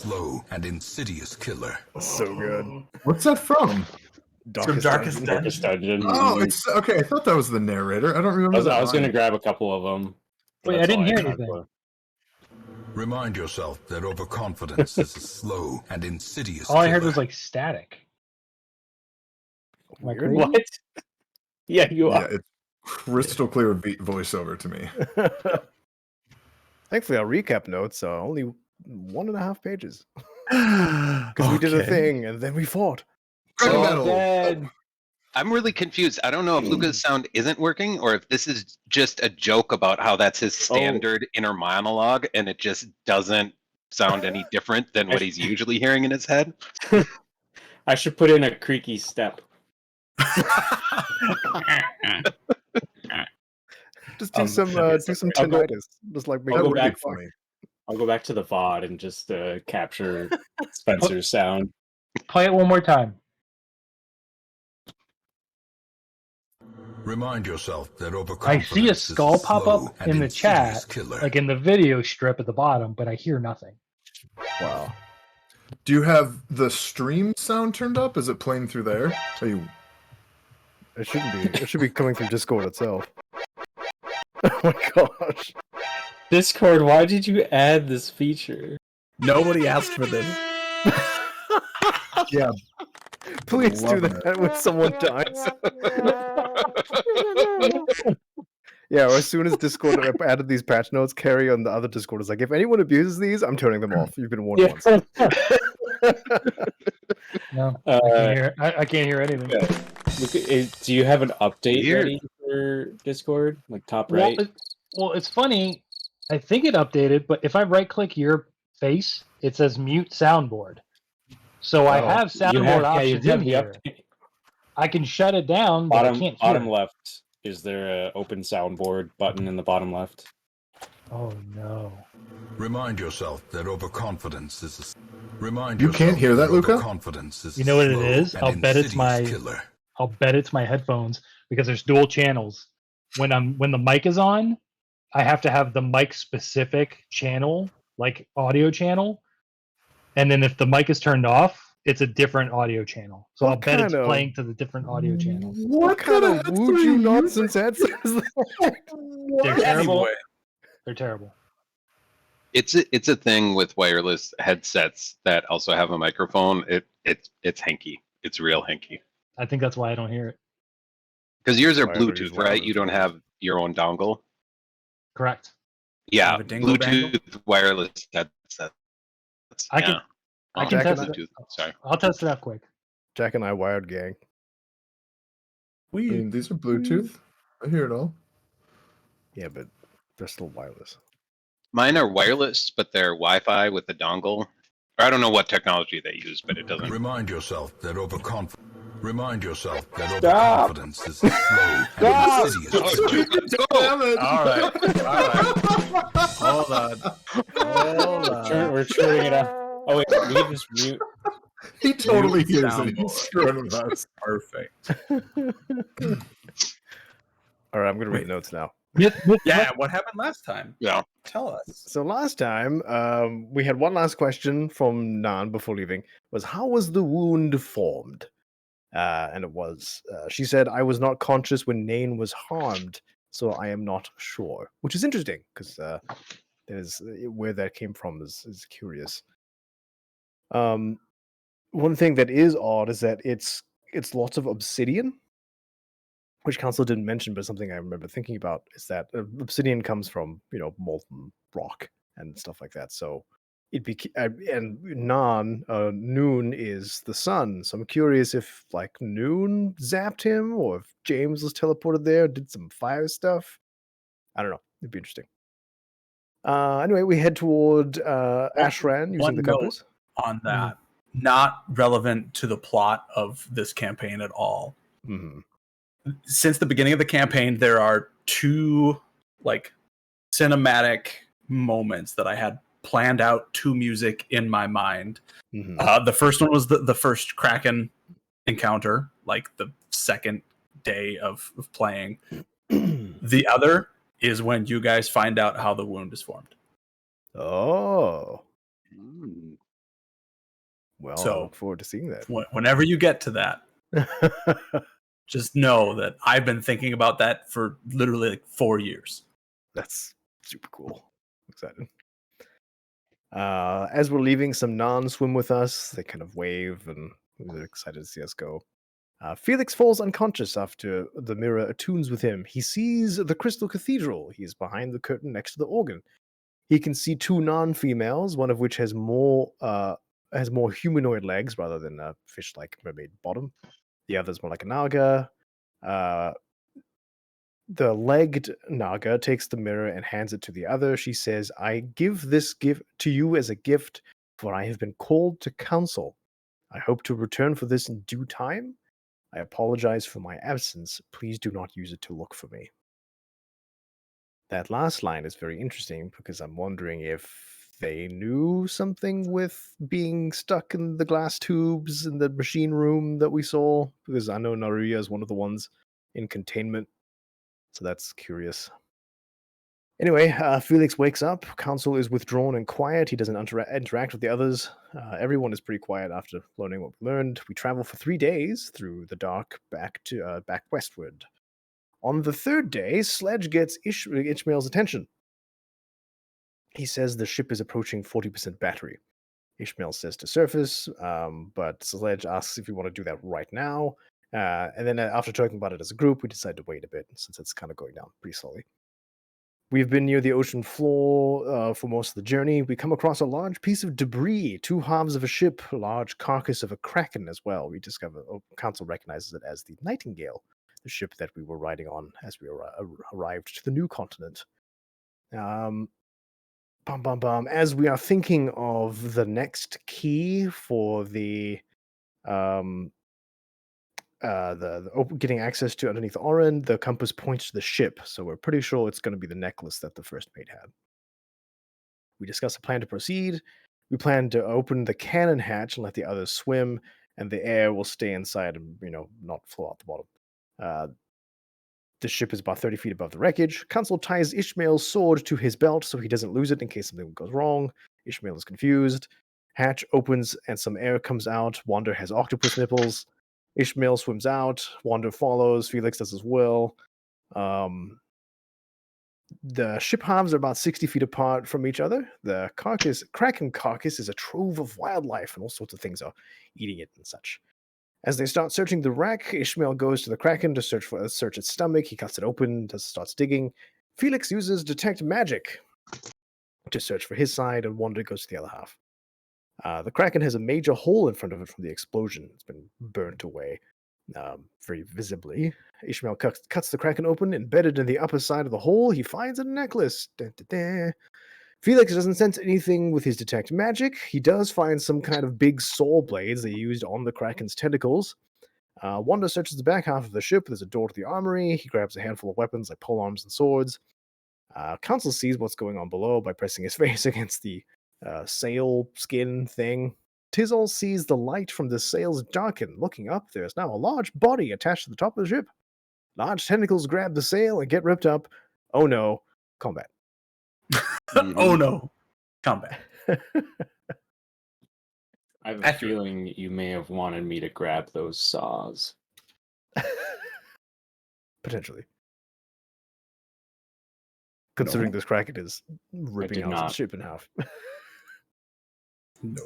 slow and insidious killer. So good. What's that from? Darkest Dungeon. Oh, it's okay. I thought that was the narrator. I don't remember that. I was going to grab a couple of them. Wait, I didn't hear anything. Remind yourself that overconfidence is a slow and insidious All I heard killer. was like static. Weird. What? Yeah, you are. Yeah, it's crystal clear voiceover to me. Thankfully, our recap notes are only 1.5 pages. Because we did a thing and then we fought. I'm really confused. I don't know if Luca's sound isn't working or if this is just a joke about how that's his standard inner monologue and it just doesn't sound any different than what he's usually hearing in his head. I should put in a creaky step. Just do some tinnitus. Just like make I'll it funny. I'll go back to the VOD and just capture Spencer's sound. Play it one more time. Remind yourself that I overconfidence see a skull is a pop slow up and in the insidious chat, killer. like in the video strip at the bottom, but I hear nothing. Wow. Do you have the stream sound turned up? Is it playing through there? Are you... It shouldn't be. It should be coming from Discord itself. Oh my gosh. Discord, why did you add this feature? Nobody asked for this. Yeah. Please do that when someone dies. Yeah, or as soon as Discord added these patch notes, Carrie on the other Discord is like, if anyone abuses these, I'm turning them off. You've been warned once. No, I can't hear anything. Do you have an update ready for Discord? Like top right? Well, it's funny. I think it updated, but if I right-click your face, it says mute soundboard. So I have soundboard options in here. I can shut it down, but I can't hear bottom left. Is there an open soundboard button in the bottom left? Oh no! Remind yourself that overconfidence is. You can't hear that, Luca? Confidence is. You know what it is? I'll bet it's my headphones because there's dual channels. When the mic is on, I have to have the mic specific channel, like audio channel, and then if the mic is turned off, it's a different audio channel. So I'll bet it's playing to the different audio channel. What kind of voodoo nonsense headsets is that? They're terrible. They're terrible. It's a thing with wireless headsets that also have a microphone. It's hanky. It's real hanky. I think that's why I don't hear it. Because yours are Bluetooth, right? You don't have your own dongle. Correct. Yeah, Bluetooth wireless headsets. I can test Bluetooth. Sorry, I'll test it out quick. Jack and I wired gang. I mean, these are Bluetooth. I hear it all. Yeah, but they're still wireless. mine are wireless, but they're Wi-Fi with a dongle. Or I don't know what technology they use, but it doesn't. Remind yourself that overconfidence is slow and insidious. All right. Hold on. We're turning it off. Oh wait, we can just mute. He totally hears it. He's screwing with us. Perfect. All right, I'm gonna read notes now. Yeah, what happened last time? Yeah. Tell us. So last time, we had one last question from Nan before leaving. Was how was the wound formed? And it was, she said, I was not conscious when Nain was harmed, so I am not sure. Which is interesting because there's where that came from is curious. One thing that is odd is that it's lots of obsidian, which Council didn't mention, but something I remember thinking about is that obsidian comes from molten rock and stuff like that. So and Noon is the sun. So I'm curious if like Noon zapped him or if James was teleported there, did some fire stuff. I don't know. It'd be interesting. Anyway, we head toward Ashran using the compass. On that, not relevant to the plot of this campaign at all. Mm-hmm. Since the beginning of the campaign, there are two like cinematic moments that I had planned out to music in my mind. Mm-hmm. The first one was the first Kraken encounter, like the second day of playing. The other is when you guys find out how the wound is formed. Oh. Well, I So- look forward to seeing that. Whenever you get to that, just know that I've been thinking about that for literally like 4 years. That's super cool. Excited. As we're leaving, some nuns swim with us. They kind of wave and they're excited to see us go. Felix falls unconscious after the mirror attunes with him. He sees the Crystal Cathedral. He is behind the curtain next to the organ. He can see two non-females, one of which has more humanoid legs rather than a fish-like mermaid bottom. The other's more like a naga. The legged naga takes the mirror and hands it to the other. She says, "I give this gift to you as a gift, for I have been called to council. I hope to return for this in due time. I apologize for my absence. Please do not use it to look for me." That last line is very interesting because I'm wondering if they knew something with being stuck in the glass tubes in the machine room that we saw, because I know Naruya is one of the ones in containment. So that's curious. Anyway, Felix wakes up. Council is withdrawn and quiet. He doesn't interact with the others. Everyone is pretty quiet after learning what we learned. We travel for 3 days through the dark back westward. On the third day, Sledge gets Ishmael's attention. He says the ship is approaching 40% battery. Ishmael says to surface, but Sledge asks if we want to do that right now. And then after talking about it as a group, we decide to wait a bit since it's kind of going down pretty slowly. We've been near the ocean floor for most of the journey. We come across a large piece of debris, two halves of a ship, a large carcass of a kraken as well. We discover, Council recognizes it as the Nightingale, the ship that we were riding on as we arrived to the new continent. As we are thinking of the next key for the getting access to underneath Orin, the compass points to the ship, so we're pretty sure it's going to be the necklace that the first mate had. We discuss a plan to proceed. We plan to open the cannon hatch and let the others swim, and the air will stay inside and not flow out the bottom. The ship is about 30 feet above the wreckage. Council ties Ishmael's sword to his belt so he doesn't lose it in case something goes wrong. Ishmael is confused. Hatch opens and some air comes out. Wander has octopus nipples. Ishmael swims out. Wander follows. Felix does as well. The ship halves are about 60 feet apart from each other. The kraken carcass is a trove of wildlife, and all sorts of things are eating it and such. As they start searching the wreck, Ishmael goes to the kraken to search its stomach. He cuts it open, starts digging. Felix uses detect magic to search for his side, and Wander goes to the other half. The kraken has a major hole in front of it from the explosion. It's been burnt away very visibly. Ishmael cuts the kraken open. Embedded in the upper side of the hole, he finds a necklace. Dun, dun, dun. Felix doesn't sense anything with his detect magic. He does find some kind of big saw blades they used on the kraken's tentacles. Wanda searches the back half of the ship. There's a door to the armory. He grabs a handful of weapons like polearms and swords. Council sees what's going on below by pressing his face against the sail skin thing. Tizol sees the light from the sails darken. Looking up, there's now a large body attached to the top of the ship. Large tentacles grab the sail and get ripped up. Oh no, combat. Oh no, combat. I have a Accurate. feeling you may have wanted me to grab those saws. Potentially. Considering No. this kraken is ripping did out the not. ship in half. No,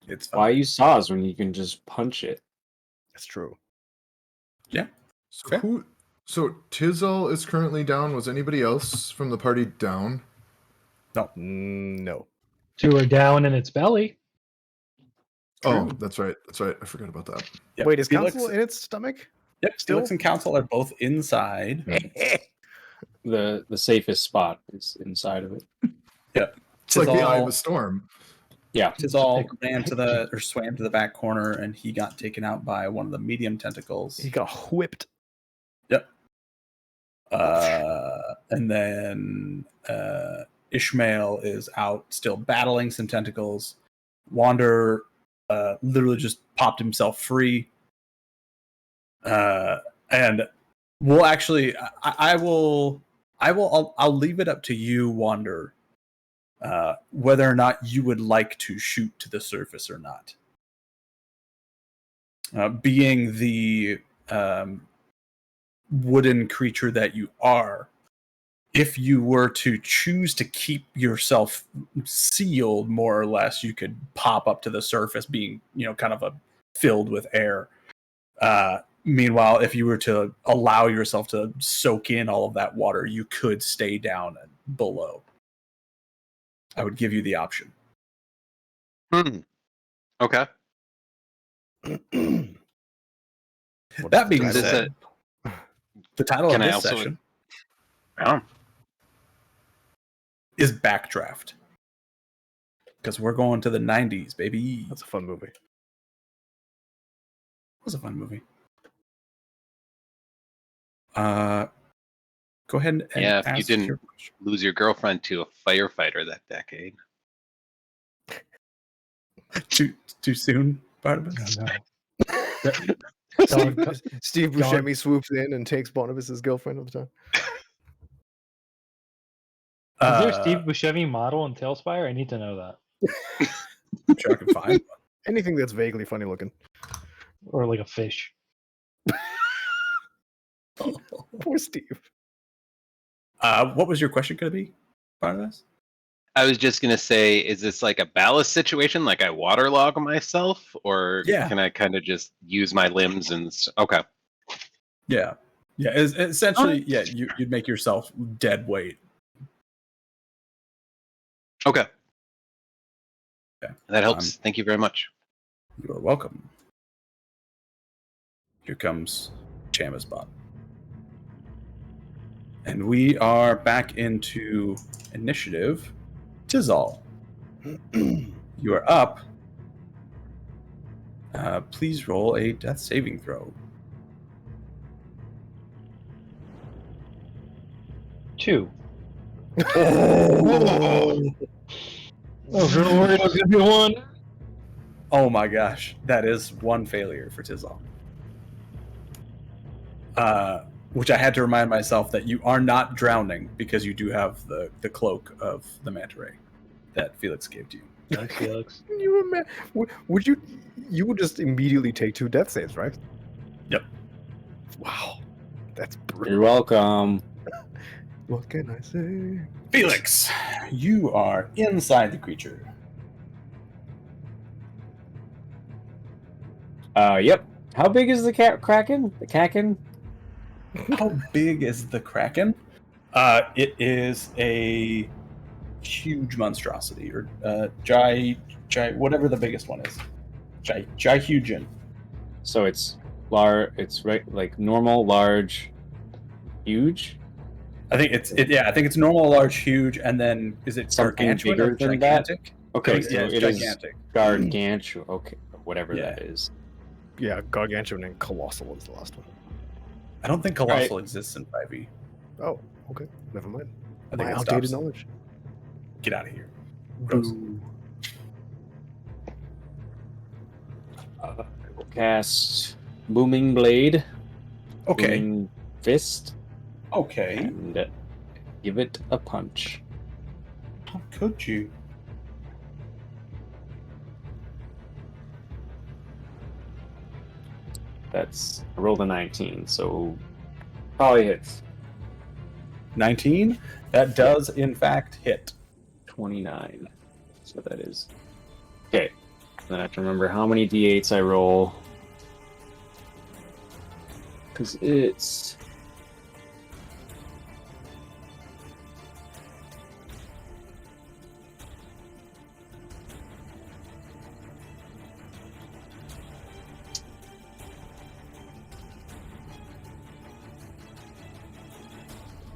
it's Why fine. use saws when you can just punch it? That's true. So Fair. So Tizol is currently down. Was anybody else from the party down? No. Two are down in its belly. Oh, True. that's right. That's right. I forgot about that. Yep. Wait, is Felix, Council in its stomach? Yep, still? Felix and Council are both inside. The safest spot is inside of it. Yep. It's like the eye of Tizol- a storm. Yeah. Tizol swam to the back corner, and he got taken out by one of the medium tentacles. He got whipped. Yep. And then Ishmael is out still battling some tentacles. Wander literally just popped himself free. And we'll actually, I'll leave it up to you, Wander, whether or not you would like to shoot to the surface or not. being the wooden creature that you are, if you were to choose to keep yourself sealed, more or less, you could pop up to the surface, being kind of filled with air. Meanwhile, if you were to allow yourself to soak in all of that water, you could stay down below. I would give you the option. Okay. That being Is this said, the title Can of I this also- session Oh, is Backdraft. Because we're going to the 90s, baby. That's a fun movie. It was a fun movie. Go ahead and Yeah, if you ask didn't- your question. lose your girlfriend to a firefighter that decade. Too soon, Barnabas? No. Steve Dog. Buscemi swoops in and takes Barnabas' girlfriend all the time. Is there a Steve Buscemi model in Tailspire? I need to know that. I'm sure I can find one. Anything that's vaguely funny looking. Or like a fish. Poor Steve. What was your question going to be, Barnabas? I was just gonna say, is this like a ballast situation? Like I waterlog myself, or Yeah. can I kind of just use my limbs and? Okay. Yeah. Essentially, yeah. You'd make yourself dead weight. Okay. Okay. That helps. Thank you very much. You are welcome. Here comes Chamazbot. And we are back into initiative. Tizal, you are up. Please roll a death saving throw. 2. Oh, I was really worried I was gonna be 1. oh my gosh, that is one failure for Tizal. Which I had to remind myself that you are not drowning because you do have the cloak of the manta ray that Felix gave to you. Thanks, Felix. Can you imagine? Would you? You would just immediately take 2 death saves, right? Yep. Wow, that's You're brutal. welcome. What can I say? Felix, you are inside the creature. Yep. How big is the Kraken? The Kraken? How big is the Kraken? It is a huge monstrosity, or whatever the biggest one is. Jihujin. So it's large. It's like normal, large, huge. I think it's normal, large, huge, and then is it Something gargantuan bigger or than that? gigantic? Okay, Yeah, so it's it is gigantic. gargantuan. Okay, whatever Yeah. that is. Yeah, gargantuan and colossal is the last one. I don't think colossal exists in 5e. Oh, okay, never mind. I think My it outdated stops. knowledge. Get out of here. Gross. Boo. I will cast Booming Blade. Okay. Booming Fist. Okay. And give it a punch. How could you? That's I rolled a 19, so probably hits 19? That does, in fact, hit. 29. That's what that is. Okay. Then I have to remember how many d8s I roll. Because it's...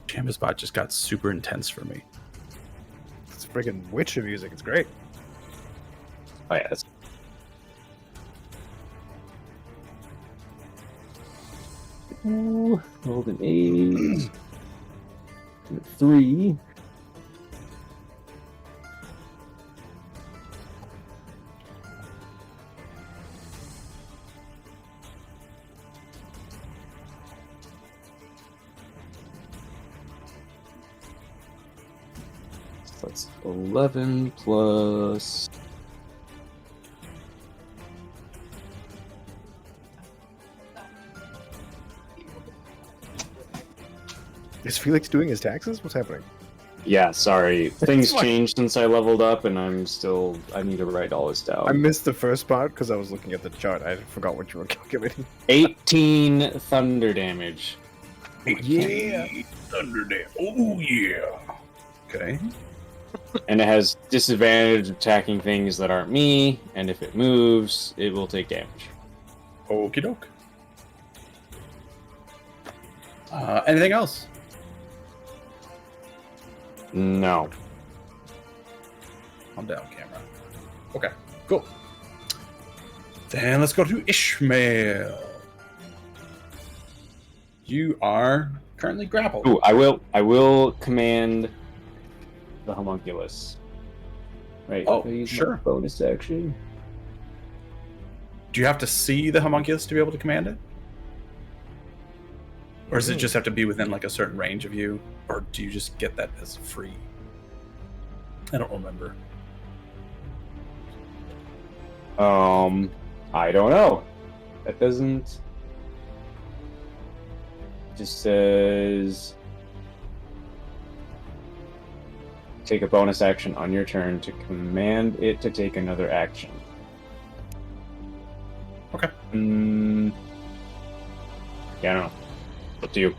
Chamazbot just got super intense for me. It's freaking Witcher music. It's great. Oh, yeah, that's... Ooh, rolled an 8. And a 3. So that's 11 plus Is Felix doing his taxes? What's happening? Yeah, sorry. Things fine. changed since I leveled up, and I need to write all this down. I missed the first part because I was looking at the chart. I forgot what you were calculating. 18 thunder damage. Yeah. Thunder damage. Oh yeah. Okay. And it has disadvantage attacking things that aren't me, and if it moves, it will take damage. Okie doke. Anything else? No. Calm down, camera. Okay, cool. Then let's go to Ishmael. You are currently grappled. Ooh, I will command the homunculus. Right. Oh, if I use my sure. Bonus action. Do you have to see the homunculus to be able to command it? Or does it just have to be within like a certain range of you? Or do you just get that as free? I don't remember. I don't know. That doesn't. It just says take a bonus action on your turn to command it to take another action. Okay. Yeah, I don't know. Up to you.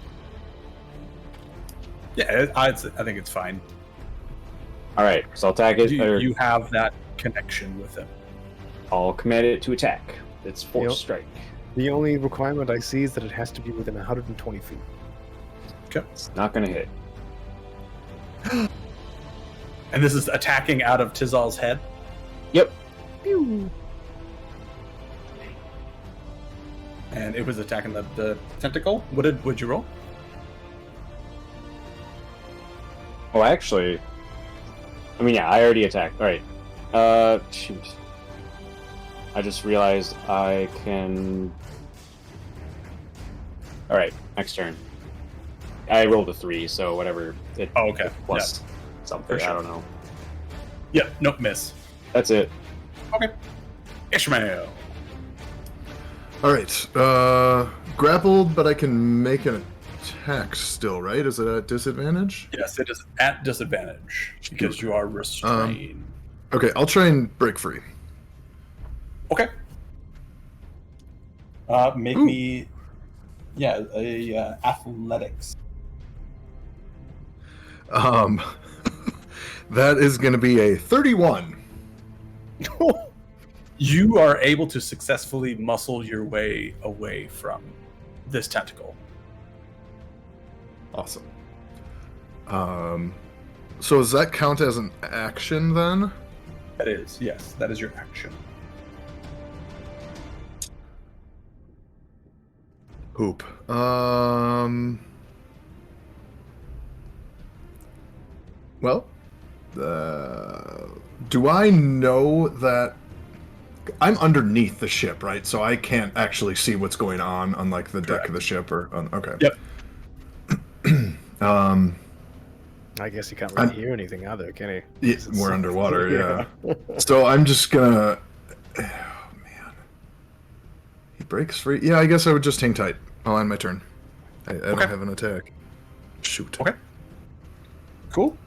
Yeah, I think it's fine. All right, so I'll attack it. Or You have that connection with him. I'll command it to attack. It's force Yep. strike. The only requirement I see is that it has to be within 120 feet. It's not gonna hit. And this is attacking out of Tizal's head. Yep. And it was attacking the tentacle. Would you roll? Oh, actually, I mean, yeah, I already attacked. All right. Shoot. I just realized I can. All right, next turn. I rolled a 3, so whatever. Oh, okay. Plus something. For sure. I don't know. Yeah, nope, miss. That's it. Okay. Ishmael. All right. Grappled, but I can make an attack still, right? Is it at disadvantage? Yes, it is at disadvantage because you are restrained. Okay, I'll try and break free. Okay. Make Ooh. me, a athletics. That is going to be a 31. You are able to successfully muscle your way away from this tentacle. Awesome. So does that count as an action then? That is, yes, that is your action. Hoop. Well, do I know that I'm underneath the ship, right? So I can't actually see what's going on like the deck of the ship or okay. Yep. I guess he can't really hear anything either, can he? Yeah, we're underwater, yeah. So I'm just gonna. Oh man. He breaks free. Yeah, I guess I would just hang tight. I'll end my turn. I don't have an attack. Shoot. Okay. Cool.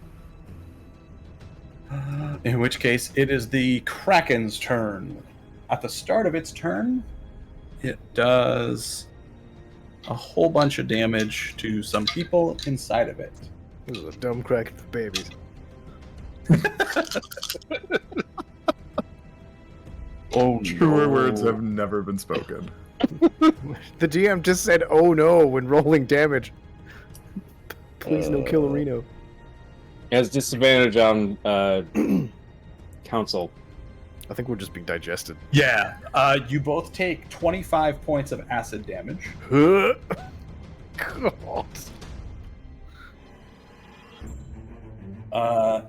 In which case, it is the Kraken's turn. At the start of its turn, it does a whole bunch of damage to some people inside of it. This is a dumb Kraken for babies. Oh, Truer words have never been spoken. The DM just said, "Oh no," when rolling damage. Please no Killerino. It has disadvantage on council. I think we're just being digested. Yeah. You both take 25 points of acid damage. God.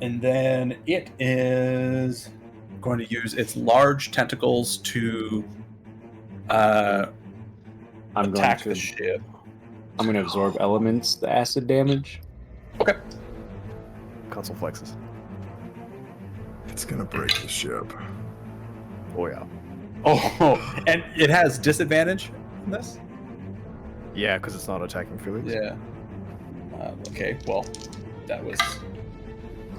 And then it is going to use its large tentacles to I'm attack going the to. ship. I'm going to absorb elements, the acid damage. Okay. Console flexes. It's gonna break the ship. Oh yeah. Oh, and it has disadvantage in this? Yeah, because it's not attacking Felix. Yeah. Okay, well, that was...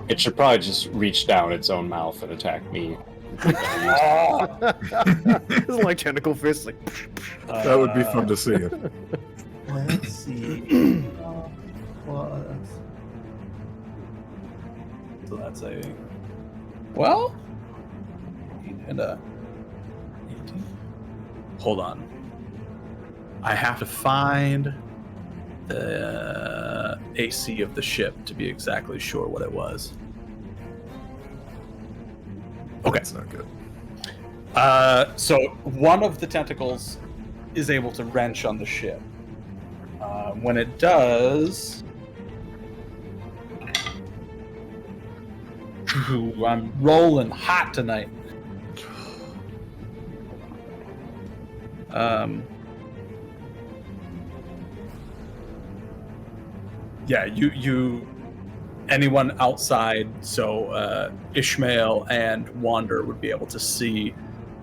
It should probably just reach down its own mouth and attack me. It's like tentacle fists, like. That would be fun to see. Let's see. So that's a... Well? And a... 18. Hold on. I have to find the AC of the ship to be exactly sure what it was. Okay. That's not good. So one of the tentacles is able to wrench on the ship. When it does... Ooh, I'm rolling hot tonight. Yeah, you anyone outside, so Ishmael and Wander would be able to see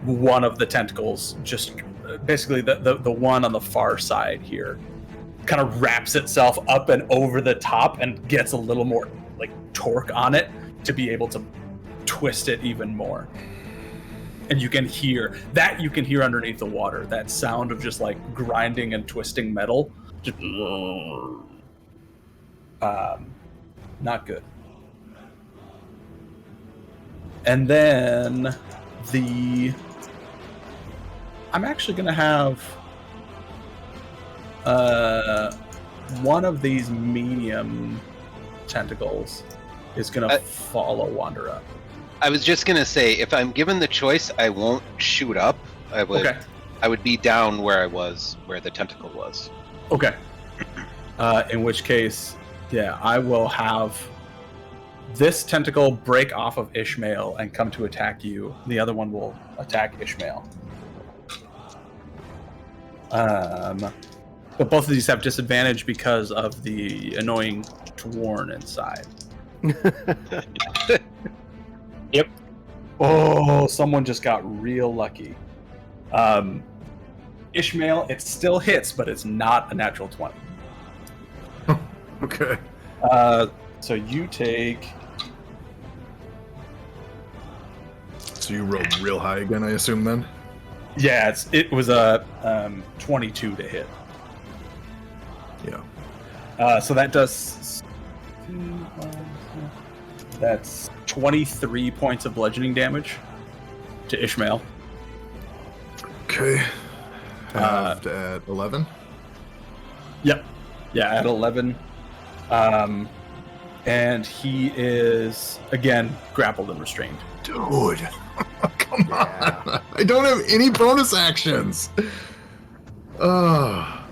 one of the tentacles, just basically the one on the far side here, kind of wraps itself up and over the top and gets a little more like torque on it to be able to twist it even more. And you can hear underneath the water, that sound of just like grinding and twisting metal. Just, not good. And then I'm actually gonna have one of these medium tentacles is gonna follow Wander up. I was just gonna say, if I'm given the choice, I won't shoot up. I would be down where the tentacle was. Okay. In which case, yeah, I will have this tentacle break off of Ishmael and come to attack you. The other one will attack Ishmael. But both of these have disadvantage because of the annoying Dwarn inside. Yep. Oh, someone just got real lucky. Ishmael, it still hits, but it's not a natural 20. Okay. So you take... So you rolled real high again, I assume, then? Yeah, it was a 22 to hit. Yeah. So that does... That's 23 points of bludgeoning damage to Ishmael. Okay. Halved at 11? Yep. Yeah, at 11. And he is, again, grappled and restrained. Dude. Come on. I don't have any bonus actions. Oh.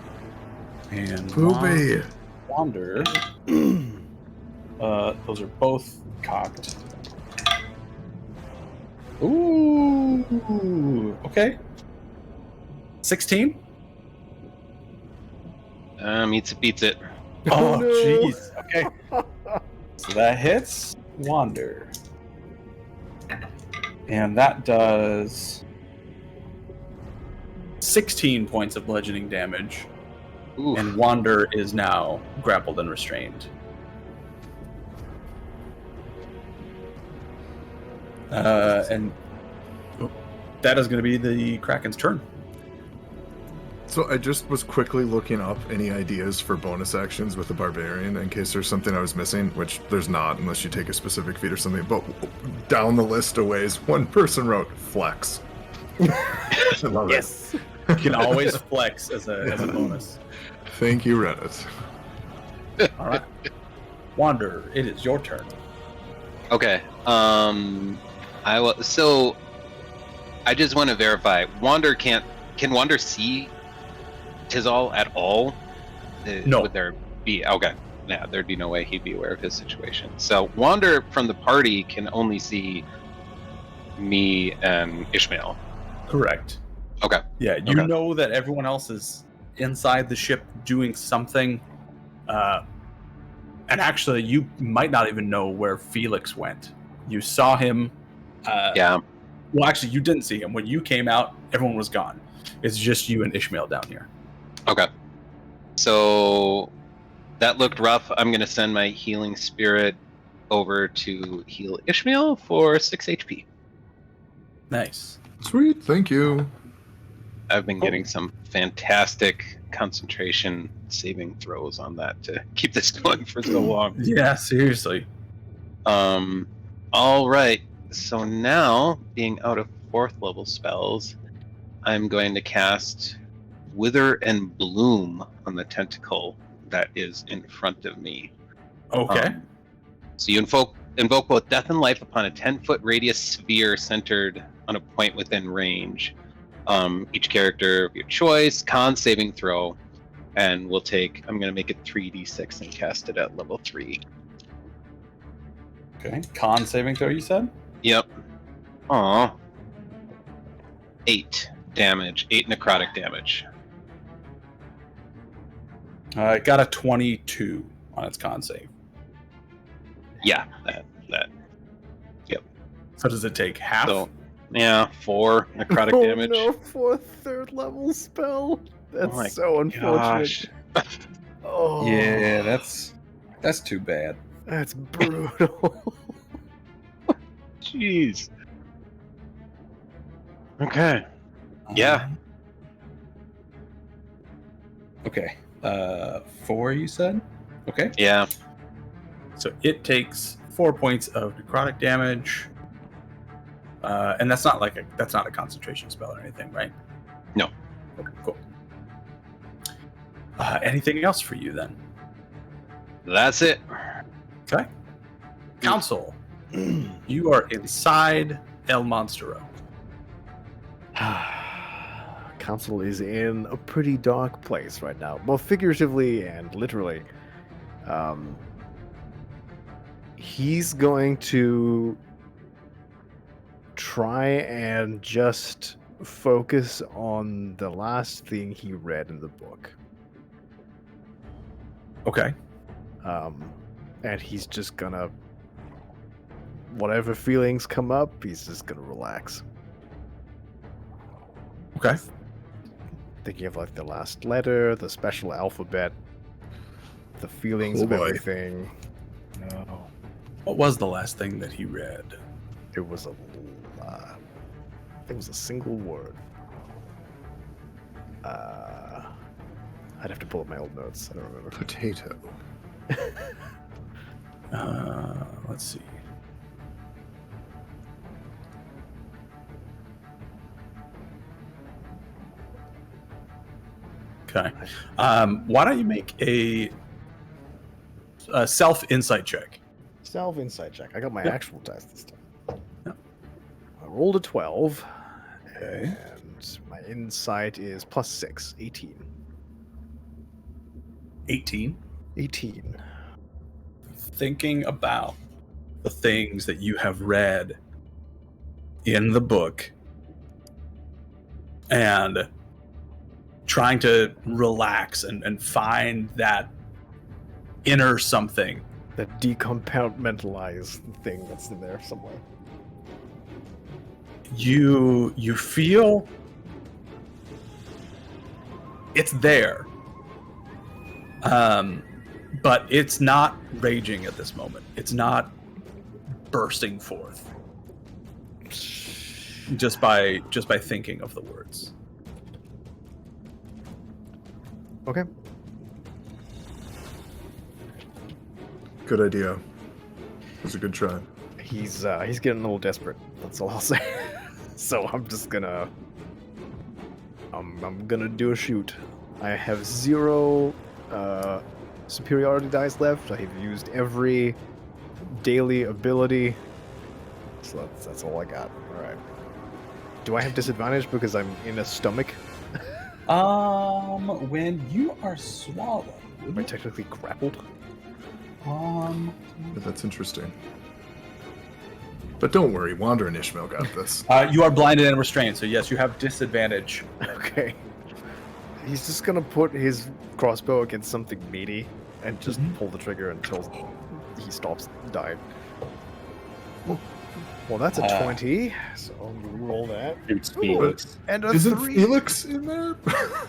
And Poopy. Wander. Those are both cocked. Ooh. Okay. 16? Meets it, beats it. Oh, no. jeez. Okay. So that hits Wander. And that does 16 points of bludgeoning damage. Oof. And Wander is now grappled and restrained. And that is going to be the Kraken's turn. So I just was quickly looking up any ideas for bonus actions with the Barbarian in case there's something I was missing, which there's not unless you take a specific feat or something. But down the list of ways, one person wrote flex. I love Yes. You can always flex as a bonus. it. Thank you, Reddit. All right. Wander, it is your turn. Okay. I will. So, I just want to verify. Can Wander see Tizal at all? No. Would there be? Okay. Yeah, there'd be no way he'd be aware of his situation. So Wander from the party can only see me and Ishmael. Correct. Okay. Yeah, you Okay. know that everyone else is inside the ship doing something. And actually, you might not even know where Felix went. You saw him. Yeah. Well, actually, you didn't see him. When you came out, everyone was gone. It's just you and Ishmael down here. Okay. So that looked rough. I'm going to send my healing spirit over to heal Ishmael for 6 HP. Nice. Sweet, thank you. I've been getting some fantastic concentration saving throws on that to keep this going for so long. Yeah, seriously. All right. So now, being out of 4th level spells, I'm going to cast Wither and Bloom on the tentacle that is in front of me. Okay. So you invoke both death and life upon a 10-foot radius sphere centered on a point within range. Each character of your choice, con saving throw, and we'll take, I'm going to make it 3d6 and cast it at level 3. Okay. Con saving throw, you said? Yep. Aw. 8 damage, 8 necrotic damage. It got a 22 on its con save. Yeah, that. So does it take half? So, yeah, 4 necrotic Oh damage. no, for a 3rd level spell. That's my so unfortunate. Gosh. Oh, Yeah, that's too bad. that's brutal. Jeez. Okay. Yeah. Okay. 4, you said? Okay. Yeah. So it takes 4 points of necrotic damage. And that's not a concentration spell or anything, right? No. Okay, cool. Anything else for you then? That's it. Okay. Council, you are inside El Monstero. Council is in a pretty dark place right now, both figuratively and literally. He's going to try and just focus on the last thing he read in the book. Okay. And he's just gonna, whatever feelings come up, he's just gonna relax. Okay. Thinking of like the last letter, the special alphabet, the feelings Oh of boy. everything. No, What was the last thing that he read? it was it was a single word. I'd have to pull up my old notes. I don't remember. Potato. Let's see. Okay. Why don't you make a self insight check? Self insight check. I got my Yep. actual dice this time. Yep. I rolled a 12. Okay. And my insight is +6, 18. 18. 18. Thinking about the things that you have read in the book and trying to relax and find that inner something. That decompartmentalized thing that's in there somewhere. You feel it's there, but it's not raging at this moment. It's not bursting forth just by thinking of the words. Okay. Good idea. It was a good try. He's getting a little desperate. That's all I'll say. So I'm just gonna I'm gonna do a shoot. I have 0 superiority dice left. I have used every daily ability. So that's all I got. Alright. Do I have disadvantage because I'm in a stomach? When you are swallowed, Am I technically grappled? But that's interesting. But don't worry, Wander and Ishmael got this. You are blinded and restrained, so yes, you have disadvantage. Okay. He's just gonna put his crossbow against something meaty and just pull the trigger until he stops dying. Well, that's a 20, so we roll that. Shoots Felix. And a Isn't 3. Felix in there?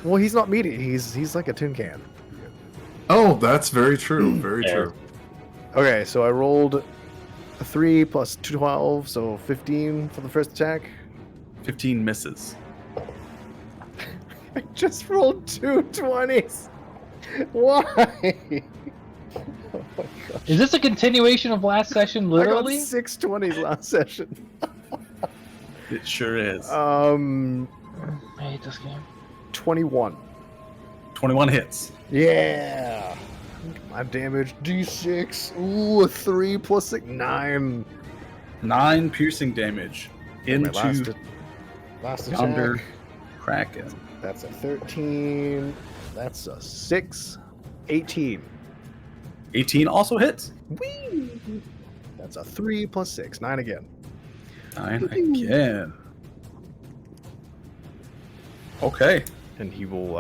Well, he's not meaty. He's like a tin can. Oh, that's very true. Very Fair. true. Okay, so I rolled a 3 plus 12, so 15 for the first attack. 15 misses. I just rolled 2 20s. Why? Oh my gosh. Is this a continuation of last session? Literally. I got 6 20s last session. It sure is. I hate this game. 21. 21 hits. Yeah. My damage D6. Ooh, a 3 plus 6. 9. 9 piercing damage My into last yonder attack. Kraken. That's a 13. That's a 6. 18. 18 also hits. Whee! That's a 3 plus 6. 9 again. 9 again. Okay. And he will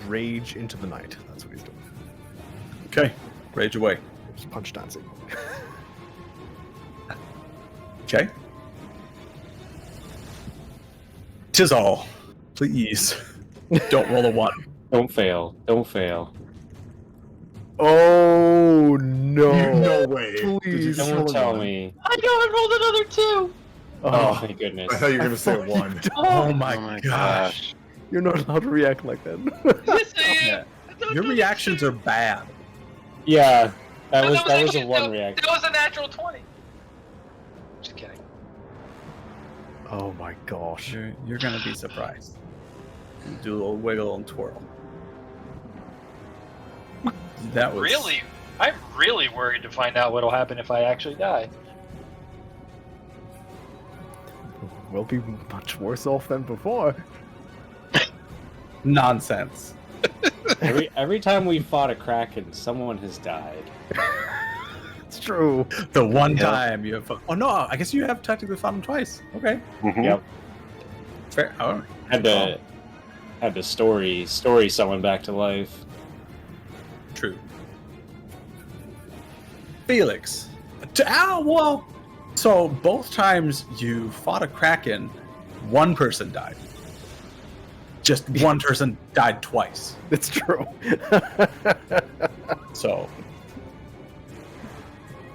rage into the night. That's what he's doing. Okay. Rage away. Just punch dancing. Okay. Tizal, please don't roll a 1. Don't fail. Don't fail. Oh no! No way. Please. Did you Don't roll a tell one? me. I know I rolled another 2. Oh, thank goodness. I thought you were gonna say 1. Oh my, Oh my gosh. You're not allowed to react like that. Yes, I am. Yeah. That was Your another reactions 2. are bad. Yeah, that No, was a actually- one no, reaction. That was a natural 20. Just kidding. Oh my gosh. You're gonna be surprised. Do a little wiggle and twirl. That was Really? I'm really worried to find out what'll happen if I actually die. We'll be much worse off than before. nonsense. Every time we fought a Kraken, someone has died. It's true. The one Yeah. time you have. Oh no! I guess you have technically fought him twice. Okay, Yep. fair. Oh, Had to story someone back to life. true. Felix. Well, so both times you fought a Kraken, one person died. Just one person died twice. It's true. So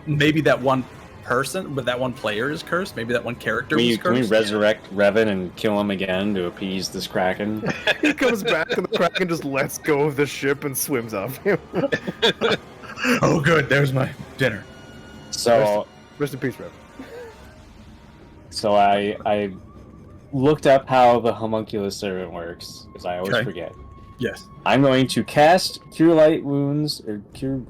maybe that one person, but that one player is cursed. Maybe that one character was Can we cursed. resurrect Revan and kill him again to appease this Kraken? He comes back and the Kraken just lets go of the ship and swims up him. Oh, good. There's my dinner. So Rest in peace, Rev. So I looked up how the homunculus servant works, because I always Okay. forget. Yes. I'm going to cast Cure Light Wounds, or Cure...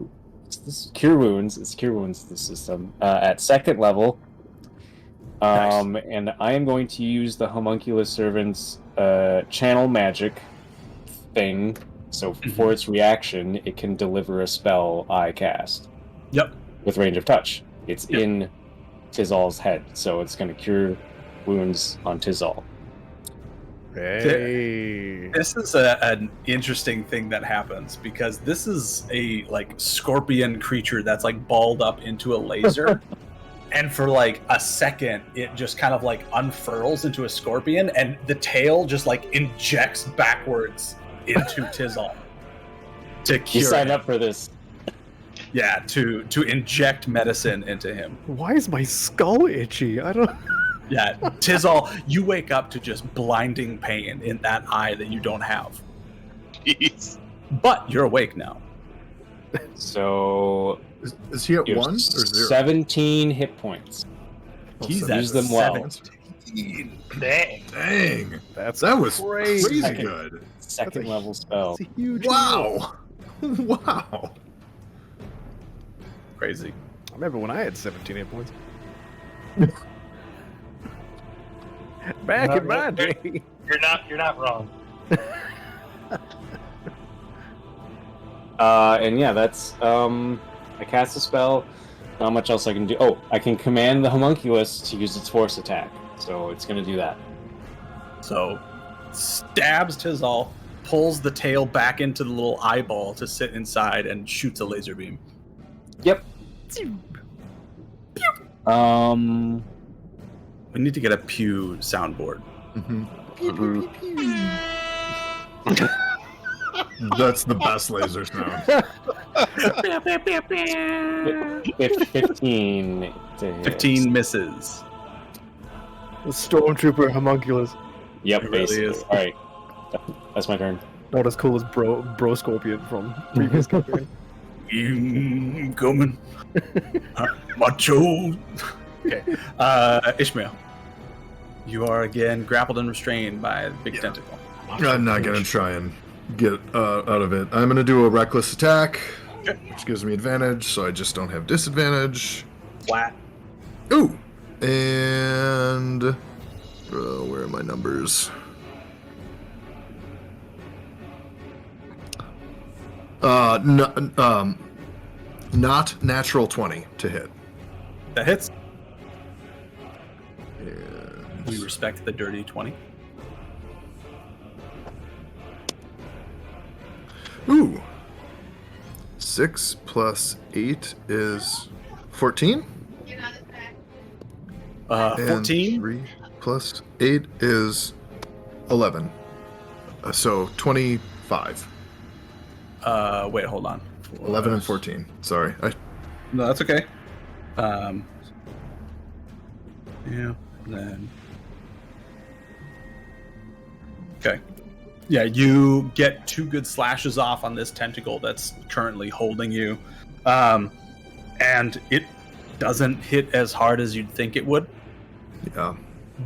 Cure Wounds, it's Cure Wounds, the system, at second level. And I am going to use the homunculus servant's channel magic thing, so for its reaction, it can deliver a spell I cast. Yep. With range of touch. It's Yep. in Tizal's head, so it's going to cure wounds on Tizal. Hey. This is an interesting thing that happens because this is a like scorpion creature that's like balled up into a laser. And for like a second, it just kind of like unfurls into a scorpion, and the tail just like injects backwards into Tizal to You cure signed him. up for this. Yeah, to inject medicine into him. Why is my skull itchy? I don't. Yeah, Tizal, you wake up to just blinding pain in that eye that you don't have, Jeez. but you're awake now. So Is he at you have 1 or 0? 17 hit points. He's so at use them well. 17. Dang. Dang. That's That was crazy. crazy Second. good. Second a- level spell. That's a huge. Wow. Wow. Crazy. I remember when I had 17 hit points. Back in my day. You're not wrong. And yeah, that's I cast a spell. Not much else I can do. Oh, I can command the homunculus to use its force attack. So it's gonna do that. So, stabs Tizal, pulls the tail back into the little eyeball to sit inside, and shoots a laser beam. Yep. We need to get a pew soundboard. Mhm. That's the best laser sound. If 15 to hit. 15 misses. The stormtrooper homunculus. Yep, It really basically. is. All right, that's my turn. Not as cool as Bro Scorpion from previous campaign. Coming. Macho. Okay. Ishmael. You are again grappled and restrained by the big tentacle. I'm not gonna try and get out of it. I'm gonna do a reckless attack, which gives me advantage, so I just don't have disadvantage. Flat. Ooh, and where are my numbers? Not natural 20 to hit. That hits. And We respect the dirty 20. ooh, 6 plus 8 is 14. And 14. 3 plus 8 is 11. So 25. Wait, hold on. 11 and 14. Sorry. No, that's okay. Yeah, then. Okay. Yeah, you get 2 good slashes off on this tentacle that's currently holding you. And it doesn't hit as hard as you'd think it would. Yeah.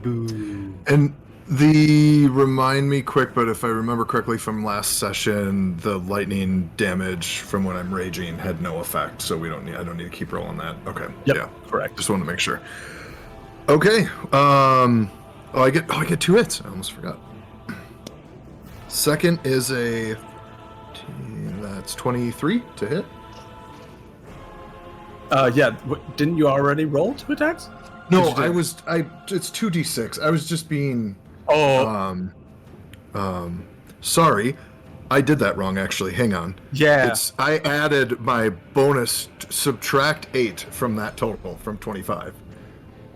Boo. And remind me quick, but if I remember correctly from last session, the lightning damage from when I'm raging had no effect, so I don't need to keep rolling that. Okay. Yep, Yeah. correct. Just wanted to make sure. Okay. I get 2 hits. I almost forgot. Second is that's 23 to hit. Yeah, didn't you already roll 2 attacks? No, Did you do- it's 2d6. I was just being Oh, sorry. I did that wrong actually. Hang on. yeah. I added my bonus subtract 8 from that total from 25.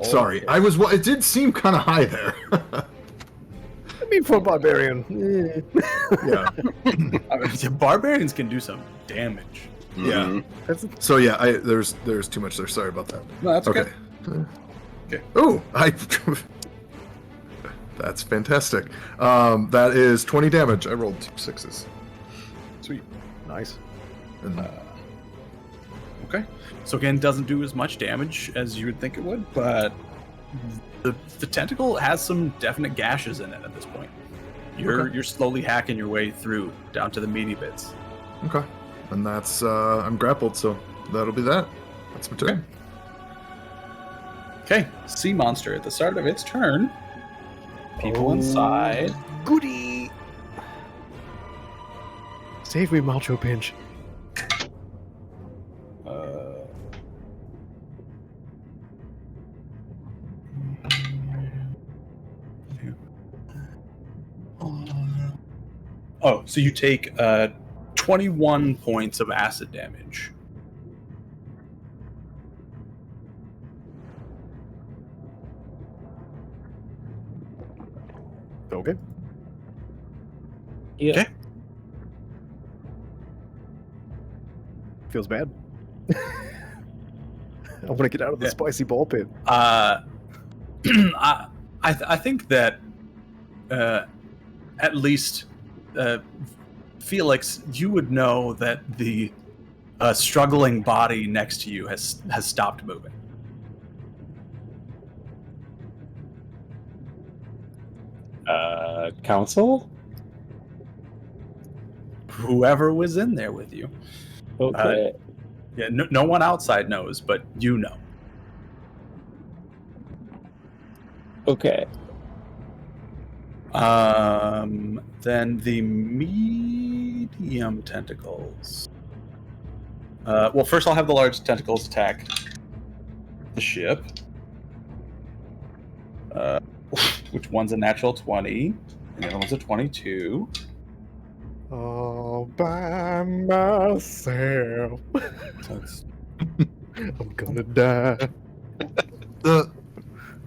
Sorry. Okay. It did seem kind of high there. I mean, for a barbarian. Yeah. I mean, barbarians can do some damage. Yeah. That's So yeah, there's too much there. Sorry about that. No, that's okay. Okay. Oh, that's fantastic. That is 20 damage. I rolled 2 6s. Sweet. nice. And Okay. So again, doesn't do as much damage as you would think it would, but the tentacle has some definite gashes in it at this point. You're slowly hacking your way through down to the meaty bits. okay. And that's I'm grappled, so that'll be that. That's my turn. Okay. Sea monster at the start of its turn. People inside. Goody. Save me, Macho Pinch. Oh, so you take 21 points of acid damage. Okay. Yeah. Okay. Feels bad. I want to get out of the Yeah. spicy ball pit. I think that at least Felix, you would know that the struggling body next to you has stopped moving. Council? Whoever was in there with you. Okay. Yeah, no one outside knows, but you know. Okay. Then the medium tentacles. Well, first I'll have the large tentacles attack the ship. Which one's a natural 20, and the other one's a 22. All by myself. That's I'm gonna die.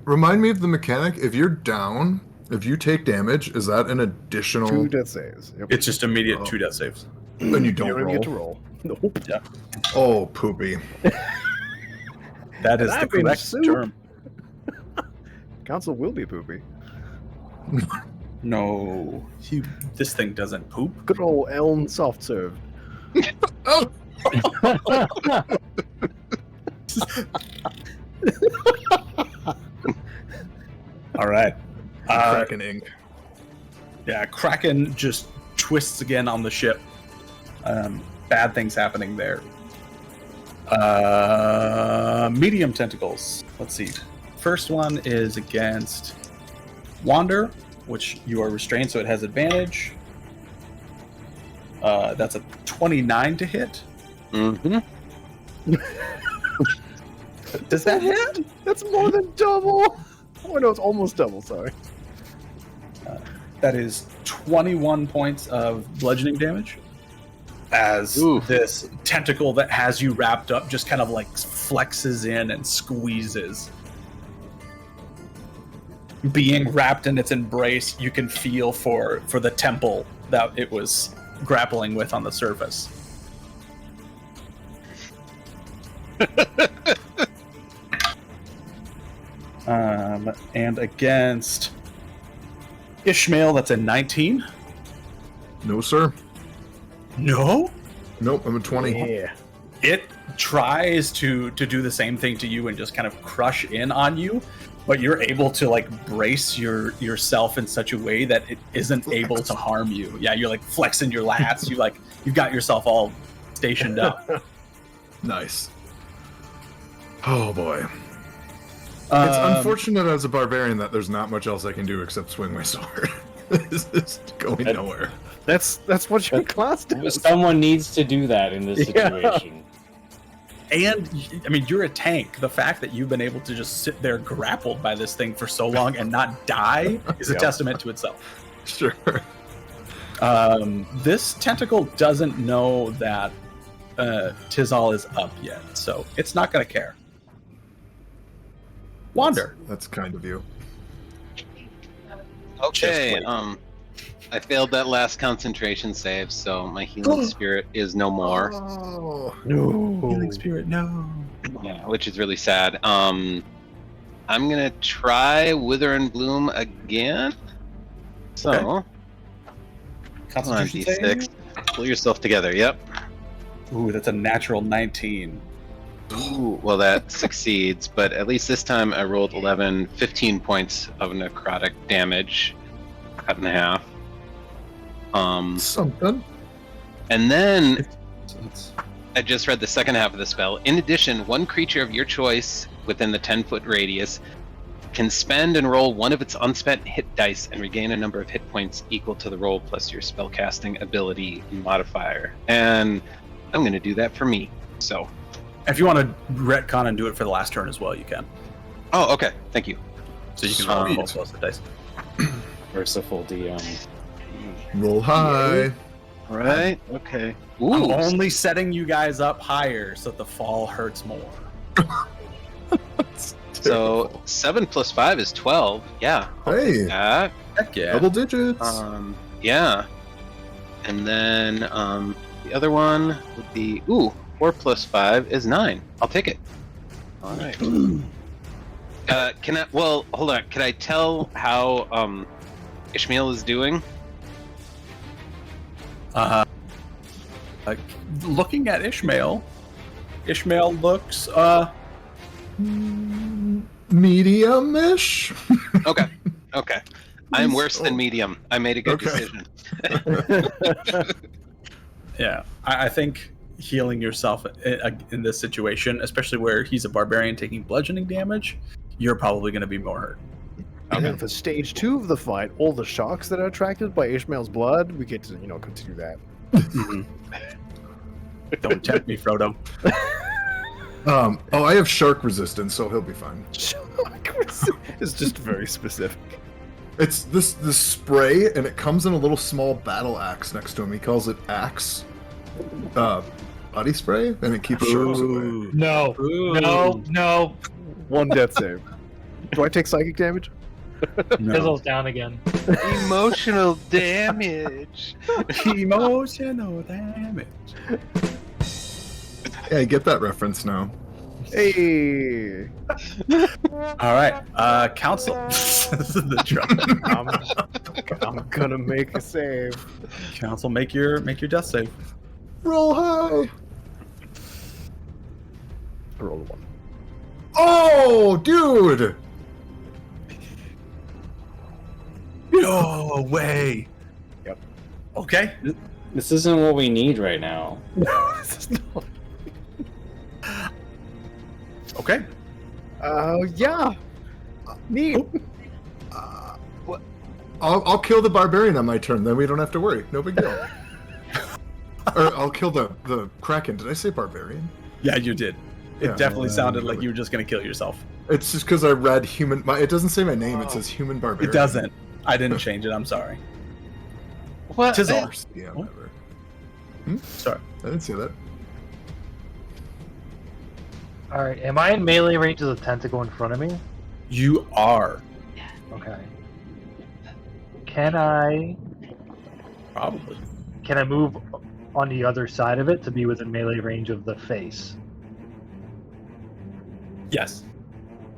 Remind me of the mechanic. If you're down If you take damage, is that an additional? 2 death saves. Yep. It's just immediate Oh. 2 death saves. And you You don't don't even roll. get to roll. Nope. Yeah. Oh, poopy. That is And the I've been correct sued. term. Council will be poopy. No, this thing doesn't poop. Good old Elm soft serve. Oh, All right. Kraken ink. Yeah, Kraken just twists again on the ship. Bad things happening there. Medium tentacles. Let's see. First one is against Wander, which you are restrained, so it has advantage. That's a 29 to hit. Mm-hmm. Does that hit? That's more than double. Oh no, it's almost double. Sorry. That is 21 points of bludgeoning damage. As Oof. this tentacle that has you wrapped up just kind of like flexes in and squeezes. Being wrapped in its embrace, you can feel for the temple that it was grappling with on the surface. And against Ishmael, that's a 19. No, sir. No? Nope, I'm a 20. Yeah. It tries to do the same thing to you and just kind of crush in on you, but you're able to like brace yourself in such a way that it isn't able to harm you. Yeah, you're like flexing your lats. You've got yourself all stationed up. Nice. Oh boy. It's unfortunate as a barbarian that there's not much else I can do except swing my sword. This is going nowhere. That's what your class does. Someone needs to do that in this Yeah. situation. And I mean, you're a tank. The fact that you've been able to just sit there grappled by this thing for so long and not die is a Yep. testament to itself. Sure. This tentacle doesn't know that Tizal is up yet, so it's not going to care. Wander. That's kind of you. Okay, Just wait. I failed that last concentration save, so my healing spirit is no more. Oh. No. spirit, no. Yeah, which is really sad. I'm gonna try Wither and Bloom again. So, Okay. come on, Constitution D6. save? Pull yourself together. Yep. Ooh, that's a natural 19. Ooh, well, that succeeds, but at least this time I rolled 15 points of necrotic damage, cut in half. Something. And then So that's I just read the second half of the spell. In addition, one creature of your choice within the 10-foot radius can spend and roll one of its unspent hit dice and regain a number of hit points equal to the roll plus your spellcasting ability modifier. And I'm going to do that for me. So, if you want to retcon and do it for the last turn as well, you can. oh, okay. Thank you. So you can roll Sweet. both of the dice. Merciful DM. Roll high. All right. Okay. I'm Ooh. only setting you guys up higher so that the fall hurts more. So 7 plus 5 is 12. Yeah. Hey, That. Heck yeah. double digits. Yeah. And then the other one would be 4 plus 5 is 9. I'll take it. All right. Can I? Well, hold on. Can I tell how Ishmael is doing? Looking at Ishmael looks Medium-ish. Okay. Okay. I'm worse than Oh. medium. I made a good Okay. decision. yeah. I think healing yourself in this situation, especially where he's a barbarian taking bludgeoning damage, you're probably going to be more hurt. And then for stage 2 of the fight, all the shocks that are attracted by Ishmael's blood, we get to, continue that. Don't tempt me, Frodo. I have shark resistance, so he'll be fine. It's just very specific. It's this spray, and it comes in a little small battle axe next to him. He calls it axe body spray, and it keeps sharks away. No, no, no. 1 death save. Do I take psychic damage? No. Fizzles down again. Emotional damage. Emotional damage. Yeah, I get that reference now. Hey, All right, council. The drum. I'm gonna make a save. Council, make your death save. Roll high. I rolled a 1. Oh, dude. No way. Yep. Okay. This isn't what we need right now. No, this is not. Okay. Yeah. Neat. I'll kill the barbarian on my turn. Then we don't have to worry. No big deal. Or I'll kill the kraken. Did I say barbarian? Yeah, you did. It Yeah. definitely sounded like you were just gonna kill yourself. It's just because I read human. It doesn't say my name. It says human barbarian. It doesn't. I didn't change it. I'm sorry. What? Tis all. Yeah, What? whatever. Sorry. I didn't say that. All right, am I in melee range of the tentacle in front of me? You are Okay. Can I probably. move on the other side of it to be within melee range of the face? Yes.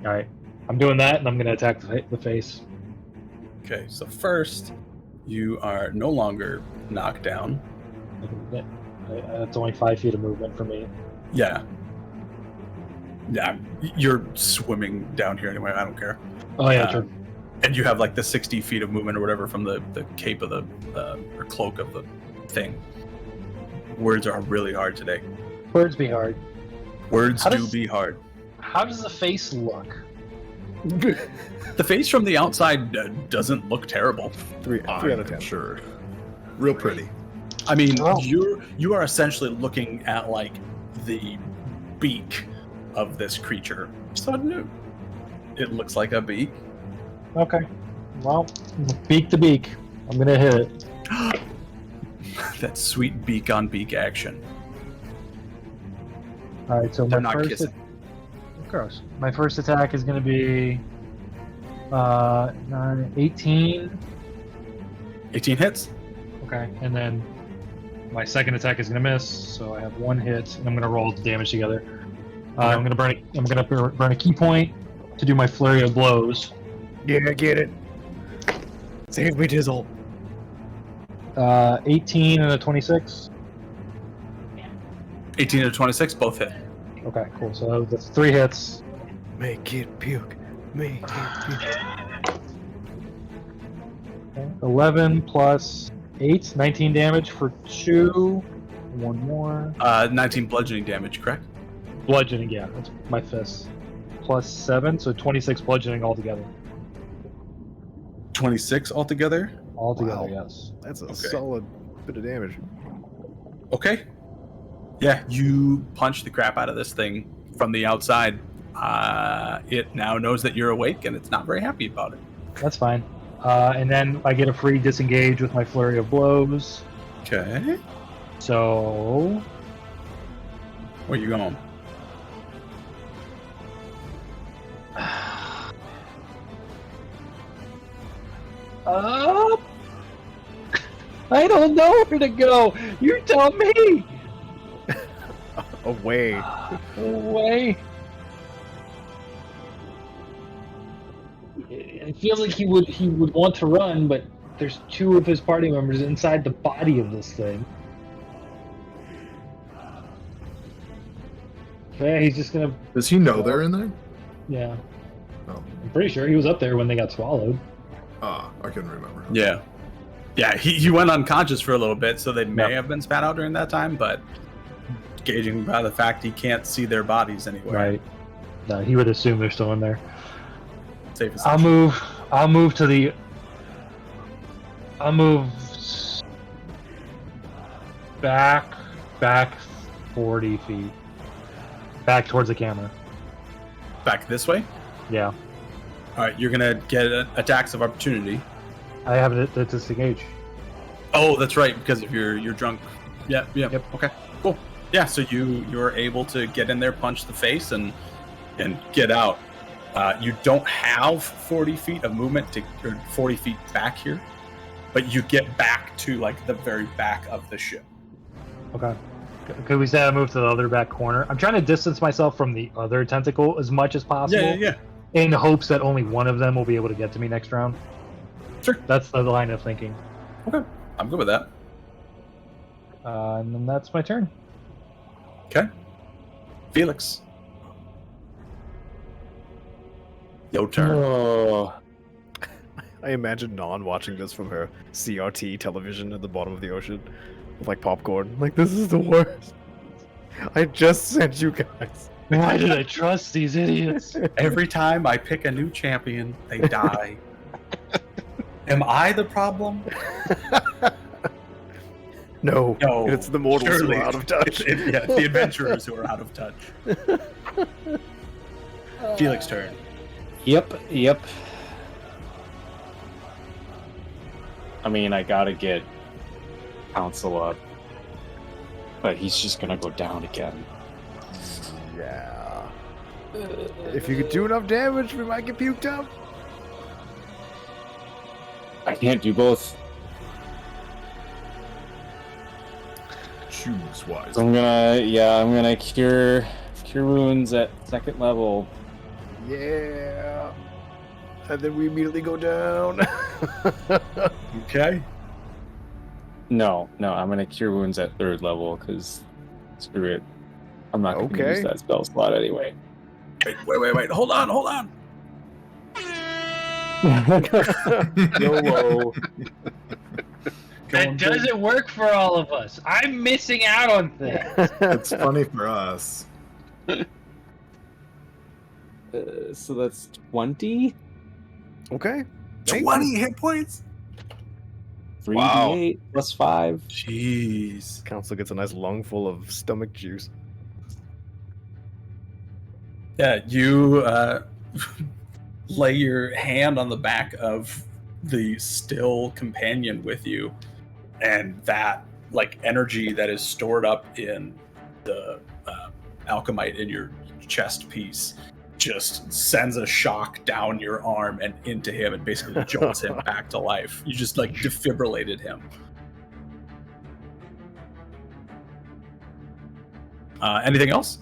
All right, I'm doing that, and I'm going to attack the face. Okay. So first, you are no longer knocked down. It's only 5 feet of movement for me. Yeah. Yeah. You're swimming down here anyway. I don't care. Oh yeah, true. And you have like the 60 feet of movement or whatever from the cape of the or cloak of the thing. Words are really hard today. Words be hard. Words How do does- be hard. How does the face look? The face from the outside doesn't look terrible. 3 out of 10. Sure. Real pretty. I mean, Oh. you are essentially looking at like the beak of this creature. So it looks like a beak. Okay. Well, beak to beak. I'm gonna hit it. That sweet beak on beak action. All right. So They're my not first. kissing. Gross. My first attack is gonna be 18. 18 hits. Okay, and then my second attack is gonna miss, so I have 1 hit, and I'm gonna roll the damage together. I'm gonna burn a key point to do my flurry of blows. Yeah, get it. Save me, Dizzle. 18 and a 26. 18 to 26, both hit. Okay, cool. So that's 3 hits. Make it puke. Make it puke. Okay, 11 plus 8, 19 damage for 2. 1 more. 19 bludgeoning damage, correct? Bludgeoning, yeah, that's my fist. Plus 7, so 26 bludgeoning altogether. 26 altogether. Altogether, Wow. yes. That's a Okay. solid bit of damage. Okay. Yeah, you punch the crap out of this thing from the outside. It now knows that you're awake, and it's not very happy about it. That's fine. And then I get a free disengage with my flurry of blows. Okay. So Where you going? I don't know where to go. You tell me. Away. Away. It feels like he would want to run, but there's 2 of his party members inside the body of this thing. Yeah, he's just gonna. Does he know they're in there? Yeah, Oh. I'm pretty sure he was up there when they got swallowed. Ah, I couldn't remember. Yeah. Yeah, he went unconscious for a little bit, so they may Yep. have been spat out during that time, but gauging by the fact he can't see their bodies anywhere. Right. No, he would assume they're still in there. Safe I'll move to the. I'll move back 40 feet. Back towards the camera. back this way. Yeah. All right, you're gonna get attacks of opportunity. I have it to disengage. Oh, that's right, because of your drunk. Yeah. Yep. Okay. Cool. Yeah. So you're able to get in there, punch the face, and get out. You don't have 40 feet of movement or 40 feet back here, but you get back to like the very back of the ship. Okay. Could we say I move to the other back corner? I'm trying to distance myself from the other tentacle as much as possible. Yeah. In hopes that only one of them will be able to get to me next round. Sure. That's the line of thinking. Okay, I'm good with that. And then that's my turn. Okay. Felix. Your turn. Oh, I imagine Non watching this from her CRT television at the bottom of the ocean with like popcorn. Like, this is the worst. I just sent you guys. Why did I trust these idiots? Every time I pick a new champion, they die. Am I the problem? No, No, it's the mortals who surely are out of touch. It's the adventurers who are out of touch. Felix' turn. yep. I mean, I gotta get Council up, but he's just gonna go down again. Yeah. If you could do enough damage, we might get puked up. I can't do both. Choose wise. So I'm gonna cure wounds at 2nd level. Yeah. And then we immediately go down. Okay. No, I'm gonna cure wounds at 3rd level because screw it. I'm not gonna Okay. use that spell slot anyway. Wait. Hold on. YOLO. That doesn't work for all of us. I'm missing out on things. It's funny for us. So that's 20? Okay. 20 hit points? 3d8 plus 5. Jeez. Council gets a nice lungful of stomach juice. Yeah, you lay your hand on the back of the still companion with you, and that like energy that is stored up in the alchemite in your chest piece just sends a shock down your arm and into him and basically jolts him back to life. You just like defibrillated him. Anything else?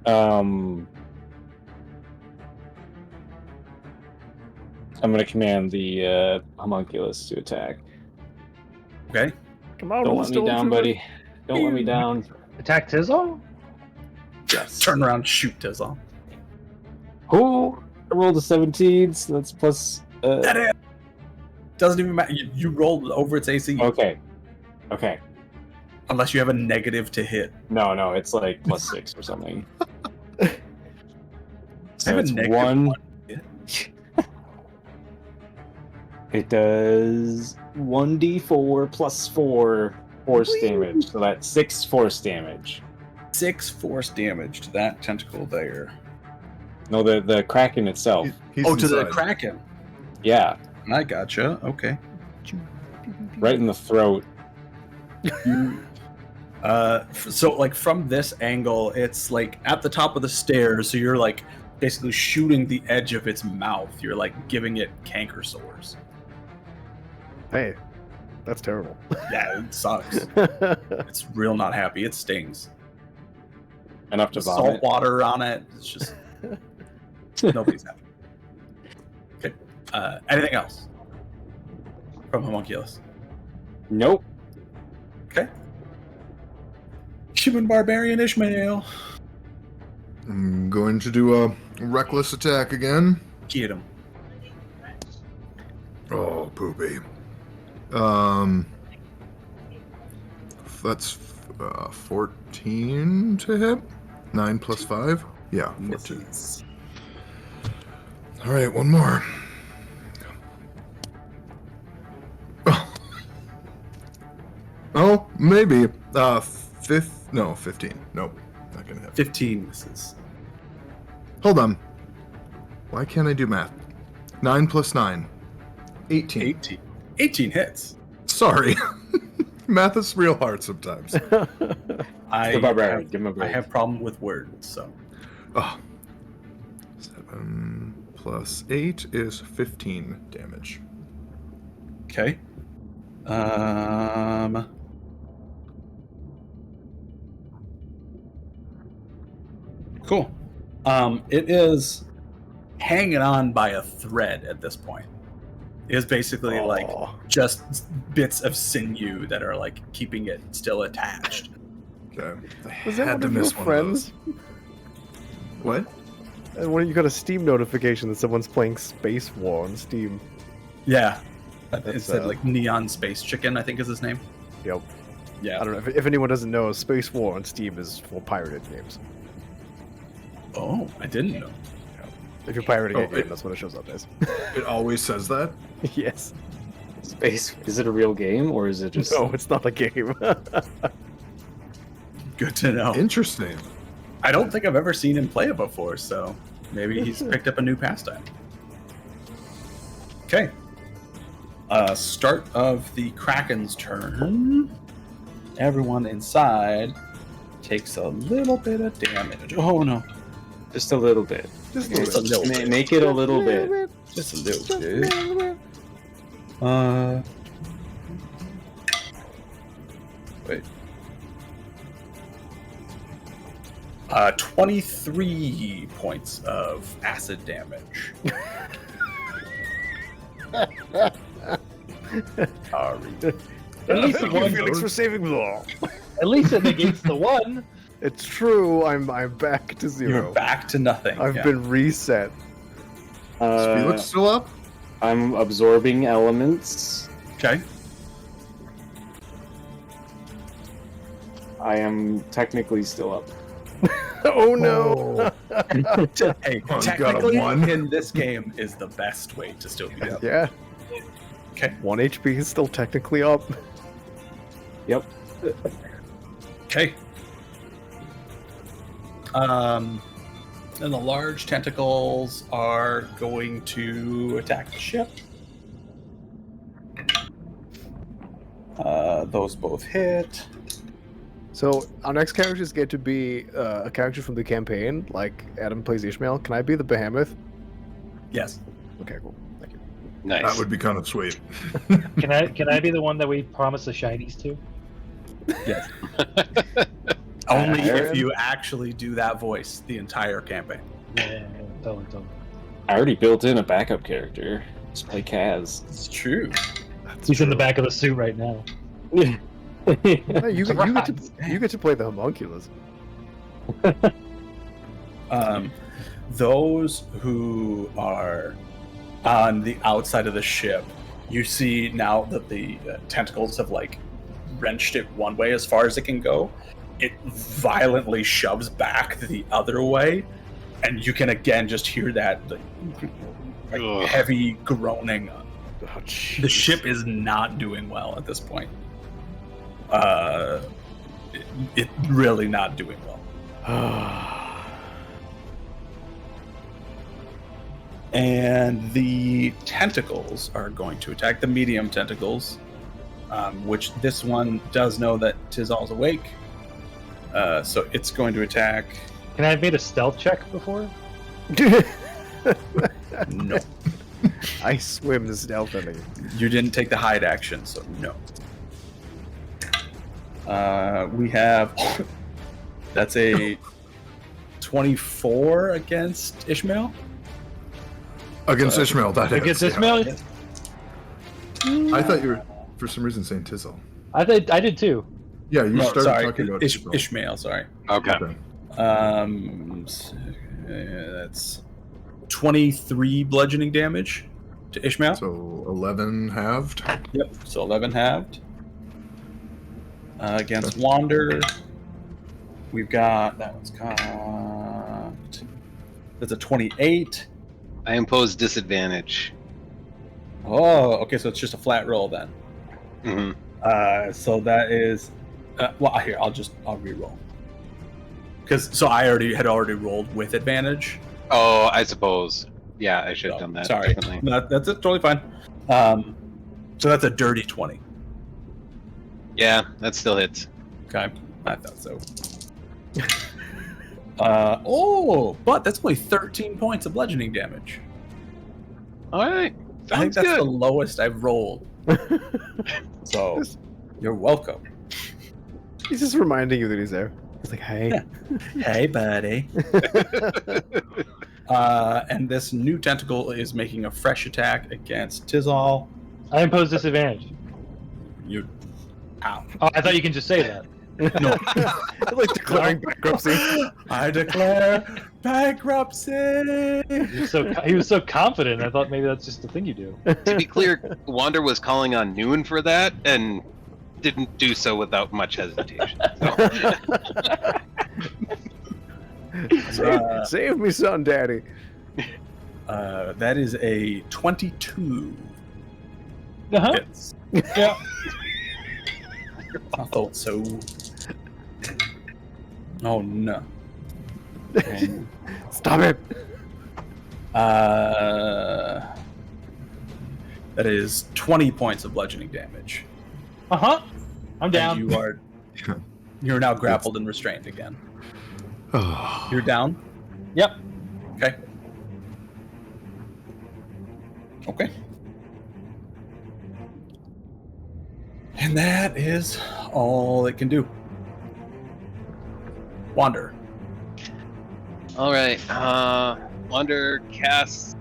I'm gonna command the homunculus to attack. Okay. Come on, Don't let me down, buddy. Don't let me down. Attack Tizzle? Yes. Turn around, shoot Tizal. Oh, I rolled a 17, so that's plus. That is. Doesn't even matter. You rolled over its AC. Okay. Unless you have a negative to hit. No, it's like plus 6 or something. I So have a it's negative 1. one. It does 1d4 plus 4 force damage. So that's 6 force damage. 6 force damage to that tentacle there. No, the Kraken itself. He's to the inside. Kraken. Yeah, I gotcha. Okay. right in the throat. So like from this angle, it's like at the top of the stairs. So you're like basically shooting the edge of its mouth. You're like giving it canker sores. Hey, that's terrible. Yeah, it sucks. It's real not happy. It stings. Enough to Salt vomit. water on it. It's just nobody's happy. Okay. Anything else from homunculus? Nope. Okay. Human barbarian Ishmael. I'm going to do a reckless attack again. Get him. Oh, poopy. That's 14 to hit. 9 plus 5. Yeah, 14. Misses. All right, one more. Oh, maybe. 15. Nope, not gonna hit. 15 misses. Hold on. Why can't I do math? 9 plus 9. 18. 18. 18 hits. Sorry. Math is real hard sometimes. The barbarian. Give him a I break. have problem with words, so. Oh. 7 plus 8 is 15 damage. Okay. Cool. It is hanging on by a thread at this point. It is basically like Aw. just bits of sinew that are like keeping it still attached. Okay. I Was that had one to of your miss one friends? those. What? And when you got a Steam notification that someone's playing Space War on Steam. Yeah. It That's, said like Neon Space Chicken, I think is his name. Yep. Yeah. I don't know if anyone doesn't know, Space War on Steam is for pirated games. Oh, I didn't know. If you're pirating Oh, a game, it- that's what it shows up as. It always says that? Yes. Space. Is it a real game or is it just? No, it's not a game. Good to know. Interesting. I don't think I've ever seen him play it before, so maybe he's picked up a new pastime. Okay. Start of the Kraken's turn. Everyone inside takes a little bit of damage. Oh no. Just a little bit. Just Just a little bit. Make it a little bit. Just a little bit. Wait. 23 points of acid damage. Sorry. At least Thank the you, one. Felix, for saving the law. At least it negates the one. It's true. I'm back to 0. You're back to nothing. I've yeah. been reset. Is Felix still up? I'm absorbing elements. Okay. I am technically still up. Oh no! Hey, Oh, you got a technically, 1? in this game is the best way to still be up. Yeah. Okay. 1 HP is still technically up. Yep. Okay. And the large tentacles are going to attack the ship. Those both hit. So our next characters get to be a character from the campaign, like Adam plays Ishmael. Can I be the behemoth? Yes. Okay, cool. Thank you. Nice. That would be kind of sweet. Can I be the one that we promised the shinies to? Yes. Only if Aaron? you actually do that voice the entire campaign. Yeah, totally. I already built in a backup character. Just play Kaz. It's true. He's in the back of the suit right now. Hey, you get to play the homunculus. Those who are on the outside of the ship, you see now that the tentacles have like wrenched it one way as far as it can go. It violently shoves back the other way, and you can again just hear that like Ugh. heavy groaning. Oh, The jeez. ship is not doing well at this point. It really not doing well. And the tentacles are going to attack the medium tentacles, which this one does know that Tizal's awake. So it's going to attack. Can I have made a stealth check before? No, I swim stealthily. you didn't take the hide action, so no. We have that's a 24 against Ishmael. Against Ishmael, that Against hits, Ishmael? yeah. I thought you were, for some reason, saying Tizzle. I did too. Yeah, you No, started sorry, talking about Tizzle. Ishmael. Sorry. Okay. That's 23 bludgeoning damage to Ishmael. So 11 halved. Yep. So 11 halved. Against Wander, we've got that one's cocked. That's a 28. I impose disadvantage. Oh, okay. So it's just a flat roll then. Hmm. So that is well. Here, I'll re-roll because I had already rolled with advantage. Oh, I suppose. Yeah, I should have So, done that. sorry, Definitely. no, that's it. Totally fine. So that's a dirty 20. Yeah, that still hits. Okay. I thought so. But that's only 13 points of bludgeoning damage. All right. I think Sounds that's good. the lowest I've rolled. So, you're welcome. He's just reminding you that he's there. He's like, hey. Hey, buddy. And this new tentacle is making a fresh attack against Tizal. I impose disadvantage. You. Ow. Oh, I thought you can just say that. No. like declaring bankruptcy. I declare bankruptcy. He was so confident. I thought maybe that's just the thing you do. To be clear, Wander was calling on Noon for that and didn't do so without much hesitation. So. Save me, son, daddy. That is a 22. Uh-huh. Hits. Yeah. I thought so. Oh no. Stop it. That is 20 points of bludgeoning damage. Uh-huh. I'm down. And you're now grappled and restrained again. You're down? Yep. Okay. Okay. And that is all it can do. Wander. All right. Wander casts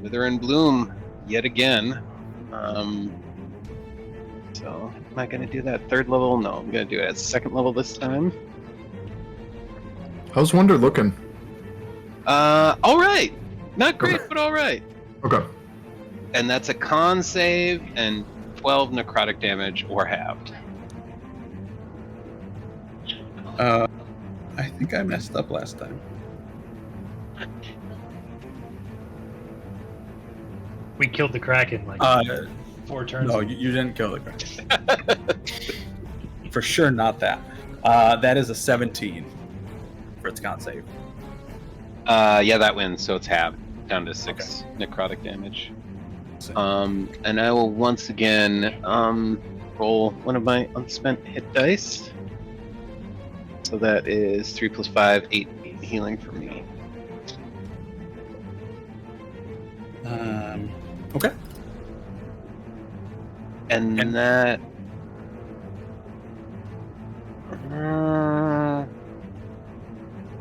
Wither and Bloom yet again. So, am I going to do that third level? No, I'm going to do it at second level this time. How's Wonder looking? All right. Not great, Okay. but all right. Okay. And that's a con save and 12 necrotic damage or halved. I think I messed up last time. We killed the Kraken like 4 turns No, ago. you didn't kill the Kraken. For sure not that. That is a 17 for its con save. Yeah, that wins, so it's halved. Down to 6 necrotic damage. And I will once again roll one of my unspent hit dice. So that is 3 plus 5, 8 healing for me. Okay. And that...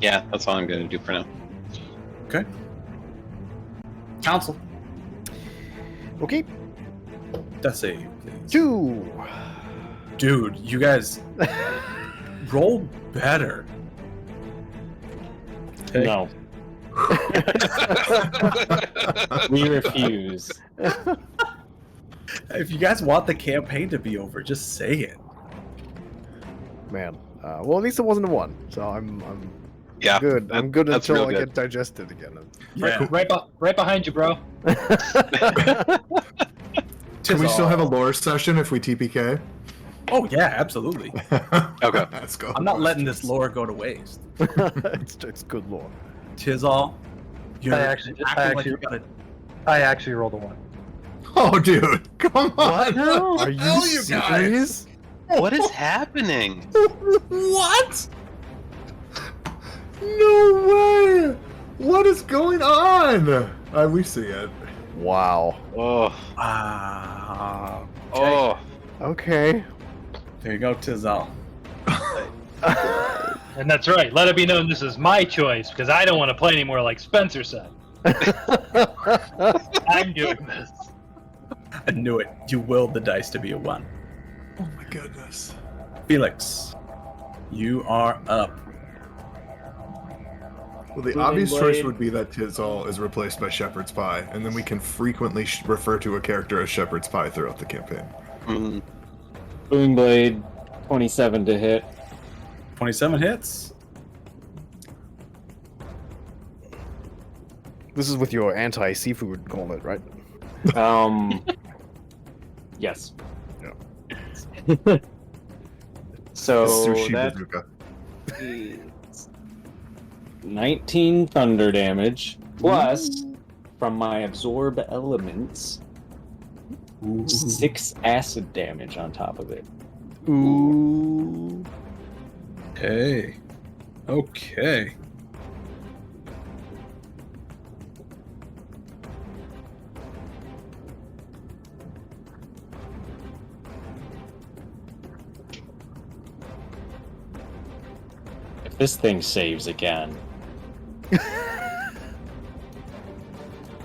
yeah, that's all I'm going to do for now. Okay. Council. Okay. Death save, please. 2. Dude, you guys roll better. Okay. No. We refuse. If you guys want the campaign to be over, just say it. Man. Well, at least it wasn't a 1, so I'm Yeah, good. I'm good that's until real I good. get digested again. Yeah. Right behind you, bro. Can we still have a lore session if we TPK? Oh yeah, absolutely. Okay. Let's go. I'm not letting this lore go to waste. it's good lore. Tizal, you're I actually- you gotta. I actually rolled a 1. Oh, dude, come on! Are you hell, serious? What is happening? What? No way! What is going on? We see it. Wow. Oh, oh. Okay. There you go, Tizal. And that's right. Let it be known this is my choice because I don't want to play anymore like Spencer said. I'm doing this. I knew it. You willed the dice to be a 1. Oh my goodness. Felix, you are up. Well, the Booming obvious choice Blade. would be that Tizal is replaced by Shepherd's Pie, and then we can frequently refer to a character as Shepherd's Pie throughout the campaign. Mm. Booming Blade, 27 to hit. 27 hits. This is with your anti-seafood gauntlet, right? Yes. Yeah. So Sushi that bazooka. is 19 thunder damage plus from my absorb elements 6 acid damage on top of it. Ooh. Okay. If this thing saves again,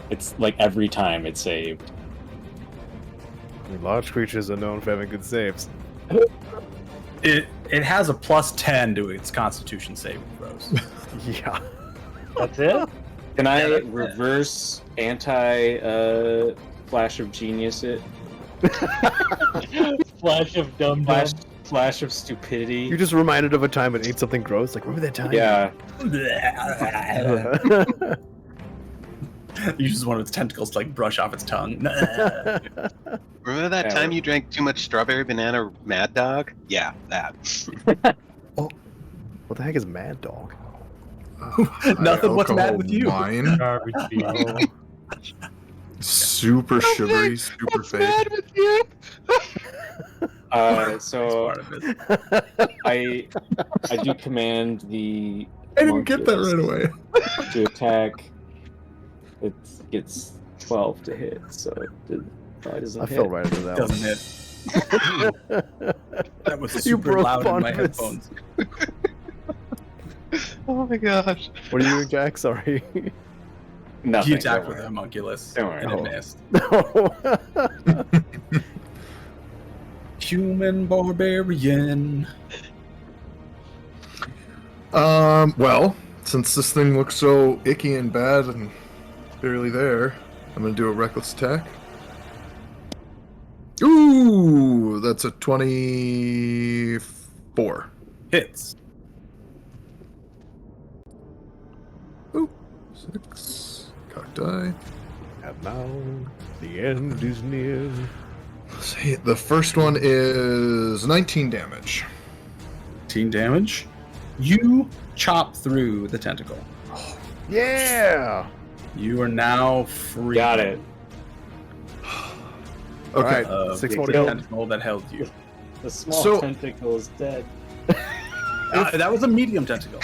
it's like every time it saved. I mean, large creatures are known for having good saves. It has a +10 to its Constitution saving throws. Yeah. That's it. Can I Yeah, reverse flash of genius it? Flash of dumb Flash of stupidity. You're just reminded of a time it ate something gross. Like, remember that time? Yeah. Uses one of its tentacles to like brush off its tongue. Remember that Yeah, time well- you drank too much strawberry banana Mad Dog? Yeah, that. What the heck is Mad Dog? Nothing. What's mad Alcohol with you? Wine, Garbage bean. super sugary, super fake. So Part of it. I do command the I didn't get that Monkeys right away. to attack. It gets 12 to hit, so it probably doesn't I hit. fell right into that Doesn't hit. That was You super broke loud in my Bonfus. headphones. Oh my gosh. What are you doing, Jack? Sorry. Nothing. He attacked don't with a worry. homunculus. Don't worry. And Oh. it missed. No. Human barbarian. Well, since this thing looks so icky and bad and barely there, I'm gonna do a reckless attack. Ooh, that's a 24. Hits. Ooh, 6. Cock die. And now the end is near. Let's see, the first one is 19 damage. 18 damage. You chop through the tentacle. Yeah. You are now free. Got it. Okay. Alright, Of the 640. tentacle that held you. The small So- tentacle is dead. That was a medium tentacle.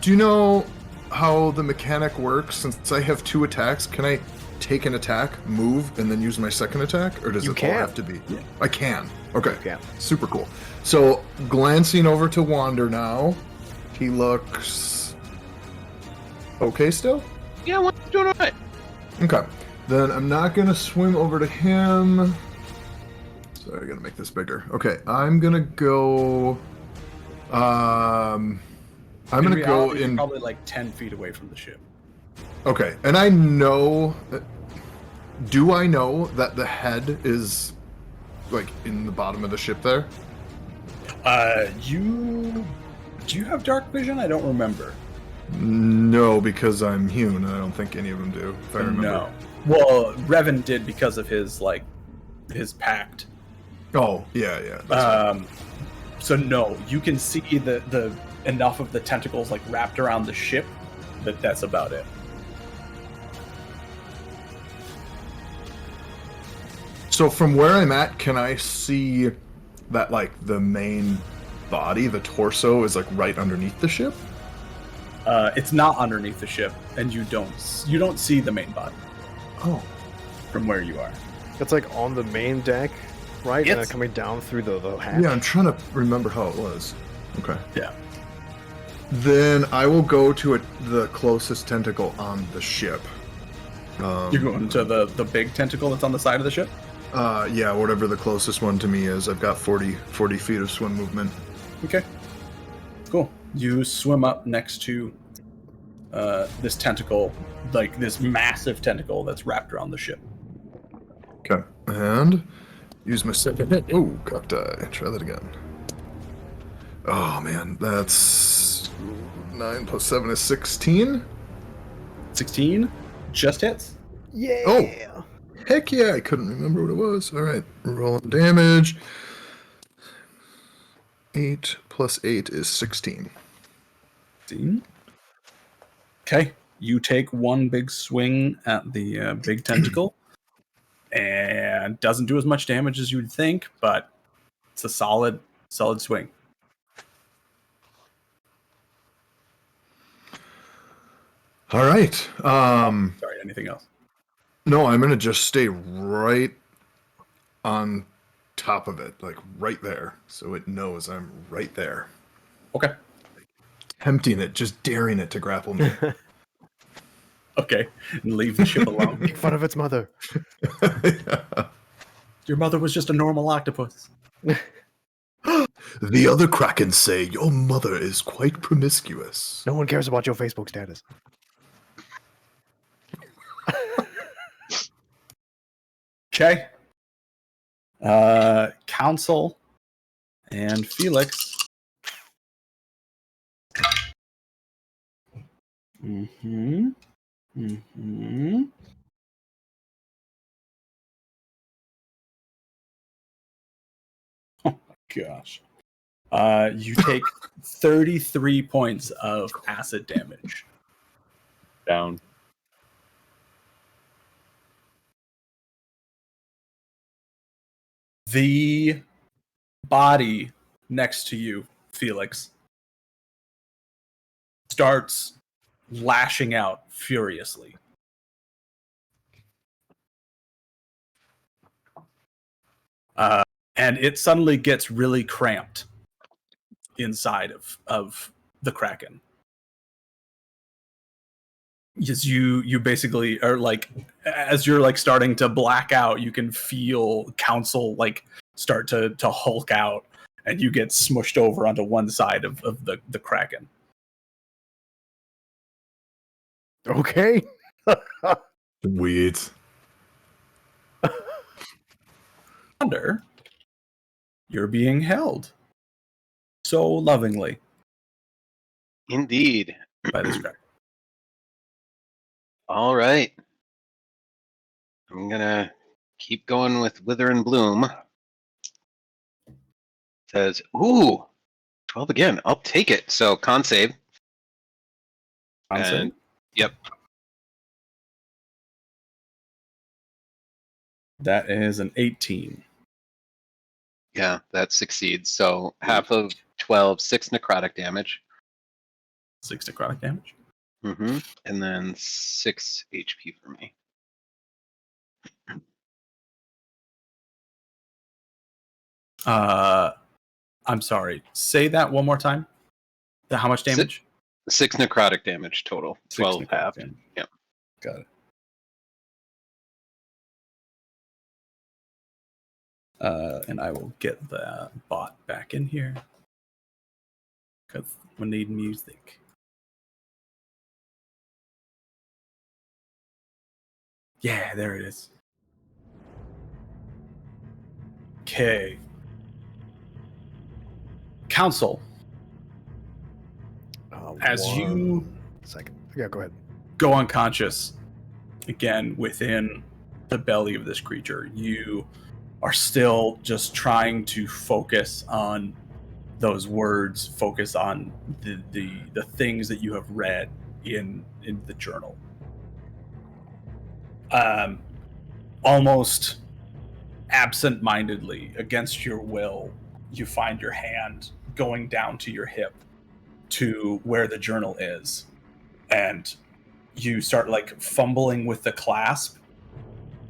Do you know how the mechanic works? Since I have 2 attacks, can I take an attack, move, and then use my second attack? Or does You it can. all have to be? Yeah. I can. Okay. You can. Super cool. So, glancing over to Wander now, he looks okay still? Yeah, what's doing all right? Okay. Then I'm not going to swim over to him. Sorry, I got to make this bigger. Okay, I'm going to go... I'm going to go reality, you're in... probably like 10 feet away from the ship. Okay, and I know... Do I know that the head is, like, in the bottom of the ship there? Do you have dark vision? I don't remember. No, because I'm human, and I don't think any of them do, if I remember. No. Well, Revan did because of his his pact. Oh, yeah. That's right. So no, you can see the enough of the tentacles like wrapped around the ship that's about it. So from where I'm at, can I see that, like, the main body, the torso, is, like, right underneath the ship? It's not underneath the ship, and you don't see the main body Oh. from where you are. It's like on the main deck, right? And then Yes. coming down through the hatch. Yeah, I'm trying to remember how it was. Okay. Yeah. Then I will go to the closest tentacle on the ship. You're going to the big tentacle that's on the side of the ship? Yeah, whatever the closest one to me is. I've got 40 feet of swim movement. Okay. Cool. You swim up next to this tentacle, like this massive tentacle that's wrapped around the ship. Okay. And use my second hit. Oh, cocked eye. Try that again. Oh, man. That's 9 plus 7 is 16. 16 just hits. Yeah. Oh. Heck yeah, I couldn't remember what it was. All right, rolling damage. 8 plus 8 is 16. 16. Okay. You take one big swing at the big tentacle, and doesn't do as much damage as you would think, but it's a solid swing. All right. Sorry, anything else? No, I'm gonna just stay right on top of it, like right there, so it knows I'm right there. Okay. Tempting it, just daring it to grapple me. Okay. And leave the ship alone. Make fun of its mother. Your mother was just a normal octopus. The other Kraken say your mother is quite promiscuous. No one cares about your Facebook status. Okay. Council and Felix. Mm-hmm. Mm-hmm. Oh my gosh. You take 33 points of acid damage. Down. The body next to you, Felix, starts lashing out furiously. And it suddenly gets really cramped inside of the Kraken. Yes, you basically are like, as you're like starting to black out, you can feel Council like start to hulk out, and you get smushed over onto one side of the Kraken. Okay. Weird. Wonder, you're being held so lovingly Indeed. by this Kraken. All right. I'm gonna keep going with Wither and Bloom. Says, ooh, 12 again. I'll take it. So con save. Consent? And- Yep. That is an 18. Yeah, that succeeds. So half of 12, 6 necrotic damage. 6 necrotic damage. Mm-hmm. And then 6 HP for me. I'm sorry. Say that one more time. How much damage? 6 necrotic damage total. 12 necrotic half. damage. Yep. Got it. And I will get the bot back in here because we need music. Yeah, there it is. Okay. Council, as you One second. Yeah, go ahead. go unconscious again within the belly of this creature, you are still just trying to focus on those words, focus on the things that you have read in the journal. Almost absent-mindedly, against your will, you find your hand going down to your hip to where the journal is, and you start like fumbling with the clasp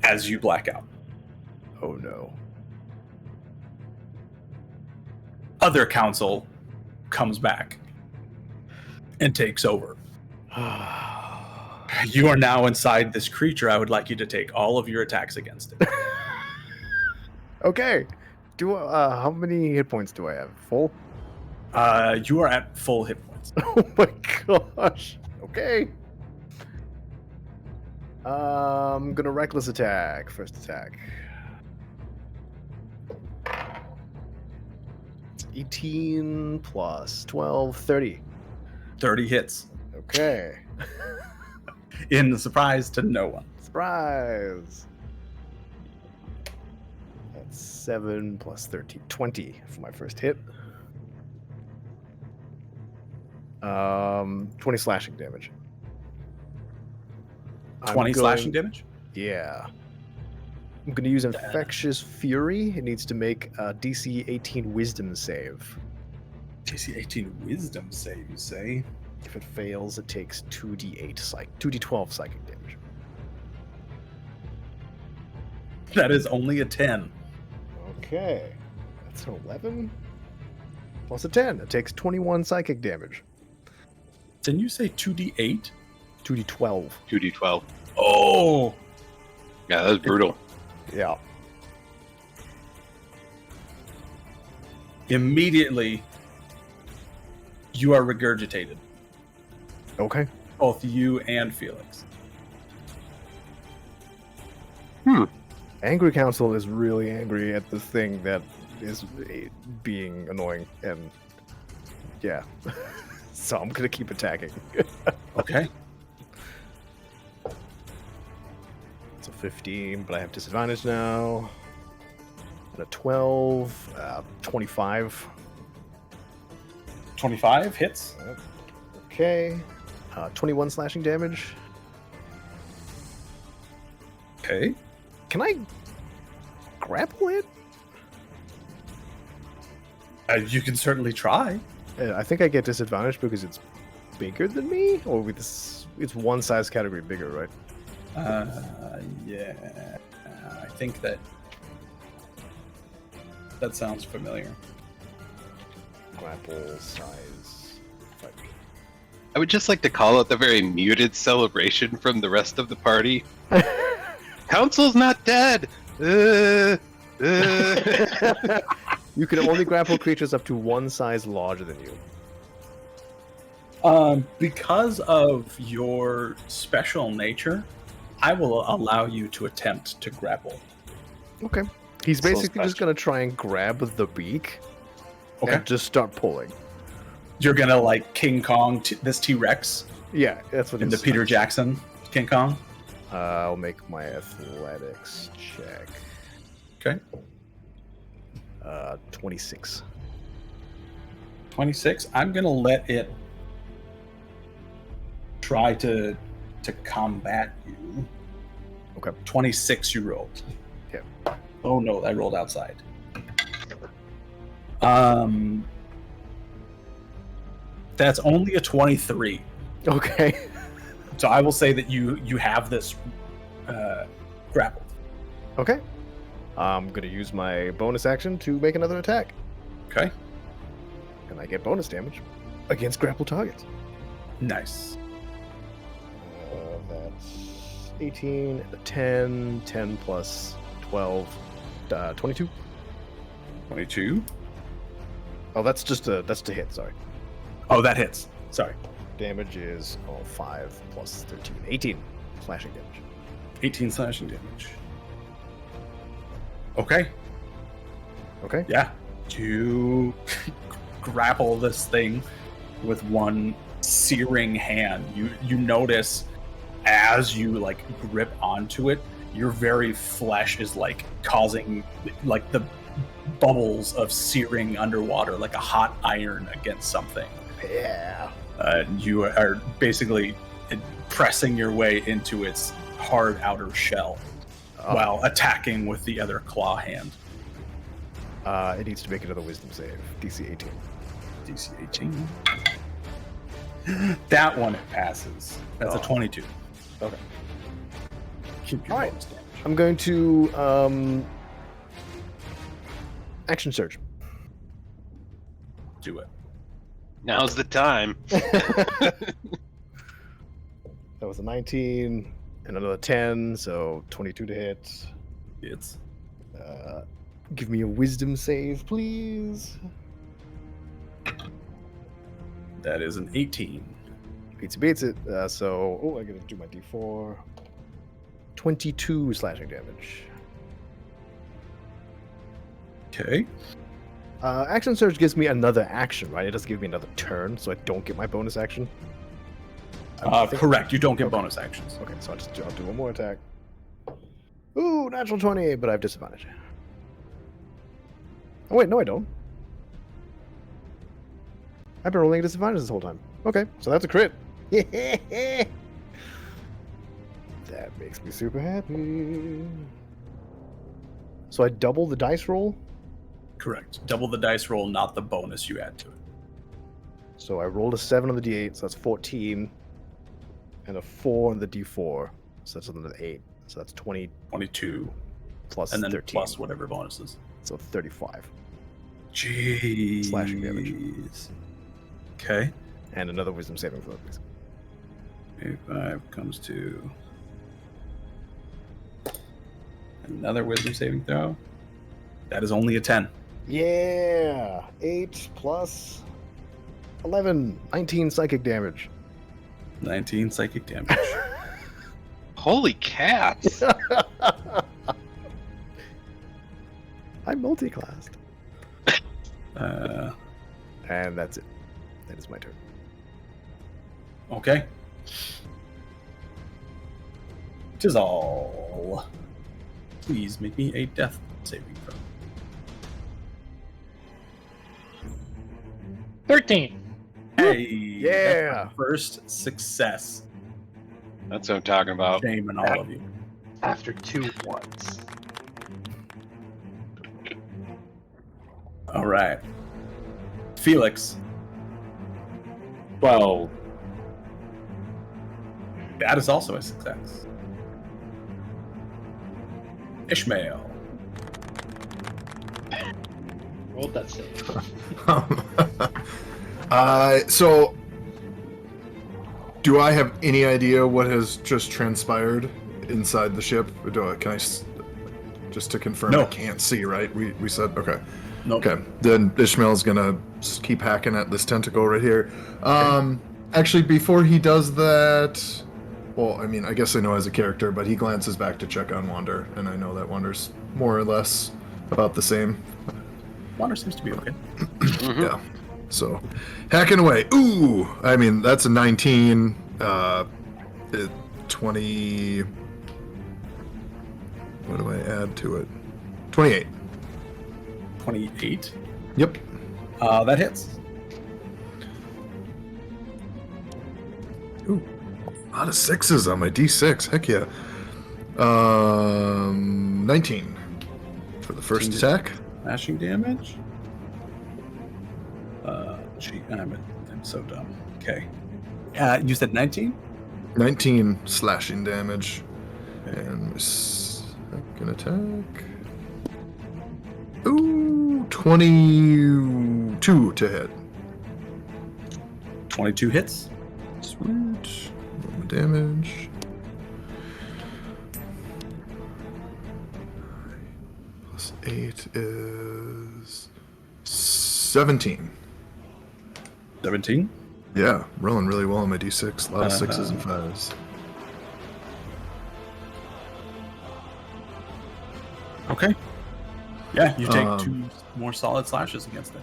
as you black out. Oh no. Other council comes back and takes over. You are now inside this creature. I would like you to take all of your attacks against it. Okay. How many hit points do I have? Full? You are at full hit points. Oh my gosh. Okay. I'm gonna reckless attack. First attack. It's 18 plus 12, 30. 30 hits. Okay. In the surprise to no one. Surprise. That's 7 plus 13, 20 for my first hit. 20 slashing damage. 20 slashing damage? Yeah. I'm going to use Infectious Fury. It needs to make a DC 18 Wisdom save. DC 18 Wisdom save, you say? If it fails, it takes 2d12 psychic damage. That is only a 10. Okay. That's an 11 plus a 10. It takes 21 psychic damage. Didn't you say 2d8? 2d12. 2d12. Oh! Yeah, that was brutal. Yeah. Immediately, you are regurgitated. Okay. Both you and Felix. Angry Council is really angry at the thing that is being annoying, and yeah. So I'm gonna keep attacking. Okay. It's a 15, but I have disadvantage now. And a 12, 25. 25 hits. Okay. 21 slashing damage. Okay. Can I grapple it? You can certainly try. I think I get disadvantage because it's bigger than me, or with this, it's one size category bigger, right? Yeah. I think that sounds familiar. Grapple size. I would just like to call out the very muted celebration from the rest of the party. Council's not dead! You can only grapple creatures up to one size larger than you. Because of your special nature, I will allow you to attempt to grapple. Okay. He's So basically just special. gonna try and grab the beak Okay. and just start pulling. You're gonna like King Kong this T-Rex Yeah, that's what in the it's- Peter Jackson King Kong. I'll make my athletics check. Okay. 26. 26. I'm gonna let it try to combat you. Okay. 26 you rolled. Okay. Oh no, I rolled outside. That's only a 23. Okay. So I will say that you have this grappled. Okay. I'm gonna use my bonus action to make another attack, Okay. and I get bonus damage against grapple targets. Nice. That's 18 and a 10. 10 plus 12, 22. 22. Oh, that's to hit. Sorry. Oh, that hits. Sorry. Damage is 5 plus 13, 18 slashing damage. 18 slashing damage. Okay. Okay. Yeah. You grapple this thing with one searing hand. You notice as you like grip onto it, your very flesh is like causing like the bubbles of searing underwater, like a hot iron against something. Yeah. You are basically pressing your way into its hard outer shell while attacking with the other claw hand. It needs to make another wisdom save. DC 18. DC 18. That one it passes. That's Oh. a 22. Okay. Keep your All right. bonus damage. I'm going to action surge. Do it. Now's the time. That was a 19 and another 10, so 22 to hit. It's Give me a wisdom save, please. that is an 18. Beats it. So, I gotta do my d4. 22 slashing damage. Okay. Action surge gives me another action, right? It doesn't give me another turn, so I don't get my bonus action. I think- Correct. You don't get Okay. bonus actions. Okay, so I'll do one more attack. Ooh, natural 20, but I have disadvantage. Oh wait, no I don't. I've been rolling a disadvantage this whole time. Okay, so that's a crit. That makes me super happy. So I double the dice roll? Correct. Double the dice roll, not the bonus you add to it. So I rolled a 7 on the d8, so that's 14, and a 4 on the d4, so that's another 8. So that's 20 22, plus and then 13, plus whatever bonuses. so 35. Jeez. Slashing damage. Okay. And another wisdom saving throw, please. 85 comes to another wisdom saving throw. That is only a 10. Yeah! 8 plus 11, 19 psychic damage. 19 psychic damage. Holy cats! I'm multi-classed. uh, And that's it. That is my turn. okay. Tis all. Please make me a death saving throw. 13. Hey, Yeah. that's my first success. That's what I'm talking about. Shame on all of you. After 2 ones. All right, Felix. 12. That is also a success. Ishmael. Rolled that save. So, do I have any idea what has just transpired inside the ship? Can I just to confirm? No. I can't see. Right? We said okay. Nope. Okay. Then Ishmael's gonna keep hacking at this tentacle right here. Actually, before he does that, well, I mean, I guess I know as a character, but he glances back to check on Wander, and I know that Wander's more or less about the same. Wander seems to be okay. Yeah. So, hacking away. Ooh! I mean, that's a 19, 20... What do I add to it? 28. 28. Yep. That hits. Ooh. A lot of 6s on my D6. Heck yeah. 19 for the first 19. attack. Slashing damage. I'm so dumb. Okay. You said 19? 19 slashing damage. And my second attack. Ooh, 22 to hit. 22 hits. Sweet. Roll my damage. Plus 8 is 17. 17. Yeah, rolling really well on my D6. A lot of 6s and 5s. Okay. Yeah, you take 2 Um, more solid slashes against it.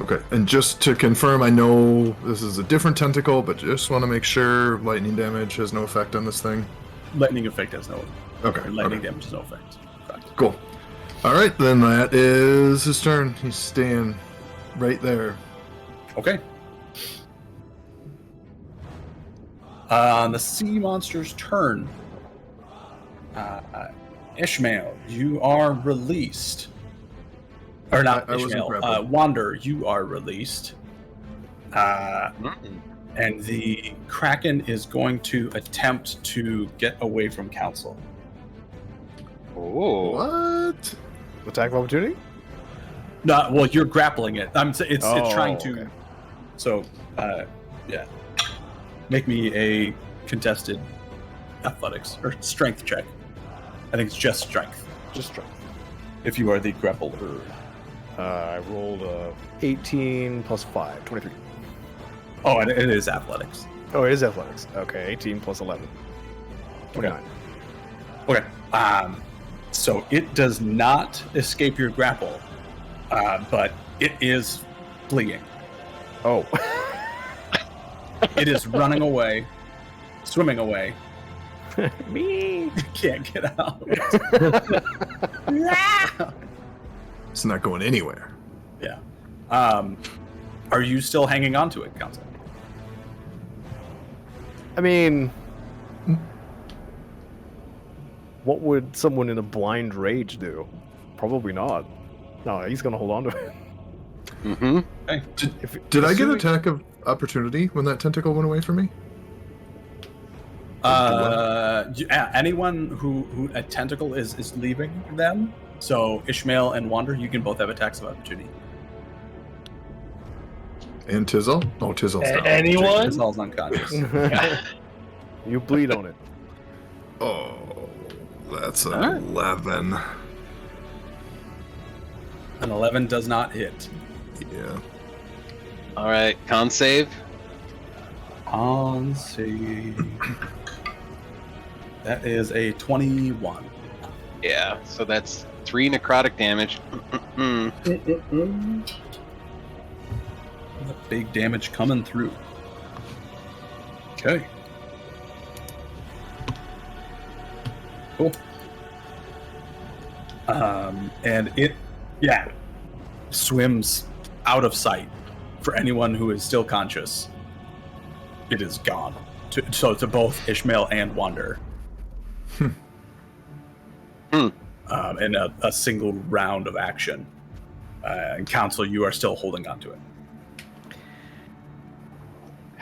Okay, and just to confirm, I know this is a different tentacle, but just want to make sure lightning damage has no effect on this thing. Lightning effect has no. Okay, Lightning okay. damage has no effect. Correct. Cool. All right, then that is his turn. He's staying right there. Okay. On the sea monster's turn, Ishmael, you are released. Or not I wasn't Ishmael. grappled. Wander, you are released. And the Kraken is going to attempt to get away from Council. Oh. What? Attack of opportunity? No, well, you're grappling it. It's trying to. Okay. So, yeah. Make me a contested athletics or strength check. I think it's just strength. Just strength. If you are the grappler. I rolled 18 plus 5, 23. Oh, and it is athletics. Oh, it is athletics. Okay, 18 plus 11. 29. Okay. So it does not escape your grapple, but it is fleeing. Oh. It is running away, swimming away. Me. Can't get out. It's not going anywhere. Yeah. Are you still hanging on to it, Council? I mean, what would someone in a blind rage do? Probably not. No, he's gonna hold on to it. Mm-hmm. Hey, Did I get assuming- attack of opportunity when that tentacle went away from me? Anyone who a tentacle is leaving them. So Ishmael and Wander, you can both have attacks of opportunity. And Tizzle? Oh, Tizzle's down. Anyone? Tizzle's unconscious. You bleed on it. Oh, that's an Alright. 11. An 11 does not hit. Yeah. All right, con save. On save. That is a 21. Yeah, so that's 3 necrotic damage. The big damage coming through. Okay. Cool. And it, swims out of sight. For anyone who is still conscious, it is gone. So to both Ishmael and Wander. In a single round of action. And Council, you are still holding on to it.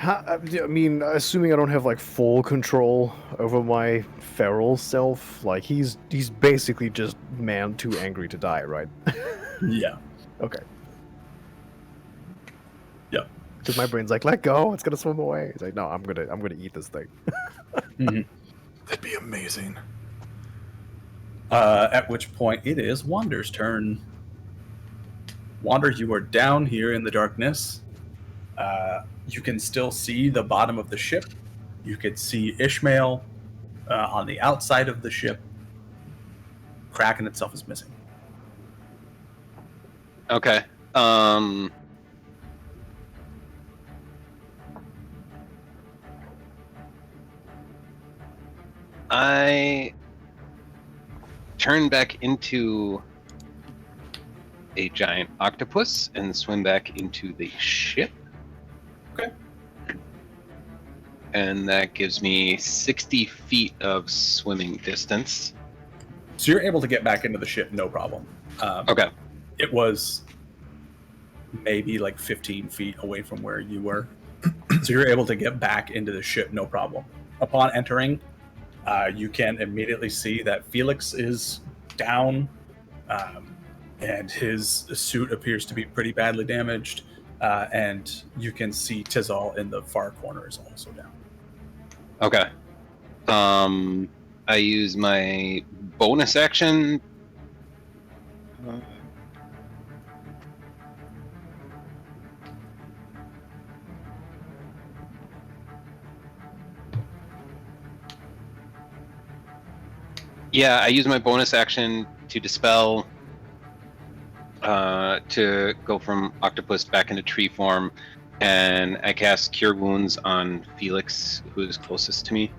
I mean, assuming I don't have like full control over my feral self, like he's basically just man too angry to die, right? Yeah. Okay. Yep. Because my brain's like, let go, it's gonna swim away. It's like, no, I'm gonna eat this thing. That'd be amazing. At which point it is Wander's turn. Wander, you are down here in the darkness. You can still see the bottom of the ship. You could see Ishmael on the outside of the ship. Kraken itself is missing. Okay. I turn back into a giant octopus and swim back into the ship. Okay. And that gives me 60 feet of swimming distance. So you're able to get back into the ship, no problem. Okay. It was maybe like 15 feet away from where you were. So you're able to get back into the ship, no problem. Upon entering, you can immediately see that Felix is down, and his suit appears to be pretty badly damaged. And you can see Tizal in the far corner is also down. Okay. I use my bonus action. Yeah, I use my bonus action to dispel, to go from octopus back into tree form, and I cast Cure Wounds on Felix, who is closest to me.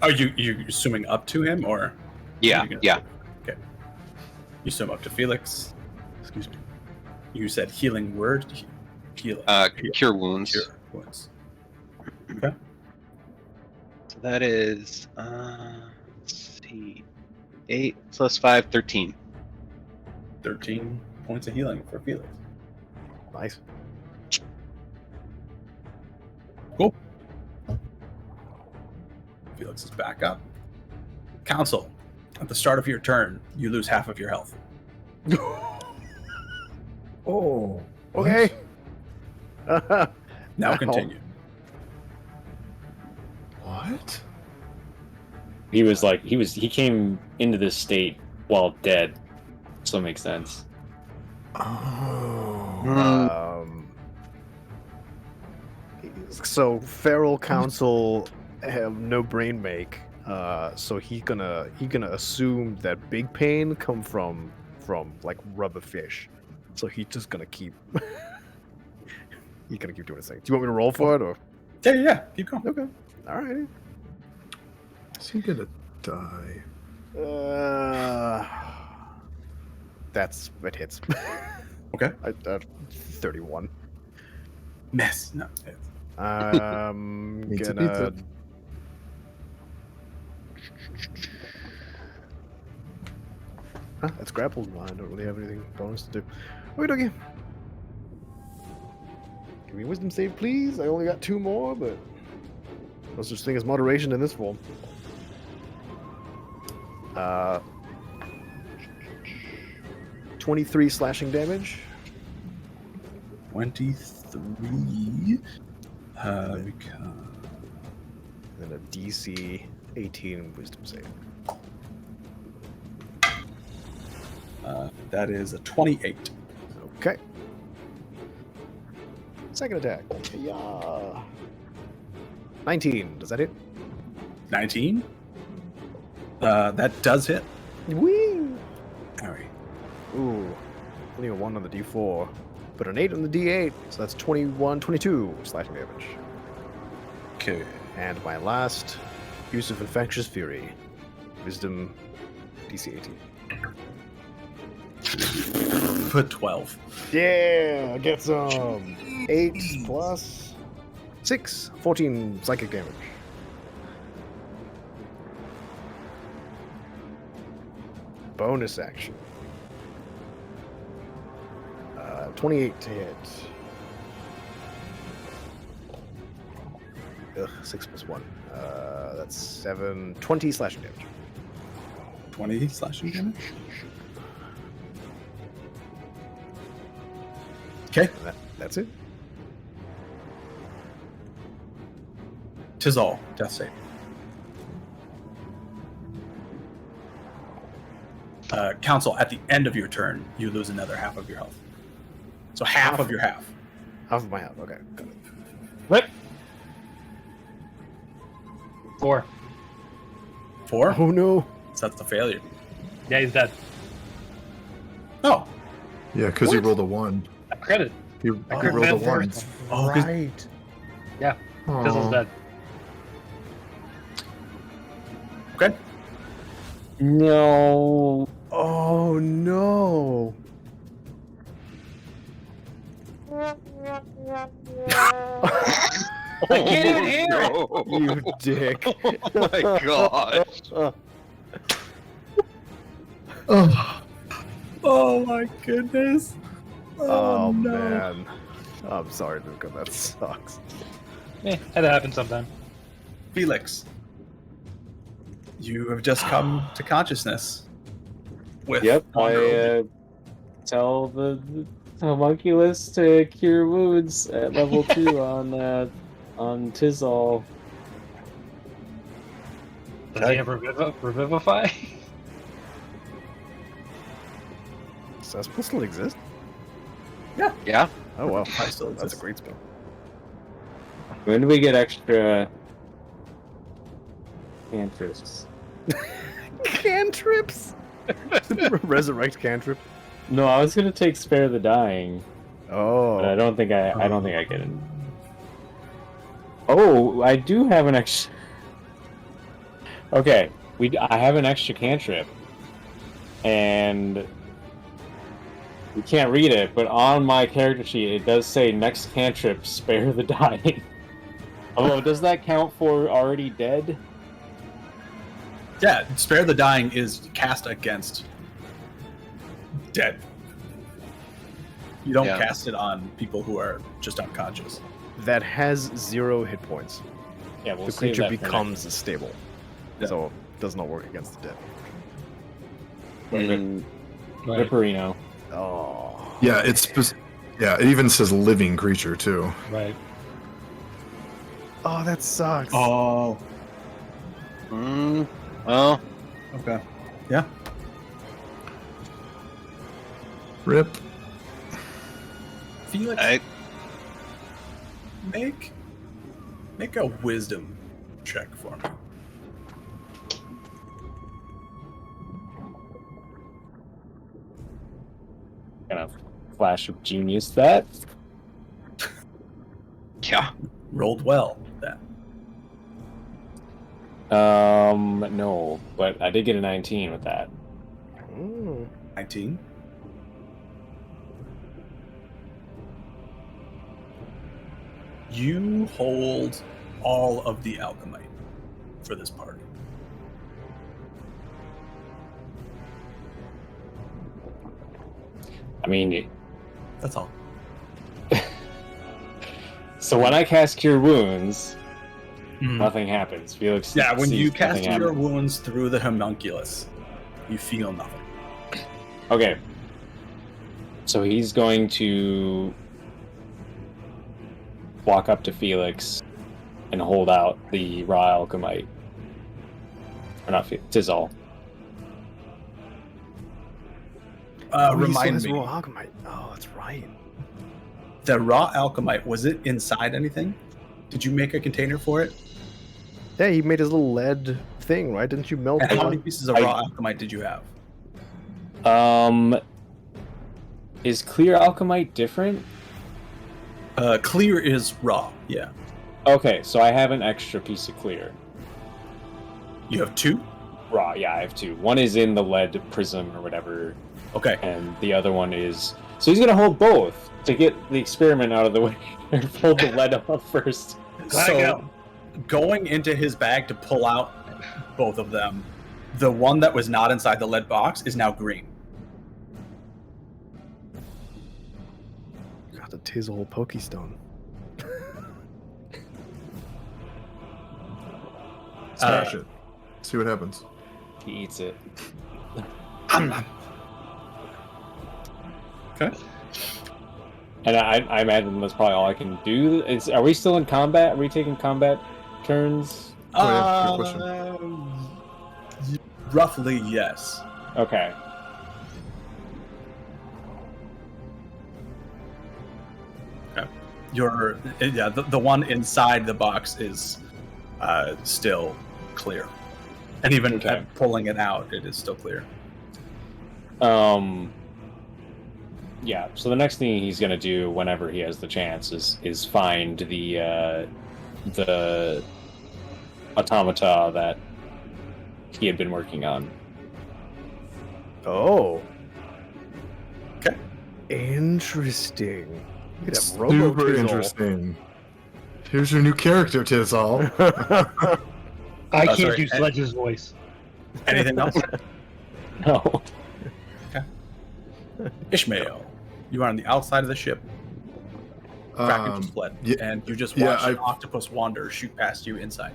Are you swimming up to him, or? Yeah, yeah. Okay. You swim up to Felix. Excuse me. You said healing word? Heal. Cure Wounds. Cure wounds. Okay. So that is, let's see, 8 plus 5, 13. 13 points of healing for Felix. Nice. Cool. Felix is back up. Council, at the start of your turn, you lose half of your health. Oh. Okay. Now Ow. continue. What? He came into this state while dead. So it makes sense. Oh. So feral council have no brain make, so he gonna assume that big pain come from like rubber fish, so he's just gonna keep he's gonna keep doing his thing. Do you want me to roll for it or? Yeah, keep going. Okay, all right. Is he gonna die? It hits. Okay. 31. Miss. No. Pizza, Gonna. pizza. Huh, it's grappled. I don't really have anything bonus to do. Okay. me a wisdom save, please. I only got 2 more, but no such thing as moderation in this roll. 23 slashing damage. 23. And a DC 18 wisdom save. That is a 28. Okay. Second attack. Yeah. 19. Does that hit? 19. That does hit. Whee! All right. Ooh. Only a 1 on the D4. But an 8 on the D8. So that's 22 slashing damage. Okay. And my last use of Infectious Fury. Wisdom DC 18. Put 12. Yeah, get some. 8 plus 6, 14 psychic damage. Bonus action. 28 to hit. Ugh, 6 plus 1. That's 20 slashing damage. 20 slashing damage. Okay. And that's it. Tizol, death save. Council, at the end of your turn, you lose another half of your health. So half of your half. Half of my health. Okay, got it. Rip. 4. 4? Oh no. So that's the failure. Yeah, he's dead. Oh. Yeah, because you rolled a 1. I credit. You I rolled could've a been 1. first. Oh, 'cause- Right. Yeah, Tizzle's Aw. dead. Okay. No. Oh no. I can't even hear it. No. You dick. Oh my gosh. Oh, Oh my goodness. Oh, no. man. I'm sorry, Luca. That sucks. That happens sometime. Felix, you have just come to consciousness. With Yep, Wonder I tell the homunculus to cure wounds at level 2 on Tizol. Does he have revivify? Does that supposed to exist? Yeah. Oh, wow. I still That's a exist. great spell. When do we get extra cantrips? Cantrips? Resurrect cantrip? No, I was gonna take Spare the Dying, Oh. but I don't think I get it. Oh, I do have an extra. Okay, I have an extra cantrip, and you can't read it, but on my character sheet it does say next cantrip, Spare the Dying. Although, does that count for already dead? Yeah, Spare the Dying is cast against dead. You don't Yeah. cast it on people who are just unconscious. That has 0 hit points. Yeah, we'll The save creature that for becomes stable. Yeah. So it does not work against the dead. next. Right. Ripperino. Oh. yeah, it even says living creature too. Right. Oh, that sucks. Oh, Well, okay. Yeah. Rip. Felix, I make a wisdom check for me. Kind of flash of genius that. yeah. Rolled well then. No, but I did get a 19 with that. Mm. 19. You hold all of the alchemite for this party. I mean, That's all. So when I cast Cure Wounds, Mhm. nothing happens. Felix. Yeah, when sees you cast nothing Cure happen. Wounds through the homunculus, you feel nothing. Okay. So he's going to walk up to Felix and hold out the raw alchemite. Or not Tizol. Remind me, Raw alchemite. Oh, that's right. the raw alchemite, was it inside anything? Did you make a container for it? Yeah, he made his little lead thing, right? Didn't you melt And it? how many pieces of raw alchemite did you have? Is clear alchemite different? Clear is raw, yeah. Okay, so I have an extra piece of clear. You have 2? Raw, yeah, I have 2. One is in the lead prism or whatever, Okay. and the other one is... So he's gonna hold both to get the experiment out of the way. And hold the lead off first. So, going into his bag to pull out both of them, the one that was not inside the lead box is now green. Got the Tizzle Pokestone. Smash it. See what happens. He eats it. Okay. And I imagine that's probably all I can do. Are we still in combat? Are we taking combat turns? Oh, yeah, good question. Roughly, yes. Okay. The one inside the box is still clear, and even Okay. at pulling it out, it is still clear. Yeah. So the next thing he's gonna do whenever he has the chance is find the automata that he had been working on. Oh. Okay. Interesting. You could have Robo Super Tizzle. interesting. Here's your new character, Tizal. I can't sorry, do Sledge's voice. Anything else? No. Ishmael, you are on the outside of the ship. Kraken just fled, yeah, and you just yeah, watched an octopus wander shoot past you inside.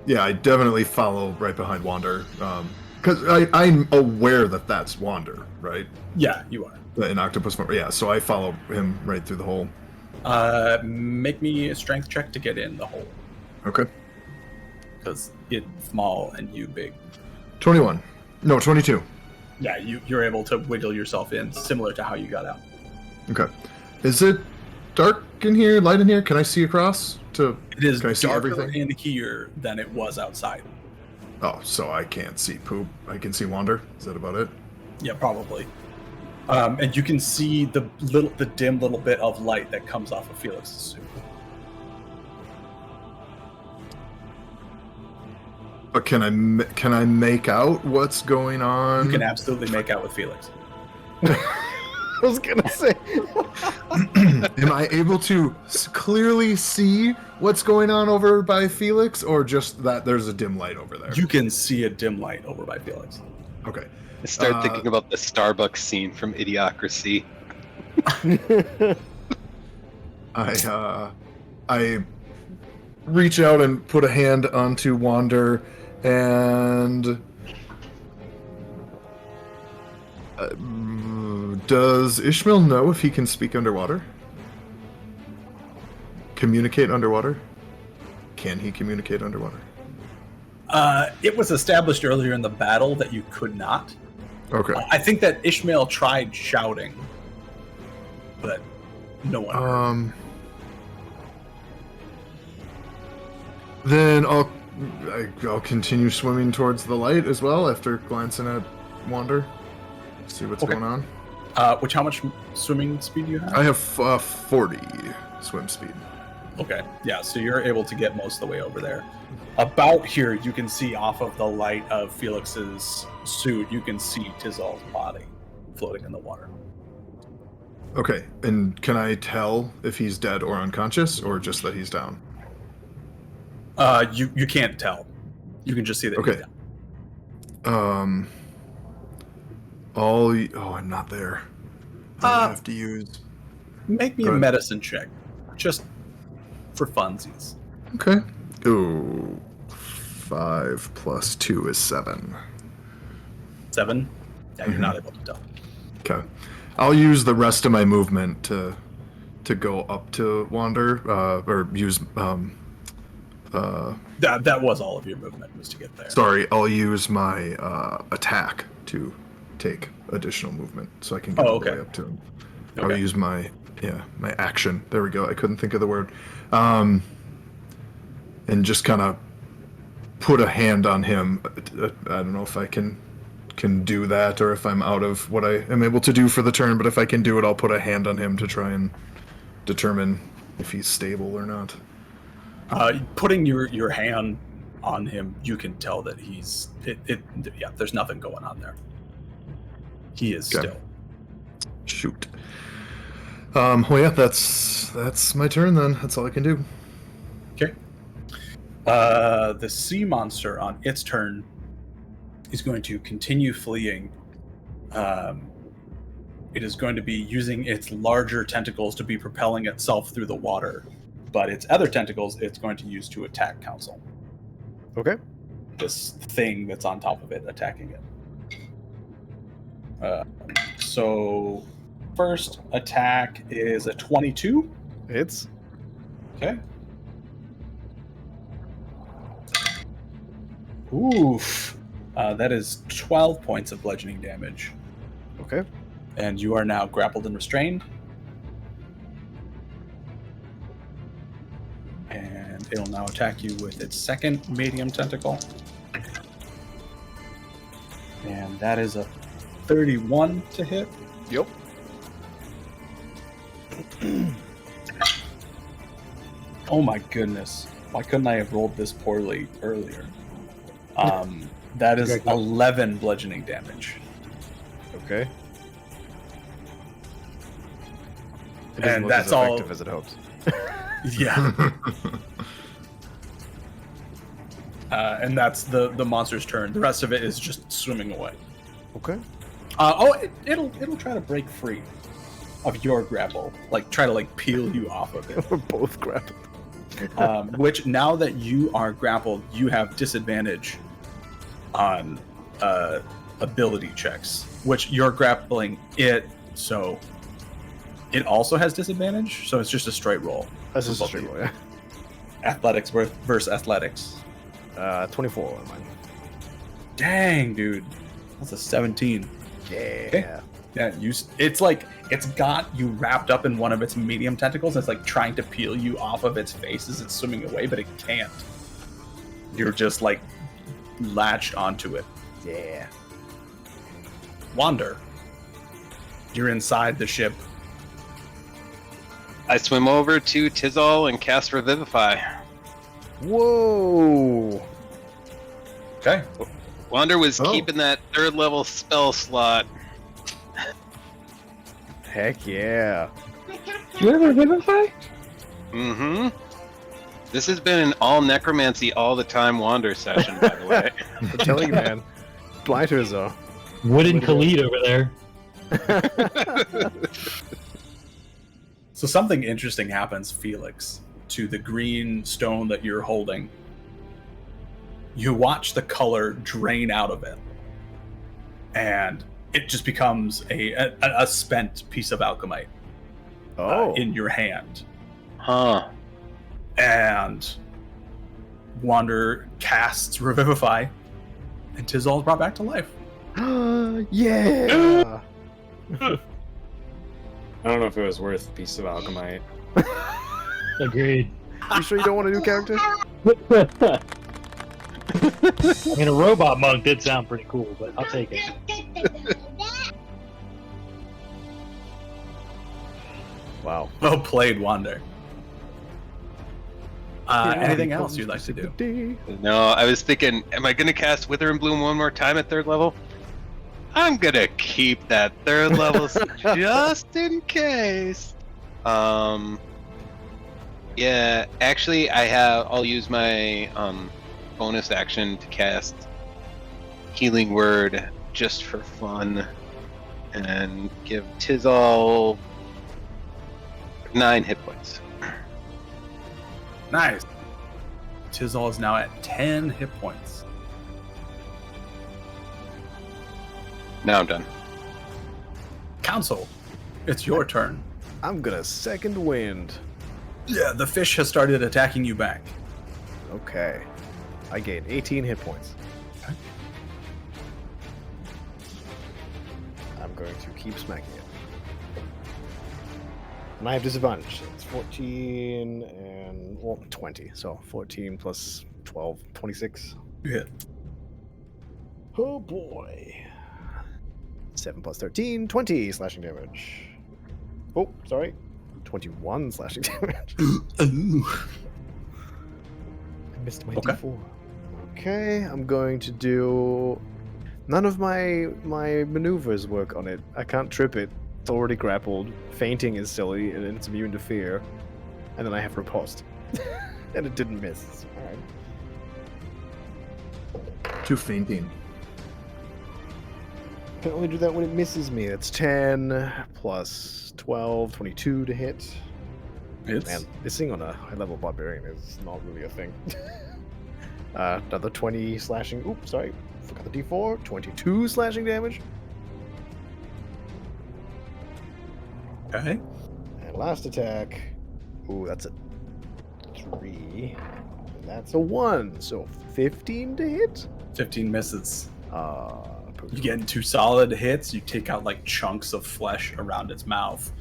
yeah, I definitely follow right behind Wander. Because I'm aware that that's Wander, right? Yeah, you are. An octopus. Yeah, so I follow him right through the hole. Make me a strength check to get in the hole, Okay. because it's small and you big. 21. No, 22. Yeah, you're able to wiggle yourself in, similar to how you got out. Okay. Is it dark in here, light in here? Can I see across? It is Can I see darker everything? in here than it was outside. Oh, so I can't see poop. I can see Wander. Is that about it? Yeah, probably. And you can see the dim little bit of light that comes off of Felix's suit. But can I make out what's going on? You can absolutely make out with Felix. I was gonna say. Am I able to clearly see what's going on over by Felix, or just that there's a dim light over there? You can see a dim light over by Felix. Okay. I start thinking about the Starbucks scene from Idiocracy. I reach out and put a hand onto Wander, and does Ishmael know if he can speak underwater? Communicate underwater? Can he communicate underwater? It was established earlier in the battle that you could not. Okay. I think that Ishmael tried shouting, but no one heard. Then I'll continue swimming towards the light as well after glancing at Wander. See what's Okay. going on. How much swimming speed do you have? I have 40 swim speed. Okay, yeah, so you're able to get most of the way over there. About here, you can see off of the light of Felix's suit, you can see Tizal's body floating in the water. Okay, and can I tell if he's dead or unconscious, or just that he's down? You can't tell. You can just see that he's Okay. down. I'm not there. I have to use. Make me Go a ahead. medicine check. Just for funsies. Okay. Ooh, 5 plus 2 is 7. 7? Yeah, you're not able to tell. Okay. I'll use the rest of my movement to go up to Wander, or use That was all of your movement, was to get there. sorry, I'll use my attack to take additional movement so I can get all the way up to him. I'll Okay. use my action. There we go. I couldn't think of the word. And just kind of put a hand on him. I don't know if I can do that or if I'm out of what I am able to do for the turn, but if I can do it, I'll put a hand on him to try and determine if he's stable or not. Putting your hand on him, you can tell that he's there's nothing going on there. He is Okay. still. Shoot. Well, yeah, that's my turn then. That's all I can do. Okay. The sea monster on its turn is going to continue fleeing. It is going to be using its larger tentacles to be propelling itself through the water, but its other tentacles it's going to use to attack Council. Okay. This thing that's on top of it attacking it. So first attack is a 22. Hits. Okay. Oof. That is 12 points of bludgeoning damage. Okay. And you are now grappled and restrained. And it'll now attack you with its second medium tentacle. And that is a 31 to hit. Yep. Oh my goodness. Why couldn't I have rolled this poorly earlier? That is 11 bludgeoning damage. Okay. It doesn't And look that's as all. effective as it hopes. Yeah. And that's the monster's turn. The rest of it is just swimming away. Okay. It'll try to break free of your grapple, like try to peel you off of it. We're both grappled. Which now that you are grappled, you have disadvantage on ability checks. Which you're grappling it, so it also has disadvantage. So it's just a straight roll. That's for just a both straight of you. roll, yeah. Athletics versus athletics. 24 on mine. Dang, dude, that's a 17. Yeah. Yeah, it's got you wrapped up in one of its medium tentacles. It's trying to peel you off of its face as it's swimming away, but it can't. You're just latched onto it. Yeah. Wander. You're inside the ship. I swim over to Tizal and cast Revivify. Whoa. Okay. Wander was Oh. keeping that 3rd level spell slot. Heck yeah. You ever Revivify? Mm-hmm. This has been an all necromancy all the time Wander session, by the way. I'm telling you, man. Blighters are. Wooden Khalid over there. So something interesting happens, Felix, to the green stone that you're holding. You watch the color drain out of it, and it just becomes a spent piece of alchemite in your hand. Huh. And Wander casts Revivify, and Tizal is brought back to life. Yeah. I don't know if it was worth a piece of alchemite. Agreed. You sure you don't want a new character? I mean, a robot monk did sound pretty cool, but I'll take it. Wow. Well played, Wander. Anything else you'd like to do? No, I was thinking, am I going to cast Wither and Bloom one more time at 3rd level? I'm going to keep that 3rd level just in case. Yeah, actually, I'll use my bonus action to cast Healing Word just for fun and give Tizal 9 hit points. Nice. Tizal is now at 10 hit points. Now I'm done. Council, it's your turn. I'm gonna second wind. Yeah, the fish has started attacking you back. Okay. I gain 18 hit points. Okay. I'm going to keep smacking it. And I have disadvantage. It's 14 and 20. So 14 plus 12, 26. You hit. Oh boy. 7 plus 13, 20 slashing damage. Oh, sorry. 21 slashing damage. I missed my Okay. D4. Okay, I'm going to do... None of my maneuvers work on it. I can't trip it. It's already grappled. Fainting is silly, and it's immune to fear. And then I have riposte. And it didn't miss. Alright. 2 fainting. I can only do that when it misses me. That's 10 plus 12, 22 to hit. It's Man, missing on a high-level barbarian is not really a thing. Another 20 slashing. Oops, sorry. Forgot the D4. 22 slashing damage. okay. And last attack. Ooh, that's a 3. And that's a 1. So 15 to hit? 15 misses. Poop. You get 2 solid hits. You take out like chunks of flesh around its mouth.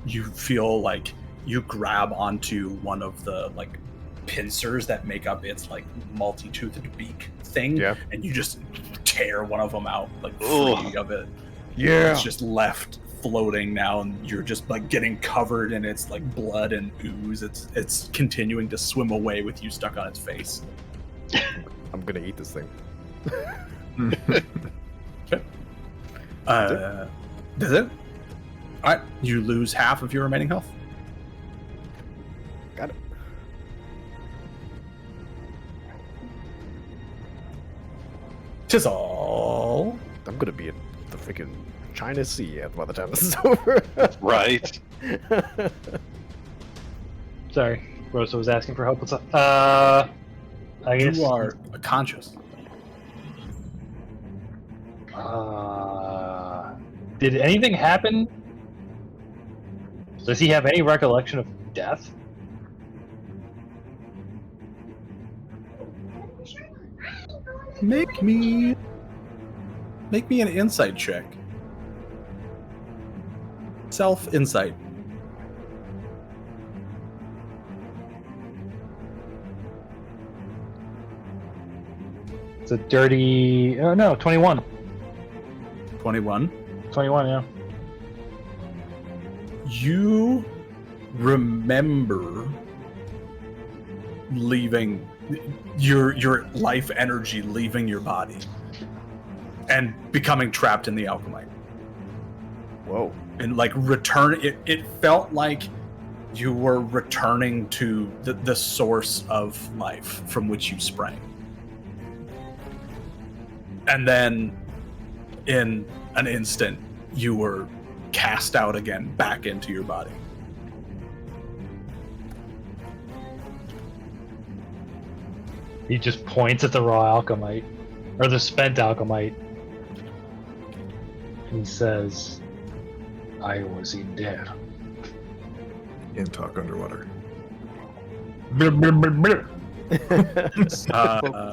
You feel like you grab onto one of the like pincers that make up its like multi-toothed beak thing, Yeah. and you just tear one of them out like Ugh. free of it. Yeah. It's just left floating now, and you're just like getting covered in its like blood and ooze. It's continuing to swim away with you stuck on its face. I'm gonna eat this thing. Does it? All right, you lose half of your remaining health. Got it. Tizal. I'm gonna be in the freaking China Sea by the time this is over. Right. Sorry, Rosa was asking for help. What's up? I guess. You are conscious. Did anything happen? Does he have any recollection of death? Make me an insight check. Self-insight. It's a dirty. Oh no, 21. 21. 21, yeah. You remember leaving your life energy leaving your body and becoming trapped in the alchemite. Whoa. And like it felt like you were returning to the source of life from which you sprang. And then in an instant you were cast out again back into your body. He just points at the raw alchemite, or the spent alchemite, and he says, "I was in there." Can't talk underwater. The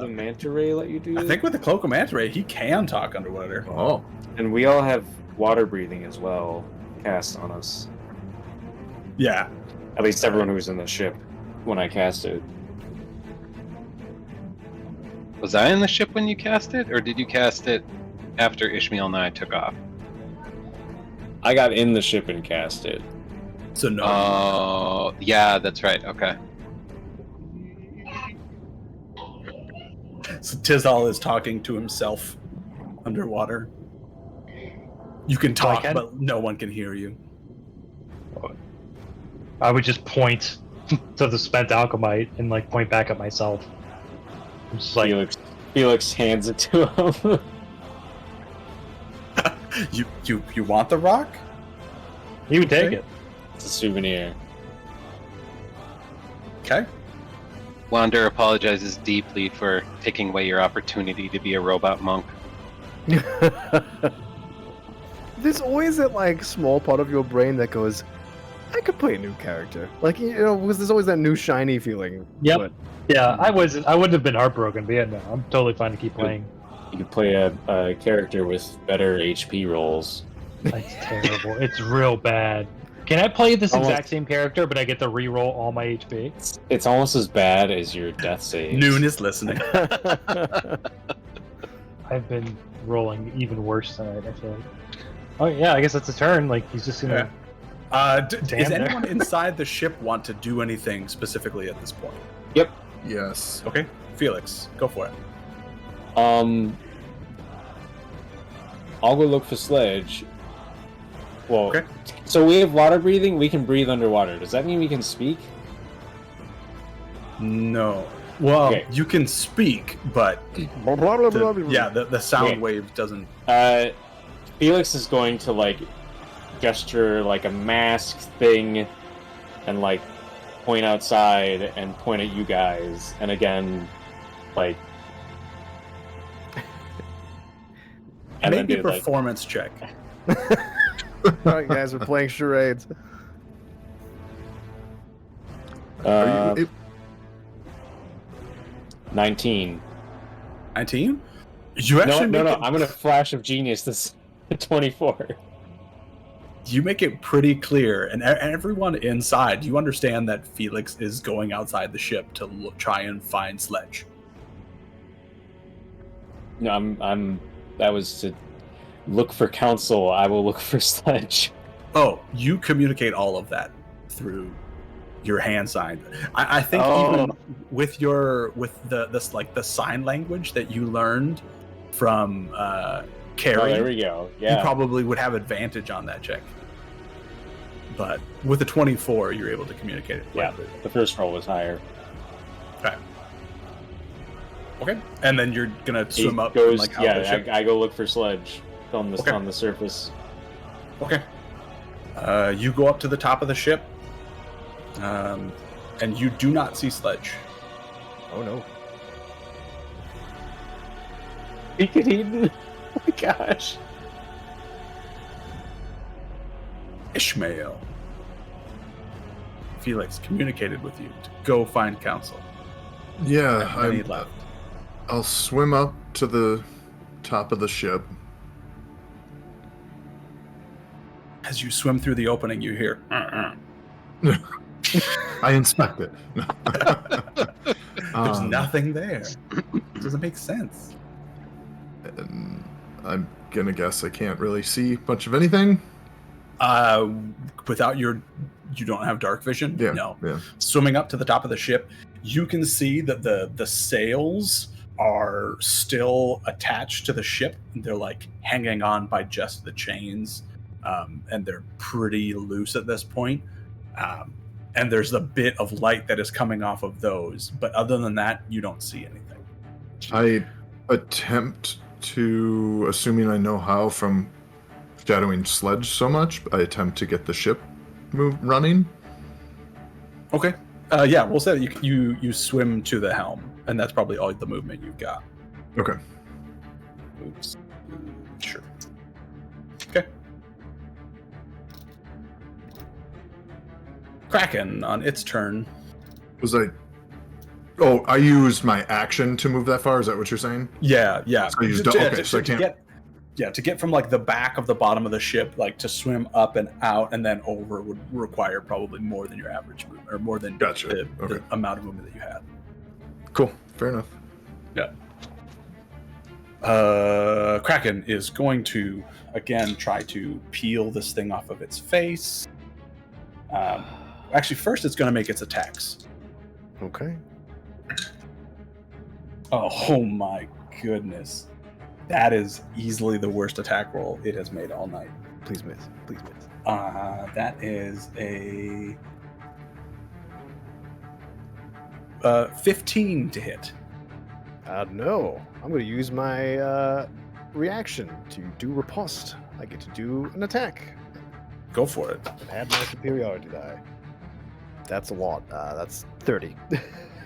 manta ray let you do I that? think with the cloak of manta ray, he can talk underwater. Oh. And we all have water breathing as well cast on us. Yeah. At least everyone who's in the ship when I cast it. Was I in the ship when you cast it, or did you cast it after Ishmael and I took off? I got in the ship and cast it. So no. Oh, yeah, that's right. Okay. So Tizal is talking to himself underwater. You can So I talk, can? but no one can hear you. I would just point to the spent alchemite and like point back at myself. I'm just like, Felix hands it to him. You want the rock? he would take Okay. it. It's a souvenir. Okay. Wander apologizes deeply for taking away your opportunity to be a robot monk. There's always that like small part of your brain that goes, I could play a new character. Like, you know, because there's always that new shiny feeling. Yep. But Yeah, I wouldn't have been heartbroken, but yeah, no, I'm totally fine to keep playing. You could play a character with better HP rolls. It's terrible. It's real bad. Can I play this Almost- exact same character, but I get to re-roll all my HP? It's almost as bad as your death saves. Noon is listening. I've been rolling even worse tonight, I feel like. Oh yeah, I guess that's a turn. Like he's just gonna. Does Damn there. anyone inside the ship want to do anything specifically at this point? Yes. Okay, Felix, go for it. I'll go look for Sledge. Well, Okay. So we have water breathing. We can breathe underwater. Does that mean we can speak? No. Well, Okay. you can speak, but blah, blah, blah, blah, blah. yeah, the sound Okay. wave doesn't. Felix is going to like gesture like a mask thing, and like point outside and point at you guys, and again, like. And then Maybe do, like, performance check. Alright, guys, we're playing charades. Are you, 19. 19? You No, actually no, make no. it, I'm gonna flash of genius this 24. you make it pretty clear, and everyone inside, you understand that Felix is going outside the ship to try and find Sledge. No, I'm. That was to look for counsel. I will look for Sledge. Oh, you communicate all of that through your hand sign. I think Oh. even with the sign language that you learned from Carrie, Oh, there we go. you Yeah. probably would have advantage on that check. But with a 24, you're able to communicate it. Yeah. The first roll was higher. Okay. And then you're gonna He swim up. goes. and, like, out the Yeah. ship. I go look for Sledge on the Okay. on the surface. Okay. You go up to the top of the ship, and you do not see Sledge. Oh no. He could eat. Oh my gosh. Ishmael. Felix communicated with you to go find counsel. yeah, How many I'm, left? I'll swim up to the top of the ship. As you swim through the opening, you hear. I inspect it. There's Um, nothing there. It doesn't make sense. and I'm gonna guess I can't really see much of anything. Without you don't have dark vision. Yeah. No. Yeah. Swimming up to the top of the ship, you can see that the sails are still attached to the ship. They're like hanging on by just the chains, and they're pretty loose at this point. And there's a bit of light that is coming off of those, but other than that, you don't see anything. I attempt to, assuming I know how from shadowing Sledge so much, I attempt to get the ship running. Okay. Yeah, we'll say that you swim to the helm, and that's probably all the movement you've got. Okay. Oops. Sure. Okay. Kraken on its turn. Was I? Oh, I used my action to move that far. Is that what you're saying? Yeah. So you just don't- okay, so I can't- to get from like the back of the bottom of the ship, like to swim up and out and then over would require probably more than your average movement, or more than Gotcha. the Okay. amount of movement that you had. Cool. Fair enough. Kraken is going to again try to peel this thing off of its face. Actually, first it's going to make its attacks. Okay. Oh my goodness. That is easily the worst attack roll it has made all night. Please miss. Please miss. That is a 15 to hit. No. I'm going to use my reaction to do riposte. I get to do an attack Go for it. and add my superiority die. That's a lot. That's 30.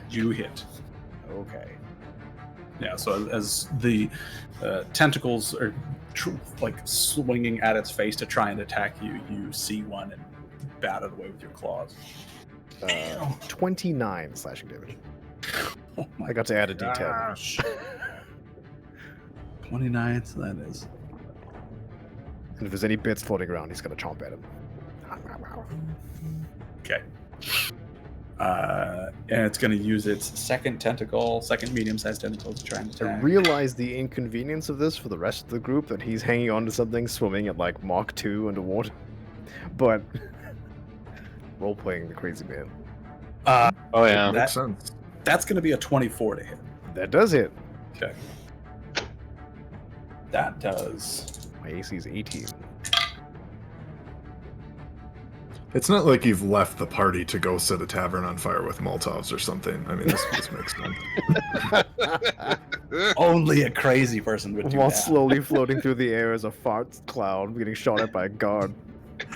You hit. Okay. Yeah, so as the tentacles are like swinging at its face to try and attack you, you see one and bat it away with your claws. 29 slashing damage. Oh my I got to add a D10. gosh. 29, so that is. And if there's any bits floating around, he's going to chomp at him. Okay. And it's going to use its second medium-sized tentacle to try and I attack. realize the inconvenience of this for the rest of the group, that he's hanging on to something, swimming at like Mach 2 underwater. But role-playing the crazy man. Oh yeah. That- Makes sense. That's going to be a 24 to hit. That does hit. Okay. That does. My AC is 18. It's not like you've left the party to go set a tavern on fire with Molotovs or something. I mean, this makes sense. Only a crazy person would do While that. slowly floating through the air as a fart cloud, getting shot at by a guard.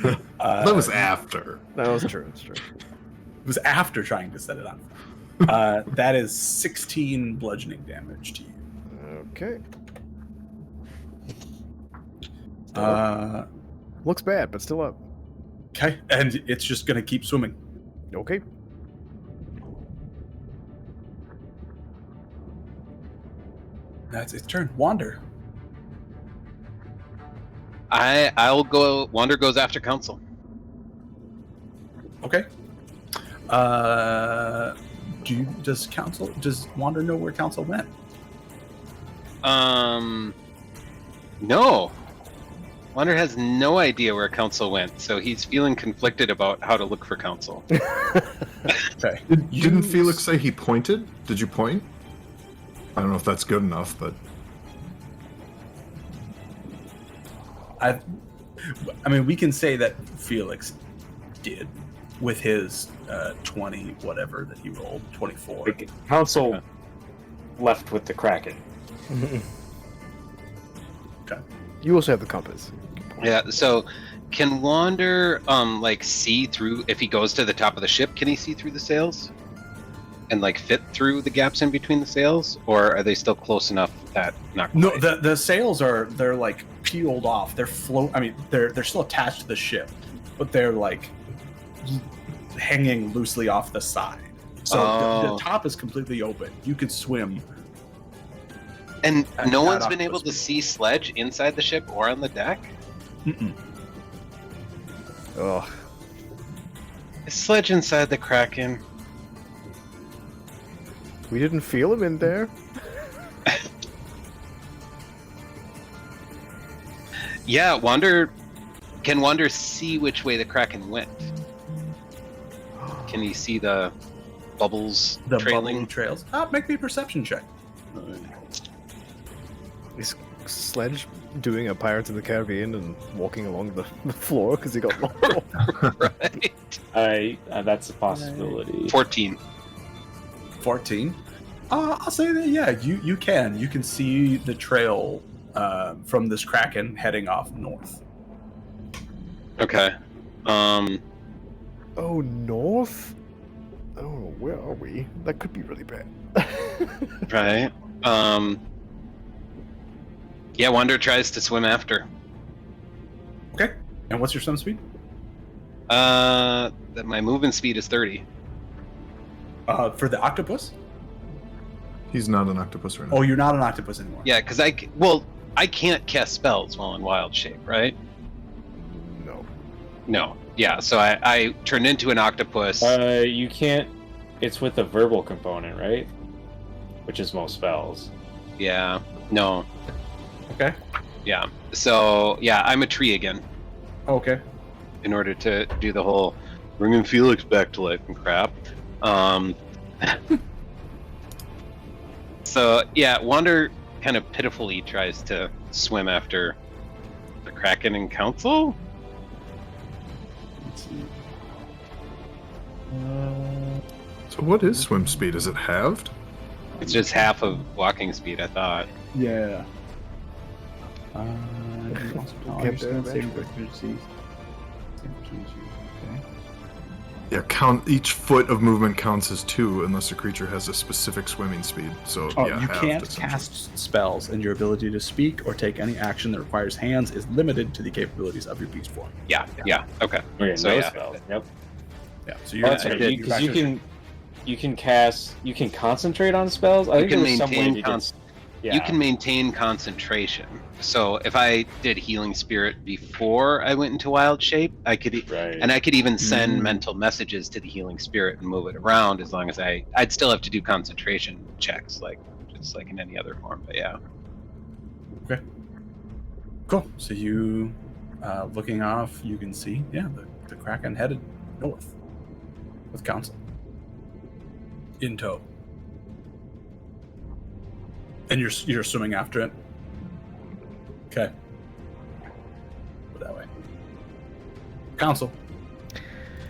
That was after. That was true. That's true. It was after trying to set it on. That is 16 bludgeoning damage to you. Okay. Looks bad, but still up. Okay, and it's just going to keep swimming. Okay. That's its turn. Wander. I'll go. Wander goes after Council. Okay. Does Wander know where Council went? No. Wander has no idea where Council went, so he's feeling conflicted about how to look for Council. Okay. Didn't Felix say he pointed? Did you point? I don't know if that's good enough, but I mean, we can say that Felix did with his 20 whatever that he rolled, 24. The council left with the Kraken. Okay. You also have the compass. Yeah. So, can Wander like see through? If he goes to the top of the ship, can he see through the sails? And like fit through the gaps in between the sails, or are they still close enough that not quite? No, the sails they're like peeled off. They're they're still attached to the ship, but they're like hanging loosely off the side. So the top is completely open. You could swim. And And no that one's been able octopus to see Sledge inside the ship or on the deck. Mm-mm. Ugh. Is Sledge inside the Kraken? We didn't feel him in there. Yeah, Can Wander see which way the Kraken went? Can he see the bubbles The trailing? bubbling trails. Make me a perception check. Is Sledge doing a Pirates of the Caribbean and walking along the floor because he got lost? Right. That's a possibility. 14. 14. I'll say that you can see the trail from this Kraken heading off north. Okay. Oh, north? Oh, where are we? That could be really bad. Right. Yeah, Wander tries to swim after. Okay. And what's your swim speed? That my movement speed is 30. For the octopus? he's not an octopus right now. Oh, you're not an octopus anymore. Yeah, because I can't cast spells while in wild shape, right? No. No. Yeah, so I turned into an octopus. You can't. It's with the verbal component, right? Which is most spells. Yeah. No. Okay. Yeah. So yeah, I'm a tree again. Okay. In order to do the whole bringing Felix back to life and crap. So yeah, Wander kind of pitifully tries to swim after the Kraken and Council. Let's see. So what is swim speed? Is it halved? It's just half of walking speed, I thought. Yeah. Kept that Okay. Yeah, count each foot of movement counts as 2 unless the creature has a specific swimming speed. So Oh, yeah, you halved, can't essentially. cast spells, and your ability to speak or take any action that requires hands is limited to the capabilities of your beast form. Yeah. Okay. Okay, So, no yeah. spells. Yep. Yeah, so Oh, you're that's right. you're Because back you can cast. You can concentrate on spells. I think can there was some way maintain to get. Yeah. You can maintain concentration. So if I did healing spirit before I went into wild shape, I could Right. and I could even send Mm. mental messages to the healing spirit and move it around as long as I'd still have to do concentration checks just like in any other form. But yeah. Cool. So you, looking off, you can see, the Kraken headed north with Council in tow, and you're swimming after it. Okay. Go that way. Council.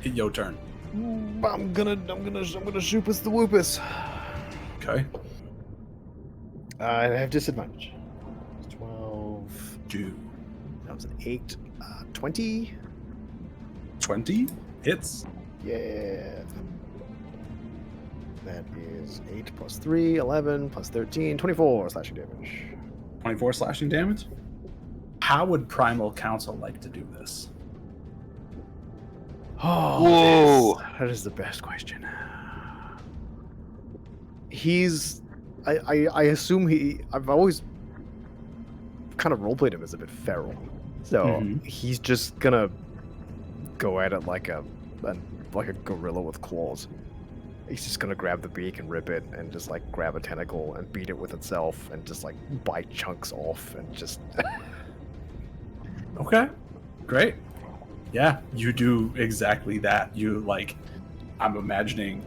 Your turn. I'm gonna shoot us the whoopus. Okay. I have disadvantage. 12. Do That was an 8. 20. 20 hits. Yeah. That is 8 plus 3, 11 plus 13, 24 slashing damage. 24 slashing damage. How would Primal Council like to do this? Oh, Whoa. that is the best question. He's, I assume I've always kind of roleplayed him as a bit feral, so Mhm. he's just gonna go at it like a gorilla with claws. He's just gonna grab the beak and rip it, and just like grab a tentacle and beat it with itself, and just like bite chunks off, and just. Okay, great. Yeah, you do exactly that. You I'm imagining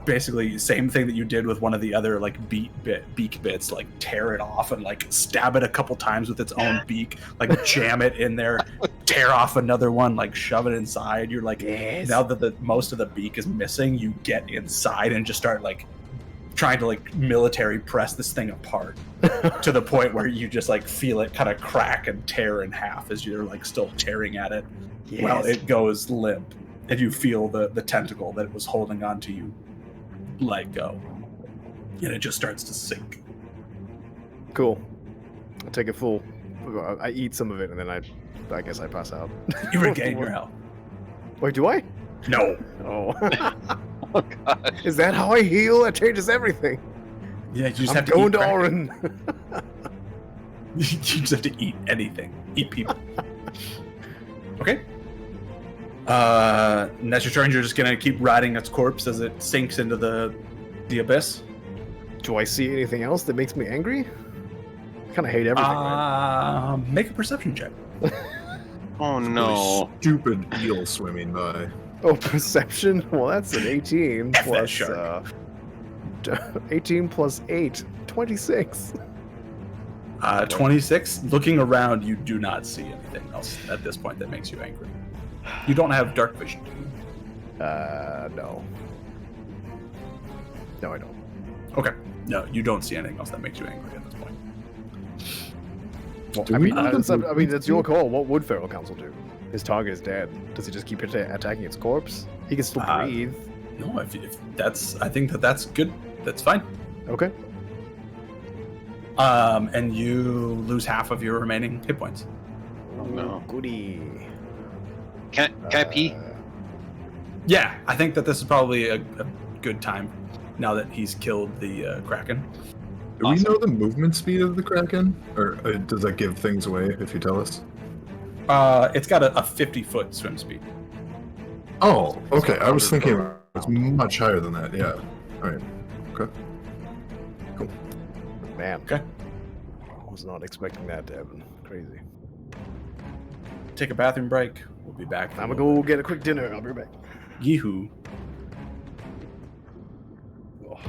basically same thing that you did with one of the other beak bits, tear it off and stab it a couple times with its own beak, jam it in there, tear off another one, shove it inside. You're Yes. now that the most of the beak is missing, you get inside and just start trying to military press this thing apart to the point where you just feel it kind of crack and tear in half as you're still tearing at it. Yes. Well, it goes limp, and you feel the tentacle that it was holding onto you let go, and it just starts to sink. Cool. I take it full. I eat some of it, and then I guess I pass out. You regain your health. Wait, do I? No. Oh. Oh god. Is that how I heal? That changes everything. Yeah, you just I'm have to going eat to Kraken. Orin. You just have to eat anything. Eat people. Okay. And that's your turn. You're just gonna keep riding its corpse as it sinks into the abyss. Do I see anything else that makes me angry? I kind of hate everything. Right? Make a perception check. Oh no. Stupid eel swimming by. Oh, perception? Well, that's an 18 F that plus shark. 18 plus 8, 26. 26. Looking around, you do not see anything else at this point that makes you angry. You don't have dark vision, do you? No. No, I don't. Okay. No, you don't see anything else that makes you angry at this point. Well, Do I we mean, know the it's your call. What would Feral Council do? His target is dead. Does he just keep attacking its corpse? He can still breathe. No, if that's, I think that's good. That's fine. Okay. And you lose half of your remaining hit points. Oh no. Goody. Can I pee? Yeah, I think that this is probably a good time now that he's killed the Kraken. Do we know the movement speed of the Kraken? Or does that give things away if you tell us? It's got a 50-foot swim speed. Oh, okay. I was thinking it was much higher than that. Yeah. All right. Okay. Cool. Man. Okay. I was not expecting that to happen. Crazy. Take a bathroom break. We'll be back. I'm gonna go get a quick dinner. I'll be right back. Yeehoo. Oh.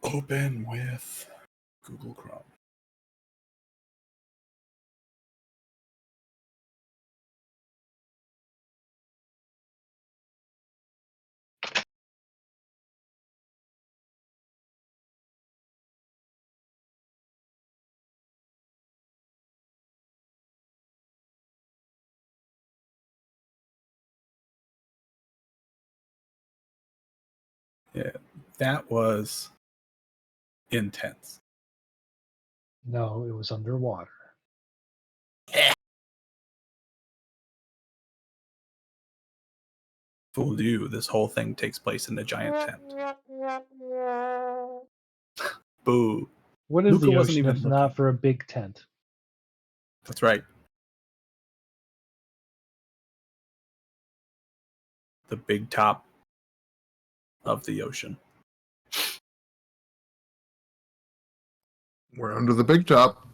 Open with Google Chrome. Yeah, that was intense. No, it was underwater. Fooled you. This whole thing takes place in a giant tent. Boo. What is Luca the wasn't ocean even if looking. not for a big tent? That's right. The big top of the ocean. We're under the big top.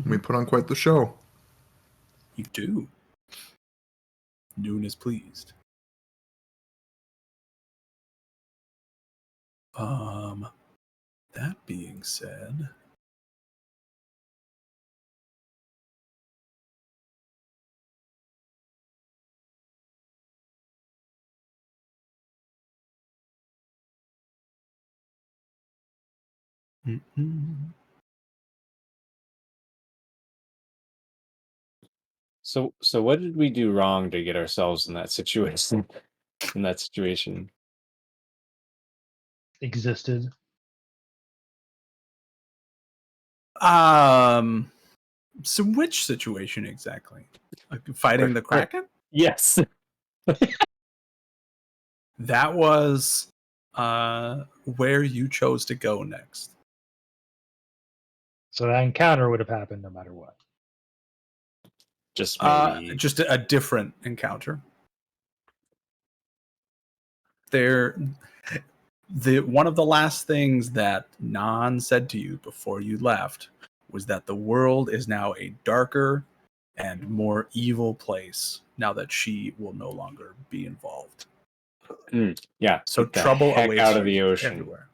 We put on quite the show. You do. Noon is pleased. That being said, So what did we do wrong to get ourselves in that situation? In that situation, Existed. so which situation exactly? Like fighting the Kraken? yes. That was where you chose to go next. So that encounter would have happened no matter what. Just maybe. Just a different encounter. One of the last things that Nan said to you before you left was that the world is now a darker and more evil place now that she will no longer be involved. Yeah. So get the trouble heck awaits out of you the ocean. everywhere.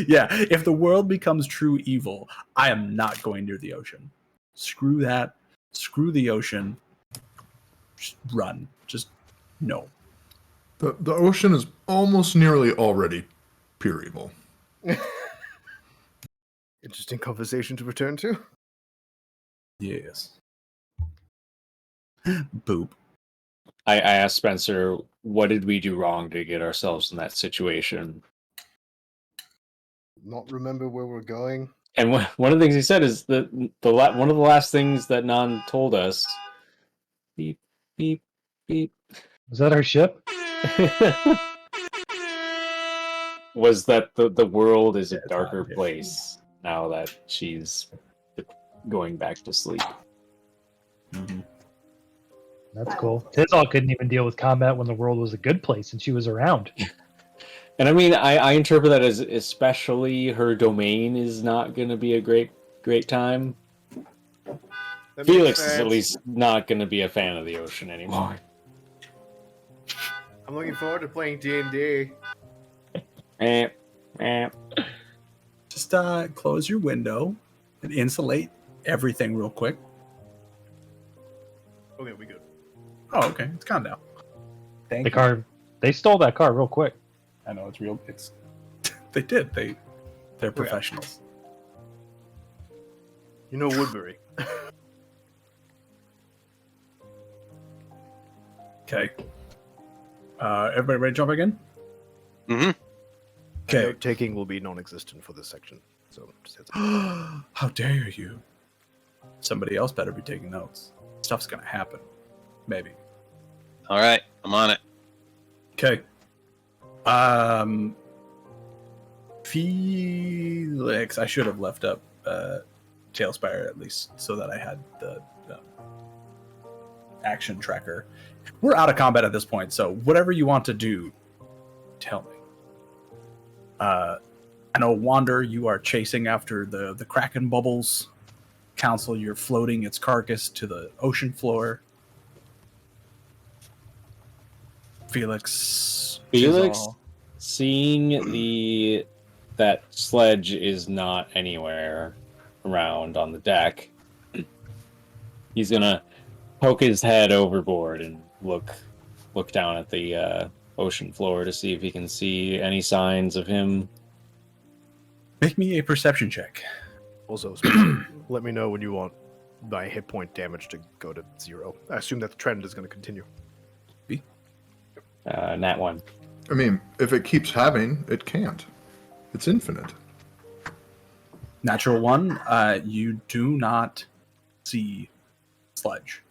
Yeah, if the world becomes true evil, I am not going near the ocean. Screw that. Screw the ocean. Just run. Just no. The ocean is almost nearly already pure evil. Interesting conversation to return to. Yes. Boop. I asked Spencer, what did we do wrong to get ourselves in that situation? Not remember where we're going. And one of the things he said is that one of the last things that Nan told us. Beep, beep, beep. Was that our ship? Was that the world is a Yeah, it's darker not, yeah. place now that she's going back to sleep. Mm-hmm. That's cool. Tizal couldn't even deal with combat when the world was a good place and she was around. And I mean, I interpret that as especially her domain is not going to be a great time. That Felix makes is at sense. least not going to be a fan of the ocean anymore. I'm looking forward to playing D&D. Just close your window and insulate everything real quick. Okay, we good. Oh, okay. It's calm down. Thank The you. car, they stole that car real quick. I know it's real. It's they did. They're professionals. You know Woodbury. Okay. Everybody ready to jump again? Mm-hmm. Okay. Note taking will be non-existent for this section. So just heads up. How dare you? Somebody else better be taking notes. Stuff's gonna happen. Maybe. All right, I'm on it. Okay. Felix, I should have left up Tailspire at least so that I had the action tracker. We're out of combat at this point, so whatever you want to do, tell me. I know Wander, you are chasing after the Kraken bubbles. Council, you're floating its carcass to the ocean floor. Felix. Felix, Chisel. seeing that sledge is not anywhere around on the deck, he's gonna poke his head overboard and look down at the ocean floor to see if he can see any signs of him. Make me a perception check. Also, Spencer, let me know when you want my hit point damage to go to 0. I assume that the trend is going to continue. Nat 1. I mean, if it keeps having, it can't. It's infinite. Natural 1, you do not see Sledge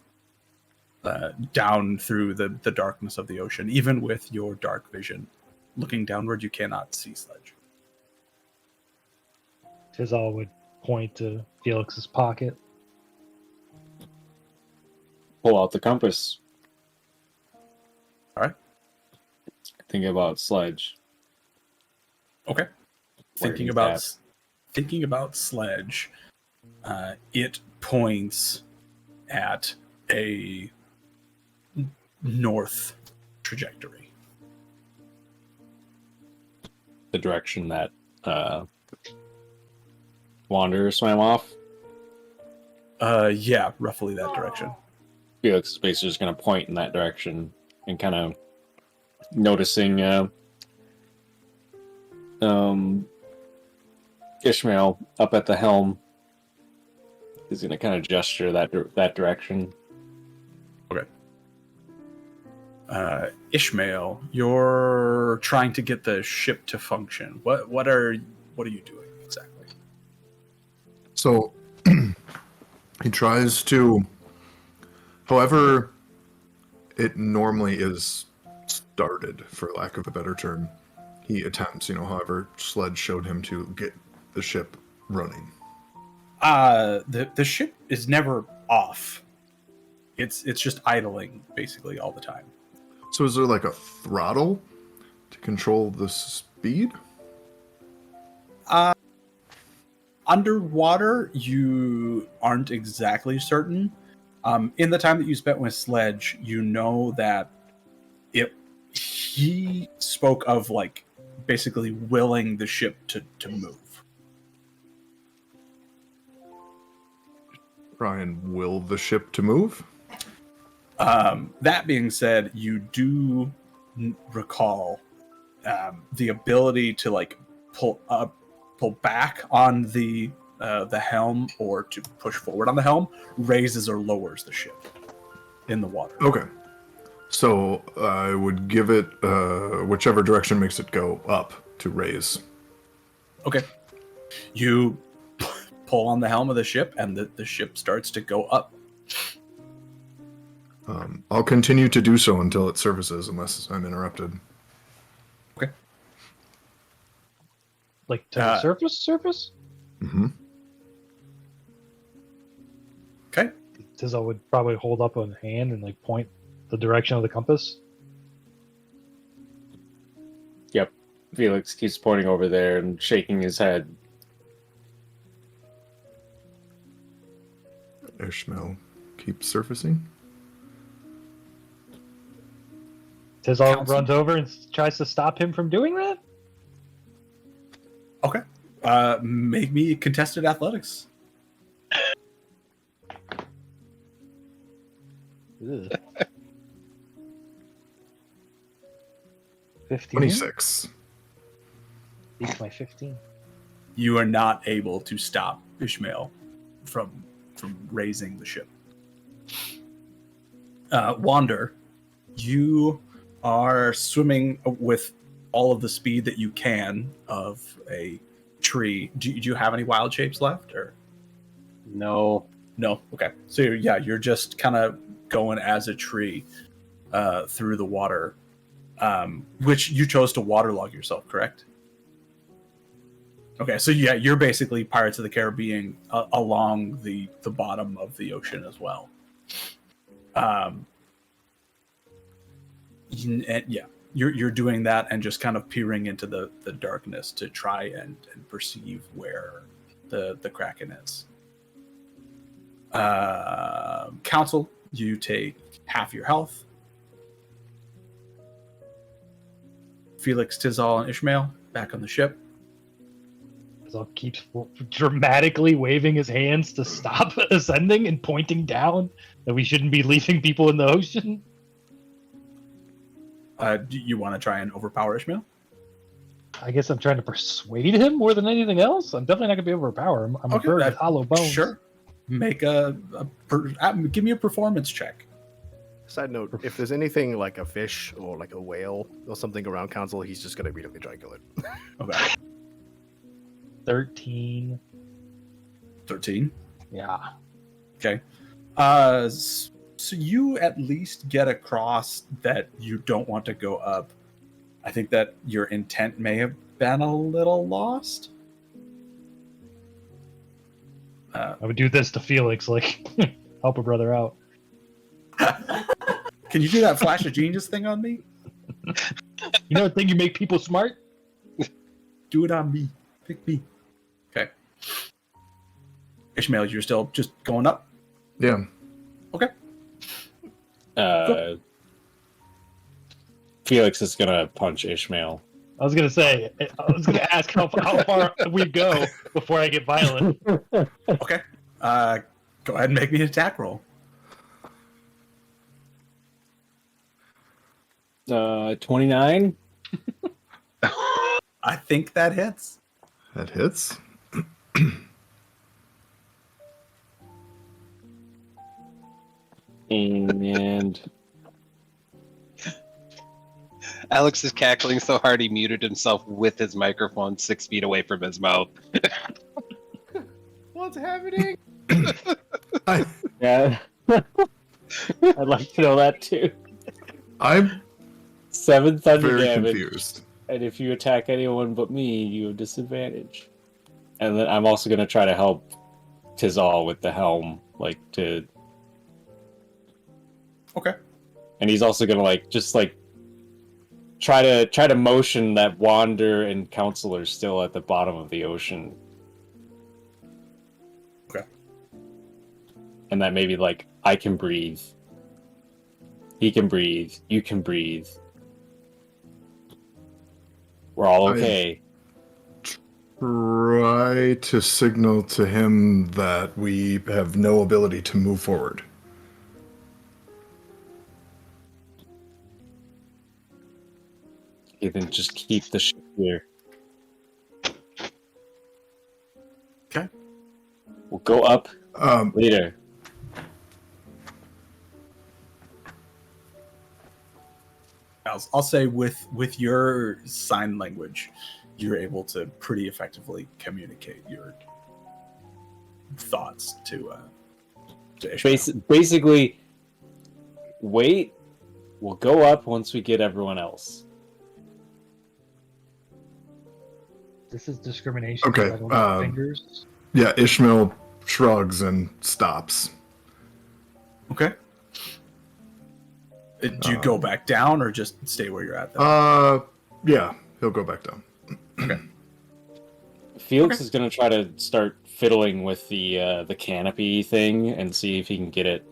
down through the darkness of the ocean. Even with your dark vision, looking downward, you cannot see Sledge. Tizal would point to Felix's pocket. Pull out the compass. All right. Think about Sledge. Okay. Where Thinking he's about Sledge, it points at a north trajectory. The direction that Wanderer swam off. Yeah, roughly that direction. Felix is basically just going to point in that direction and kind of noticing Ishmael up at the helm. He's going to kind of gesture that direction. Okay. Ishmael, you're trying to get the ship to function. What are you doing exactly? So he tries to, however it normally is started, for lack of a better term, he attempts, however Sledge showed him to get the ship running. The ship is never off. It's just idling basically all the time. So is there like a throttle to control the speed? Underwater, you aren't exactly certain. In the time that you spent with Sledge, you know that he spoke of like basically willing the ship to move. Try and will the ship to move? That being said, you do recall the ability to like pull back on the helm or to push forward on the helm raises or lowers the ship in the water. Okay. So I would give it whichever direction makes it go up to raise. Okay. You pull on the helm of the ship and the ship starts to go up. I'll continue to do so until it surfaces unless I'm interrupted. Okay. Like to the surface? Mm-hmm. Okay. Tizal would probably hold up a hand and like point the direction of the compass. Yep. Felix keeps pointing over there and shaking his head. Ishmael keeps surfacing. Tizal runs over and tries to stop him from doing that? Okay. Make me contested athletics. Ugh. 15? 26. Beats my 15. You are not able to stop Ishmael from raising the ship. Wander, you are swimming with all of the speed that you can of a tree. Do you have any wild shapes left, or No. no? Okay, so you're just kind of going as a tree through the water, which you chose to waterlog yourself, correct? Okay, so you're basically Pirates of the Caribbean along the bottom of the ocean as well. You're doing that and just kind of peering into the darkness to try and perceive where the Kraken is. Council, you take half your health. Felix, Tizal, and Ishmael back on the ship. Tizal keeps dramatically waving his hands to stop ascending and pointing down that we shouldn't be leaving people in the ocean. Do you want to try and overpower Ishmael? I guess I'm trying to persuade him more than anything else. I'm definitely not going to be able to overpower him. I'm a bird with hollow bones. Sure. Make give me a performance check. Side note, if there's anything like a fish or like a whale or something around Council, he's just going to immediately try and kill it. Okay. 13. 13? Yeah. Okay. So you at least get across that you don't want to go up. I think that your intent may have been a little lost. I would do this to Felix, like, help a brother out. Can you do that flash of genius thing on me? You know the thing you make people smart? Do it on me. Pick me. Okay. Ishmael, you're still just going up? Yeah. Okay. Felix is gonna punch Ishmael. I was gonna say. I was gonna ask how far we go before I get violent. Okay. Go ahead and make me an attack roll. 29. I think that hits. That hits. And Alex is cackling so hard he muted himself with his microphone 6 feet away from his mouth. What's happening? yeah, I'd like to know that too. I'm 7 thunder very damage, confused. and if you attack anyone but me, you have disadvantage. And then I'm also gonna try to help Tizal with the helm, like to. Okay. And he's also gonna try to motion that Wander and Counselor still at the bottom of the ocean. Okay. And that maybe I can breathe. He can breathe. You can breathe. We're all okay. Try to signal to him that we have no ability to move forward. Okay, then just keep the ship here. Okay. We'll go up later. I'll say with your sign language, you're able to pretty effectively communicate your thoughts to Ishmael. Basically, wait. We'll go up once we get everyone else. This is discrimination. Okay, I don't have fingers. Yeah, Ishmael shrugs and stops. Okay. Do you go back down or just stay where you're at? Then? Yeah, he'll go back down. Okay. Felix is gonna try to start fiddling with the canopy thing and see if he can get it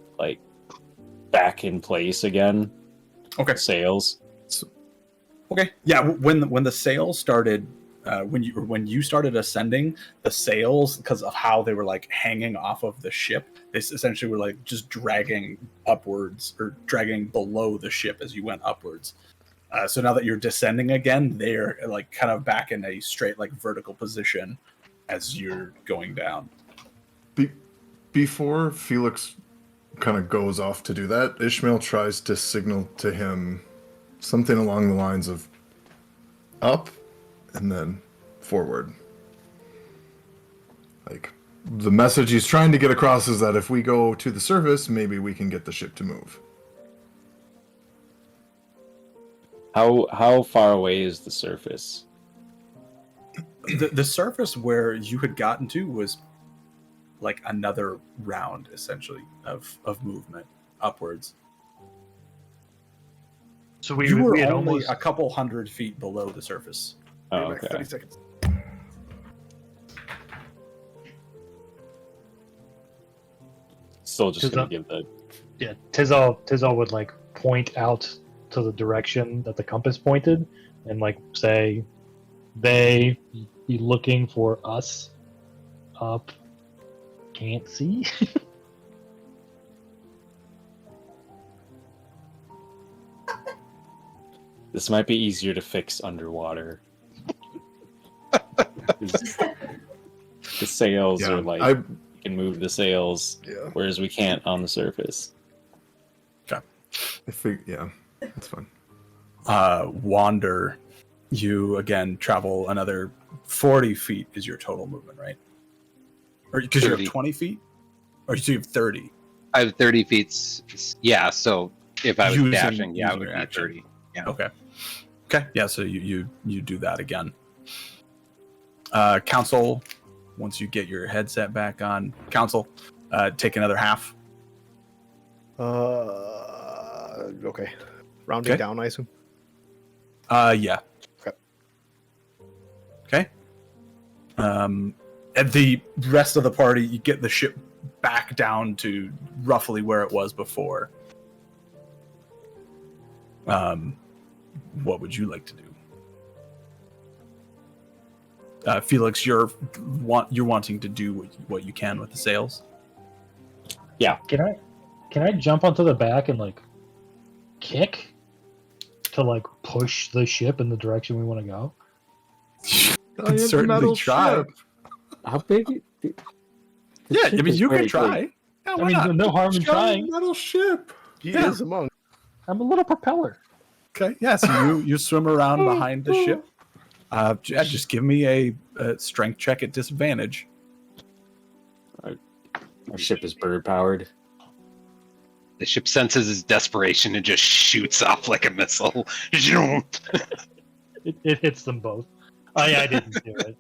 back in place again. Okay. Sails. Okay. Yeah. When the sails started, when you started ascending, the sails, because of how they were hanging off of the ship, they essentially were just dragging upwards or dragging below the ship as you went upwards. So now that you're descending again, they're kind of back in a straight vertical position as you're going down. Before Felix kind of goes off to do that, Ishmael tries to signal to him something along the lines of up and then forward. The message he's trying to get across is that if we go to the surface, maybe we can get the ship to move. How far away is the surface? The surface where you had gotten to was another round essentially of movement upwards. So we You were had only almost a couple 100 feet below the surface. Oh, Maybe okay. 30 seconds. Still just gonna Tizal- give the. yeah. Tizal would point out to the direction that the compass pointed, and like say they be looking for us up. Can't see. This might be easier to fix underwater. The sails are like you can move the sails, whereas we can't on the surface. Okay. That's fine. Wander, you again travel another 40 feet is your total movement, right? Or because you have 20 feet? Or you have 30? I have 30 feet. Yeah, so if I was dashing, it would be action. 30. Yeah. Okay. Yeah, so you do that again. Council, once you get your headset back on, Council, take another half. Okay. Rounding down, I assume. Yeah. Okay. And the rest of the party, you get the ship back down to roughly where it was before. What would you like to do? Felix, you're wanting to do what you can with the sails. Yeah. Can I jump onto the back and like kick to like push the ship in the direction we want to go? You can certainly try. How big? Yeah, I mean you can try. Yeah, I mean, no harm in trying. Metal ship. He is a monk. I'm a little propeller. Okay, yeah. So you swim around behind the ship. Just give me a strength check at disadvantage. Our ship is bird powered. The ship senses his desperation and just shoots off like a missile. It hits them both. Oh yeah, I didn't do it.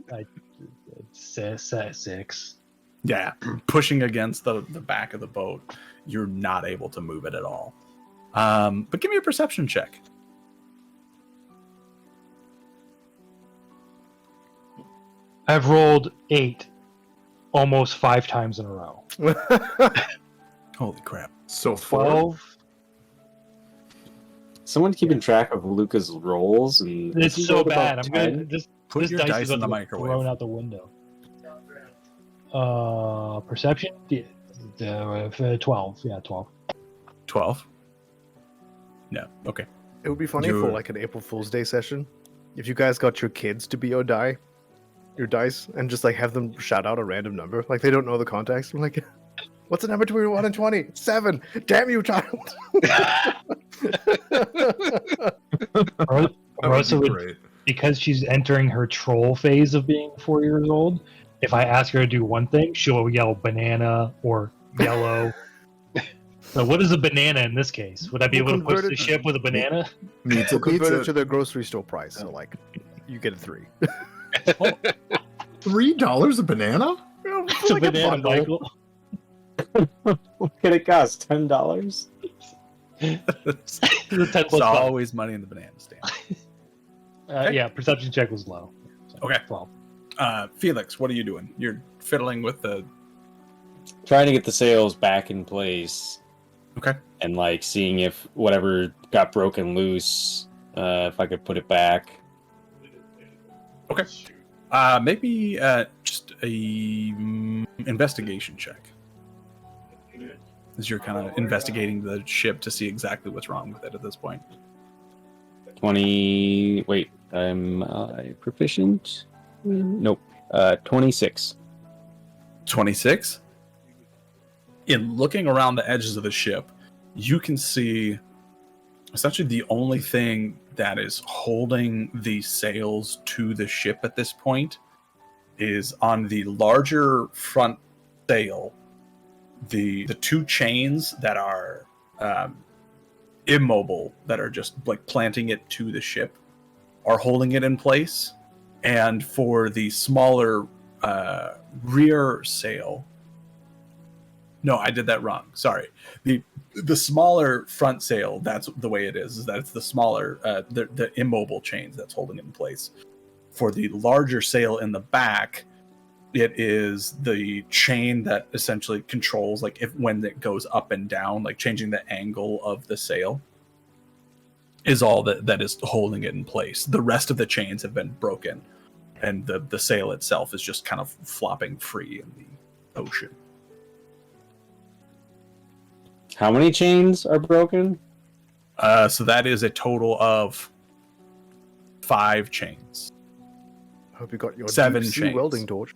It's 6. Yeah, pushing against the back of the boat, you're not able to move it at all. But give me a perception check. I've rolled 8 almost 5 times in a row. Holy crap. So 12. Someone keeping track of Luca's rolls, and It's so bad. I'm gonna Put this your dice dice is in the about to get microwave. thrown out the window. Perception? 12. Yeah, 12. 12. No. Okay. It would be funny for like an April Fool's Day session if you guys got your kids to be your dice, and just like have them shout out a random number. Like they don't know the context. I'm like, what's the number between 1 and 20? 7. Damn you, child. Rosa would, because she's entering her troll phase of being 4 years old, if I ask her to do one thing, she'll yell banana or yellow. So what is a banana in this case? Would I be able to push the ship with a banana? We'll convert it to the grocery store price. So like, you get a 3. $3 a banana? It's a banana, Michael. What can it cost? $10? It's always money in the banana stand. Yeah, perception check was low. So Okay. 12. Felix, what are you doing? You're fiddling with the... Trying to get the sails back in place. Okay. And like seeing if whatever got broken loose, if I could put it back. Okay. Maybe just a investigation check. As you're kind of investigating the ship to see exactly what's wrong with it at this point. 20. Wait, I'm proficient? Nope. 26. 26. In looking around the edges of the ship, you can see essentially the only thing that is holding the sails to the ship at this point is on the larger front sail. The 2 chains that are immobile, that are just like planting it to the ship, are holding it in place. And for the smaller rear sail, no, I did that wrong. Sorry. The smaller front sail, that's the way it is that it's the smaller, the immobile chains that's holding it in place. For the larger sail in the back, it is the chain that essentially controls, like, if when it goes up and down, like changing the angle of the sail. is all that is holding it in place. The rest of the chains have been broken, and the sail itself is just kind of flopping free in the ocean. How many chains are broken? So that is a total of 5 chains. I hope you got your 7 deep sea chains. welding torch.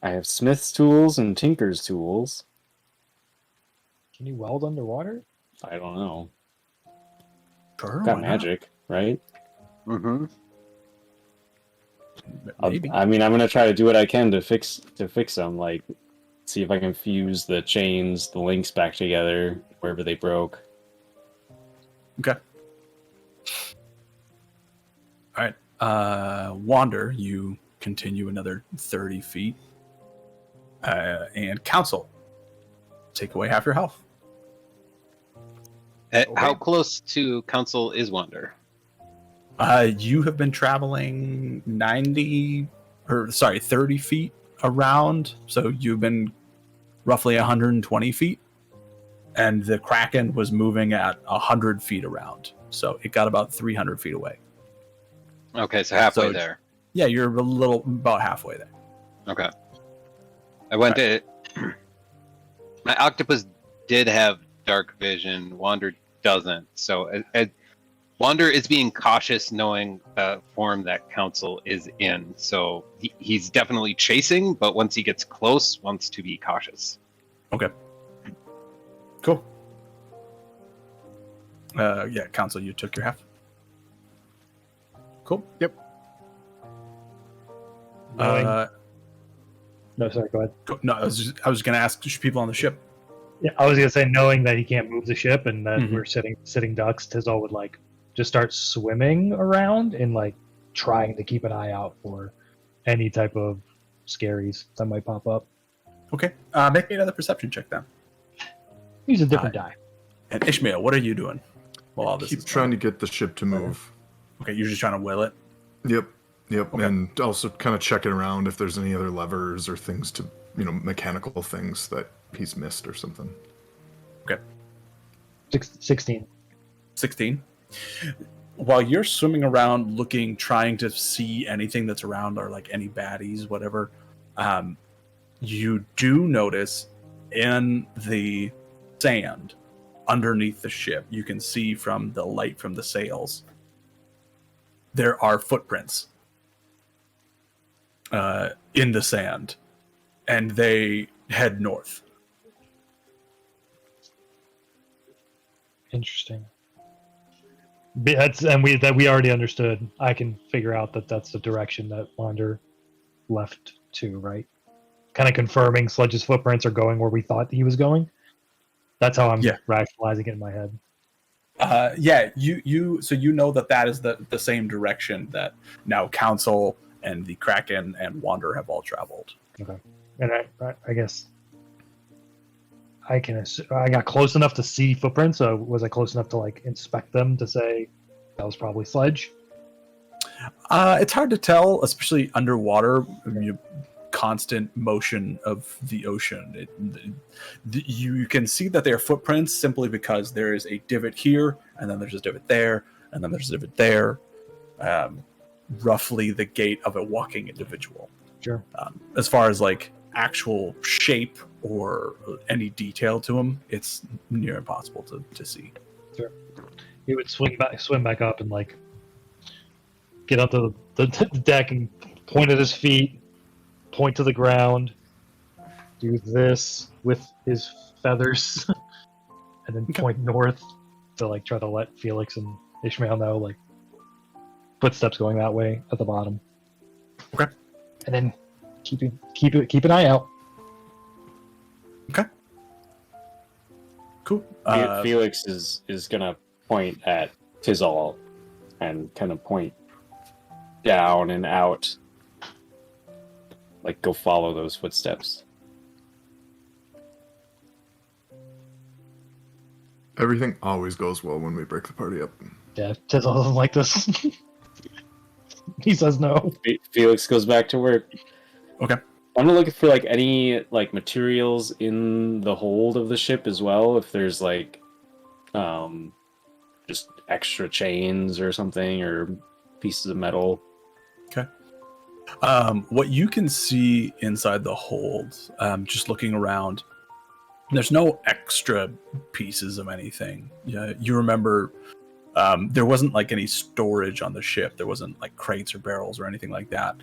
I have smith's tools and tinker's tools. Can you weld underwater? I don't know. Sure, Got why not? magic, right? Mm-hmm. Maybe. I mean, I'm gonna try to do what I can to fix them. Like, see if I can fuse the chains, the links back together wherever they broke. Okay. All right. Wander, you continue another 30 feet. And Council, take away half your health. How close to Council is Wander? You have been traveling 30 feet around. So you've been roughly 120 feet. And the Kraken was moving at 100 feet around. So it got about 300 feet away. Okay, so halfway So- there. Yeah, you're about halfway there. Okay. I went to. My octopus did have dark vision. Wander doesn't. So Wander is being cautious, knowing the form that Council is in. So he's definitely chasing, but once he gets close, wants to be cautious. Okay. Cool. Yeah, Council, you took your half. Cool. Yep. No, sorry, go ahead. No, I was going to ask people on the ship. Yeah, I was gonna say, knowing that he can't move the ship and that Mhm. we're sitting ducks, Tizzle would like just start swimming around and like trying to keep an eye out for any type of scaries that might pop up. Okay. Make me another perception check then. Use a different die. And Ishmael, what are you doing? While all this Keep is trying to get the ship to move. Okay, you're just trying to will it. Yep. Okay. And also kind of checking around if there's any other levers or things to, mechanical things that he's missed or something. 16. 16. While you're swimming around looking, trying to see anything that's around or like any baddies, whatever, you do notice in the sand underneath the ship, you can see from the light from the sails, there are footprints in the sand, and they head north. Interesting. We already understood. I can figure out that that's the direction that Wander left to, right? Kind of confirming Sledge's footprints are going where we thought he was going. That's how I'm rationalizing it in my head. Yeah, you know that is the same direction that now Council and the Kraken and Wander have all traveled. Okay. And I guess I can assume, I got close enough to see footprints. So was I close enough to like inspect them to say that was probably Sledge? It's hard to tell, especially underwater. Constant motion of the ocean. You can see that they are footprints simply because there is a divot here, and then there's a divot there, and then there's a divot there. Roughly the gait of a walking individual. Sure. As far as like actual shape or any detail to them, it's near impossible to see. Sure. He would swim back up and like get up to the deck and point at his feet, point to the ground, do this with his feathers, and then point north to like try to let Felix and Ishmael know like footsteps going that way at the bottom. Okay. And then keep an eye out. Okay. Cool. Felix is gonna point at Tizal and kind of point down and out. Like, go follow those footsteps. Everything always goes well when we break the party up. Yeah, Tizzle doesn't like this. He says no. Felix goes back to work. Okay. I'm gonna look for like any like materials in the hold of the ship as well. If there's like just extra chains or something or pieces of metal. Okay. What you can see inside the hold, just looking around, there's no extra pieces of anything. Yeah, you remember there wasn't like any storage on the ship. There wasn't like crates or barrels or anything like that.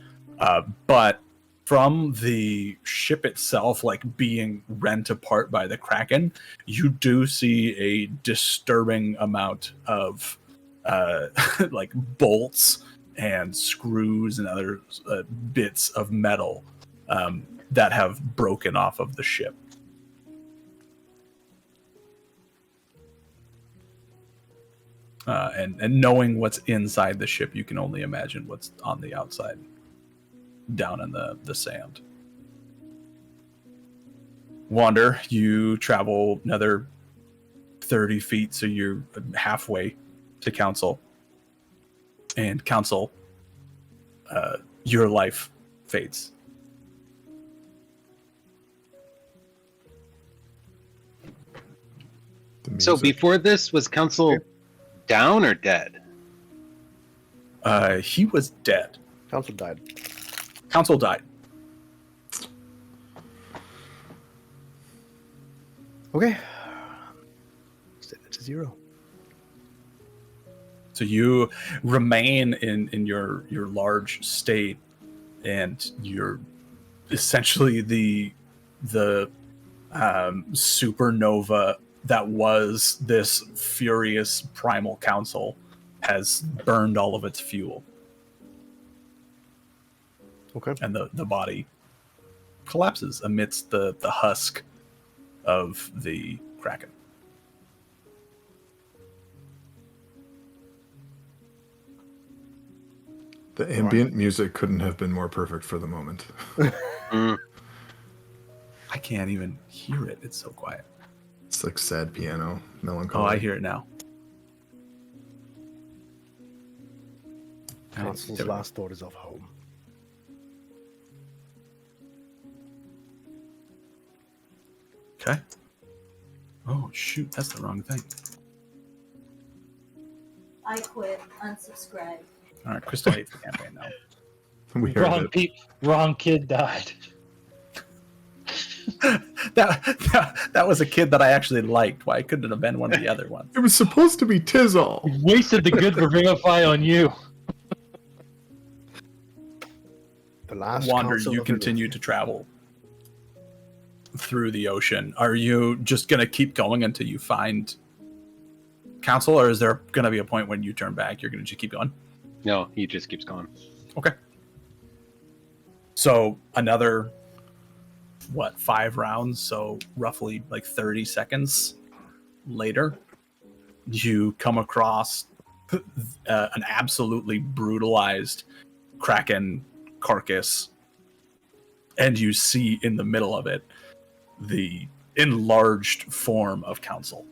But from the ship itself, like being rent apart by the Kraken, you do see a disturbing amount of like bolts and screws and other bits of metal that have broken off of the ship. And knowing what's inside the ship, you can only imagine what's on the outside, down in the sand. Wander, you travel another 30 feet, so you're halfway to Council. And Council, your life fades. So before this, was Council down or dead? He was dead. Council died. Council died. Okay. Set it to 0. So you remain in your large state, and you're essentially the supernova that was this furious primal council has burned all of its fuel. Okay. And the body collapses amidst the husk of the Kraken. The ambient music couldn't have been more perfect for the moment. I can't even hear it. It's so quiet. It's like sad piano, melancholy. Oh, I hear it now. Council's last thought is of home. Okay. Oh, shoot. That's the wrong thing. I quit. Unsubscribe. All right, Crystal hates the campaign now. We heard it. Wrong kid died. that was a kid that I actually liked. Why couldn't it have been one of the other ones? It was supposed to be Tizzle. Wasted the good Revivify on you. The last Wander, council you of the continue to travel through the ocean. Are you just going to keep going until you find Council, or is there going to be a point when you turn back? You're going to just keep going? No, he just keeps going. Okay. So another, 5 rounds? So roughly like 30 seconds later, you come across an absolutely brutalized Kraken carcass, and you see in the middle of it the enlarged form of Council,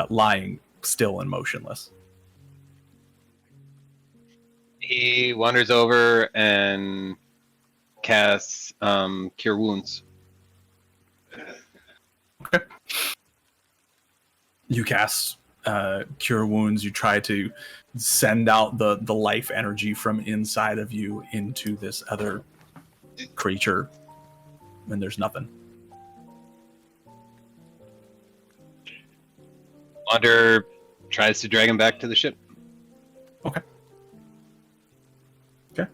lying still and motionless. He wanders over and casts Cure Wounds. Okay. You cast Cure Wounds. You try to send out the life energy from inside of you into this other creature, and there's nothing. Wander tries to drag him back to the ship. Okay. Okay.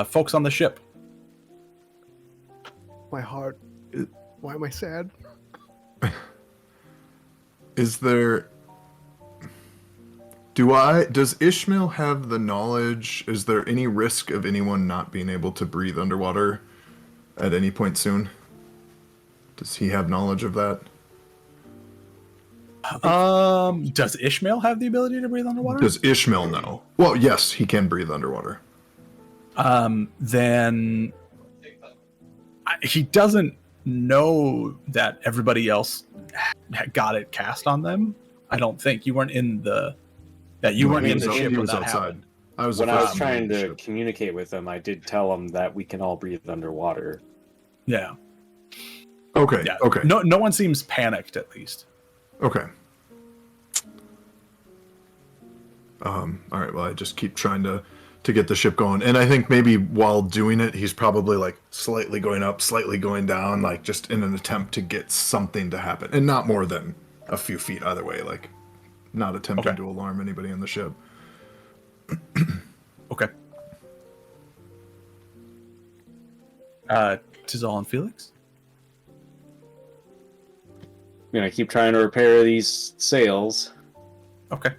Folks on the ship. My heart. Why am I sad? Is there... Does Ishmael have the knowledge? Is there any risk of anyone not being able to breathe underwater at any point soon? Does he have knowledge of that? Does Ishmael have the ability to breathe underwater? Does Ishmael know? Well, yes, he can breathe underwater. Then he doesn't know that everybody else got it cast on them. I don't think you weren't in the. That you weren't in the ship he when was that outside. happened. I was When the I first was trying on the to ship. communicate with them, I did tell them that we can all breathe underwater. Yeah. Okay. Yeah. Okay. No one seems panicked, at least. Okay. All right. Well, I just keep trying to get the ship going, and I think maybe while doing it, he's probably like slightly going up, slightly going down, like just in an attempt to get something to happen, and not more than a few feet either way. Like, not attempting Okay. to alarm anybody on the ship. Okay. Tizal and Felix? I'm gonna keep trying to repair these sails. Okay.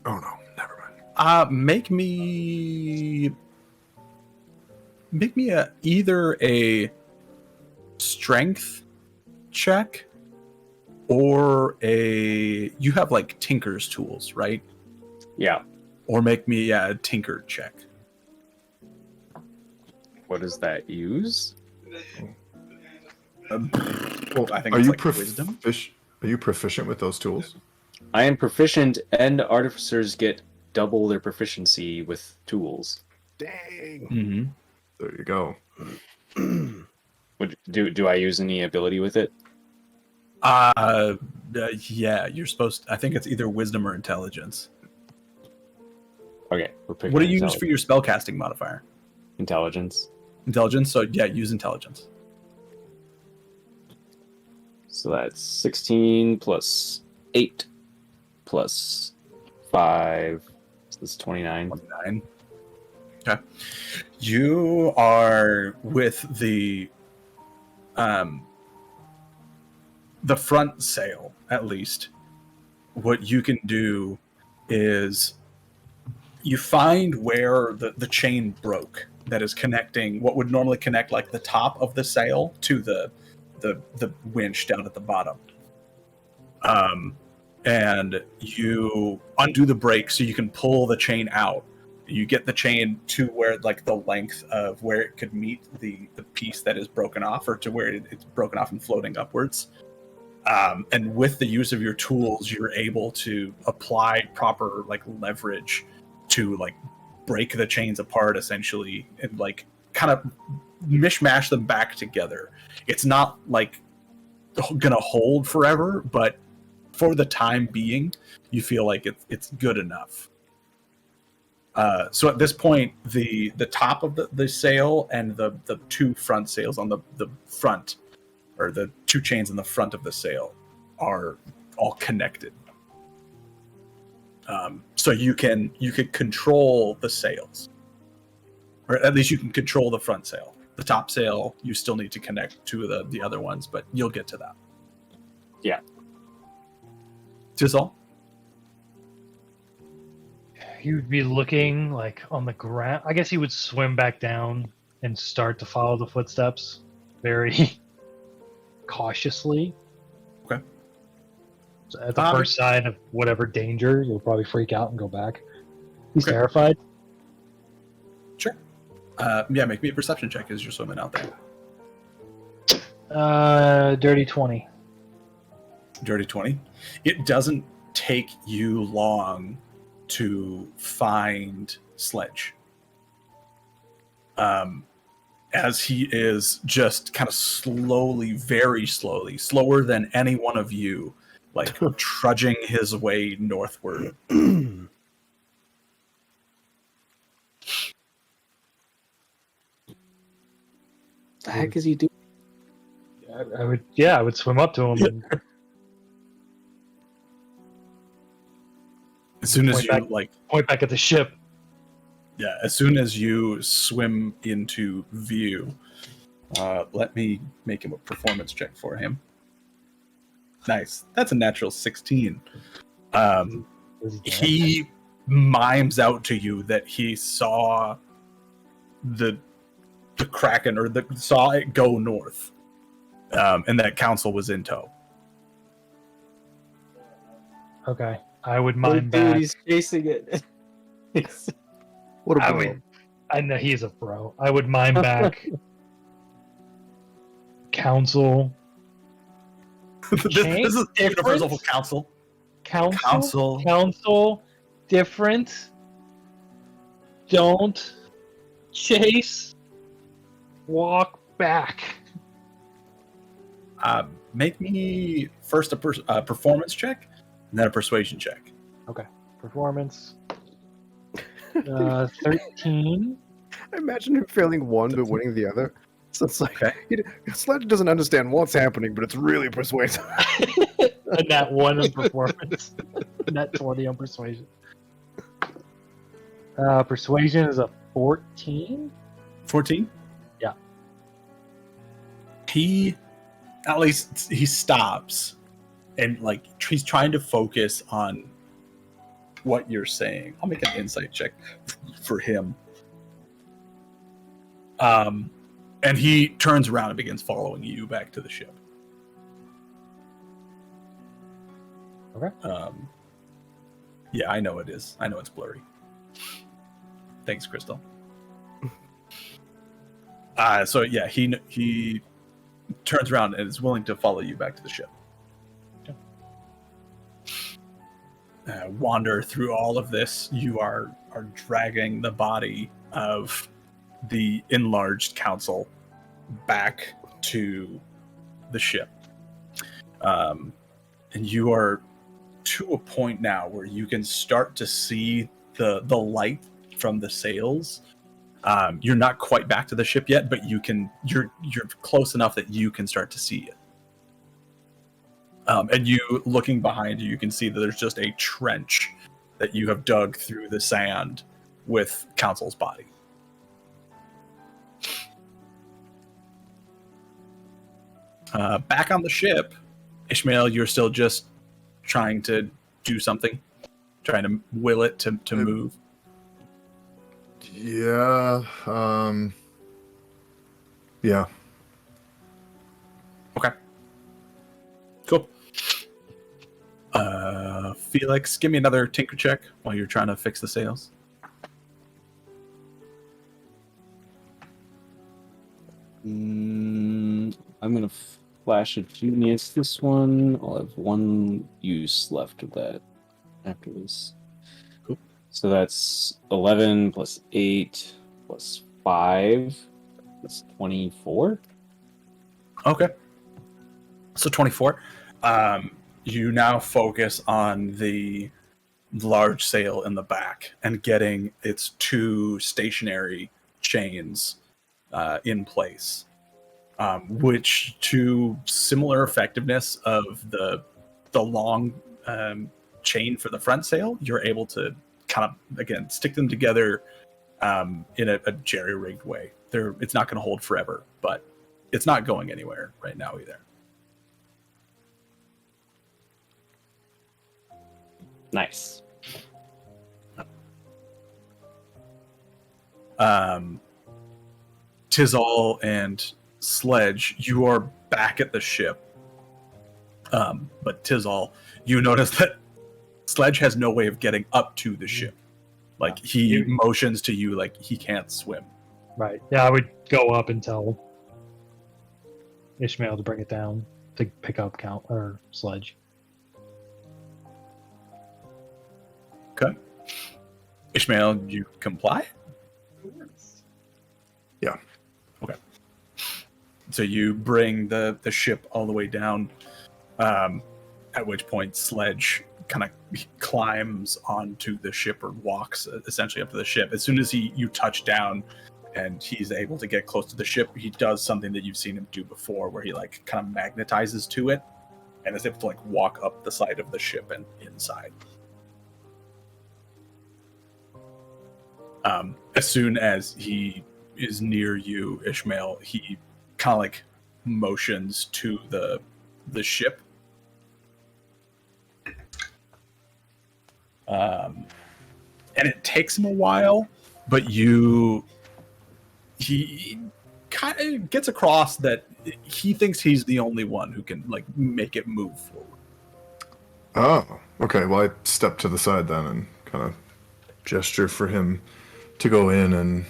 Oh no, never mind. Make me either a strength check or you have like tinker's tools, right? Yeah. Or make me a tinker check. What does that use? Well, I think Are it's you like wisdom. Are you proficient with those tools? I am proficient, and artificers get double their proficiency with tools. Dang. Mm-hmm. There you go. Do I use any ability with it? Yeah, you're supposed I think it's either wisdom or intelligence. Okay, we're picking What do you use for your spellcasting modifier? intelligence? Intelligence? So yeah, use intelligence. So that's 16 plus 8 plus 5. So that's 29. 29. Okay. You are with the front sail, at least. What you can do is you find where the chain broke that is connecting what would normally connect like the top of the sail to the winch down at the bottom. And you undo the brake so you can pull the chain out. You get the chain to where like the length of where it could meet the piece that is broken off, or to where it's broken off and floating upwards. And with the use of your tools, you're able to apply proper like leverage to like break the chains apart essentially, and like kind of mishmash them back together. It's not like gonna hold forever, but for the time being, you feel like it's good enough. So at this point, the top of the sail and the two front sails on the front, or the two chains in the front of the sail, are all connected. So you can control the sails, or at least you can control the front sail. The top sail, you still need to connect to the other ones, but you'll get to that. Yeah. Tizal? You'd be looking like on the ground. I guess he would swim back down and start to follow the footsteps very cautiously. Okay. So at the first sign of whatever danger, you'll probably freak out and go back. He's terrified. Sure. Yeah, make me a perception check as you're swimming out there. Dirty 20. Dirty 20. It doesn't take you long to find Sledge. As he is just kind of slowly, very slowly, slower than any one of you, like trudging his way northward. The heck is he doing? I would swim up to him and As soon as Point you back. Point back at the ship. Yeah, as soon as you swim into view, let me make him a performance check for him. Nice. That's a natural 16. He mimes out to you that he saw the Kraken, or saw it go north, and that Council was in tow. Okay. I would mime back. He's chasing it. What a I bro. would. I know he's a bro. I would mime back. Council. this is universal council. Council, different. Don't chase. Walk back. Make me first a performance check, and then a persuasion check. Okay. Performance. 13. I imagine him failing one but winning the other. So it's like Okay. Sledge doesn't understand what's happening, but it's really persuasive. And that one in performance. Net 20 on persuasion. Persuasion is a 14. 14? Yeah. He stops and like he's trying to focus on what you're saying. I'll make an insight check for him. And he turns around and begins following you back to the ship. Okay. Yeah, I know it is. I know it's blurry. Thanks, Crystal. So yeah, he turns around and is willing to follow you back to the ship. Wander through all of this. You are dragging the body of the enlarged council back to the ship. And you are to a point now where you can start to see the light from the sails. You're not quite back to the ship yet, but you're close enough that you can start to see it. And you looking behind you, you can see that there's just a trench that you have dug through the sand with Council's body. Back on the ship, Ishmael, you're still just trying to do something, trying to will it to move. Yeah. Yeah. Okay. Cool. Felix, give me another tinker check while you're trying to fix the sails. I'm gonna flash a genius this one. I'll have one use left of that after this. Cool. So that's 11 plus 8 plus 5. That's 24. Okay. So 24. You now focus on the large sail in the back and getting its two stationary chains in place, which to similar effectiveness of the long chain for the front sail, you're able to kind of, again, stick them together in a jerry-rigged way. It's not going to hold forever, but it's not going anywhere right now either. Nice. Tizal and Sledge, you are back at the ship. But Tizal, you notice that Sledge has no way of getting up to the ship. Like, he motions to you like he can't swim. Right. Yeah, I would go up and tell Ishmael to bring it down to pick up Count or Sledge. Okay. Ishmael, you comply? Yeah. Okay. So you bring the ship all the way down, at which point Sledge kind of climbs onto the ship or walks essentially up to the ship. As soon as you touch down and he's able to get close to the ship, he does something that you've seen him do before where he like kind of magnetizes to it and is able to like walk up the side of the ship and inside. As soon as he is near you, Ishmael, he kind of like motions to the ship. And it takes him a while, but he kind of gets across that he thinks he's the only one who can like make it move forward. Oh, okay. Well, I step to the side then and kind of gesture for him to go in and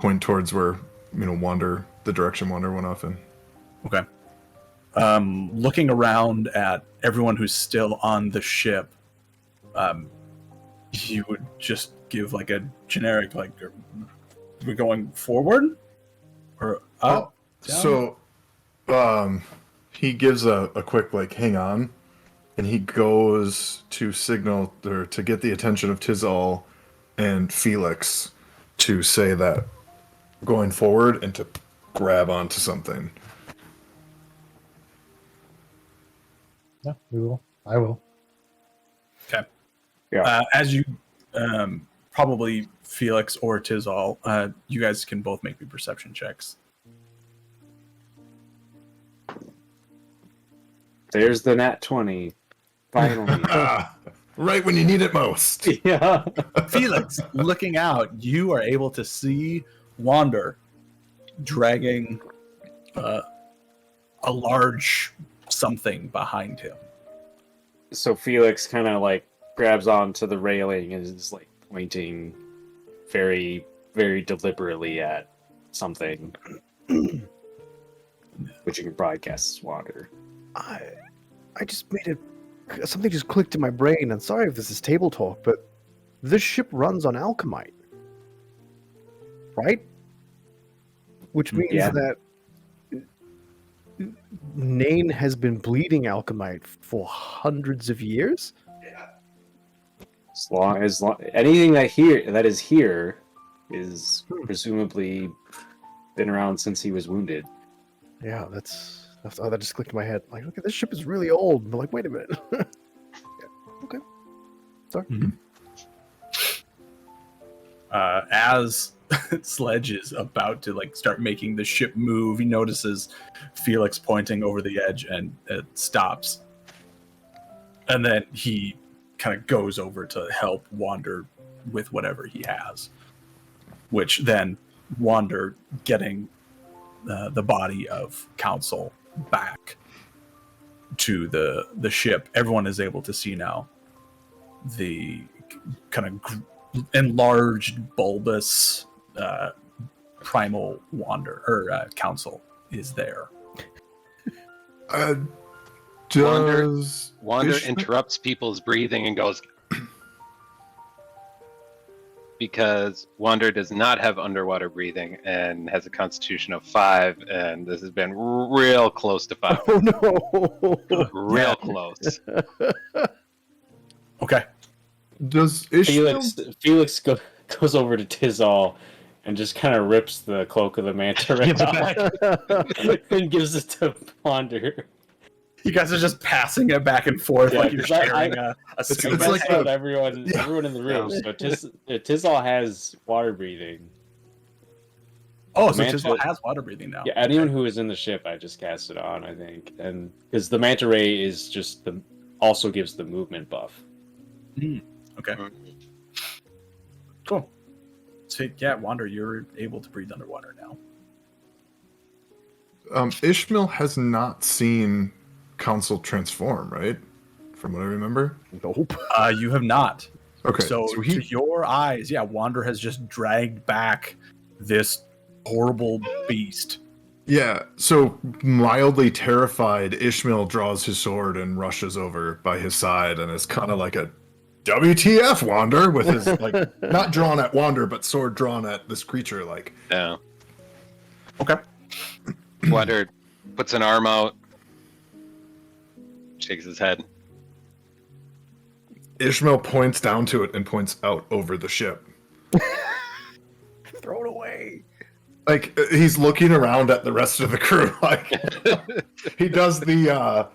point towards where, the direction Wander went off in. Okay. looking around at everyone who's still on the ship, you would just give like a generic, like, we're going forward or up? Down? So, he gives a quick, like, hang on, and he goes to signal, or to get the attention of Tizal and Felix to say that going forward and to grab onto something. Yeah, we will. I will. Okay. Yeah. As you, probably Felix or Tizal, you guys can both make me perception checks. There's the nat 20. Finally. Right when you need it most. Yeah. Felix, looking out, you are able to see Wander dragging a large something behind him. So Felix kind of like grabs onto the railing and is like pointing very, very deliberately at something, which you can probably guess is Wander. I just made it. Something just clicked in my brain, and sorry if this is table talk, but this ship runs on alchemite, right? Which means Yeah. that Nain has been bleeding alchemite for hundreds of years. As long anything that is here is presumably been around since he was wounded. Yeah, that's that just clicked in my head. Like, okay, this ship is really old. But like, wait a minute. Yeah, okay, sorry. As Sledge is about to like start making the ship move, he notices Felix pointing over the edge, and it stops. And then he kind of goes over to help Wander with whatever he has, which then Wander getting the body of Council back to the ship. Everyone is able to see now the kind of enlarged, bulbous primal Council is there. Wander interrupts people's breathing and goes, because Wander does not have underwater breathing and has a constitution of 5, and this has been real close to 5. Oh no! Real close. Okay. Does Ishmael... Felix goes over to Tizal and just kind of rips the cloak of the manta ray off and gives it to Wander. You guys are just passing it back and forth like you're sharing a scoop. It's like everyone in the room. So Tizal has water breathing. Oh, so Tizal has water breathing now. Yeah, anyone who is in the ship, I just cast it on, I think, and because the manta ray is just also gives the movement buff. Okay. Cool. So yeah, Wander, you're able to breathe underwater now. Ishmael has not seen Council transform, right? From what I remember. Nope. You have not. Okay. So to your eyes, yeah, Wander has just dragged back this horrible beast. Yeah. So mildly terrified, Ishmael draws his sword and rushes over by his side, and is kind of like a WTF Wander with his like not drawn at Wander, but sword drawn at this creature. Like, Yeah. Okay. Wander puts an arm out, shakes his head. Ishmael points down to it and points out over the ship. Throw it away. Like, he's looking around at the rest of the crew. Like, he does the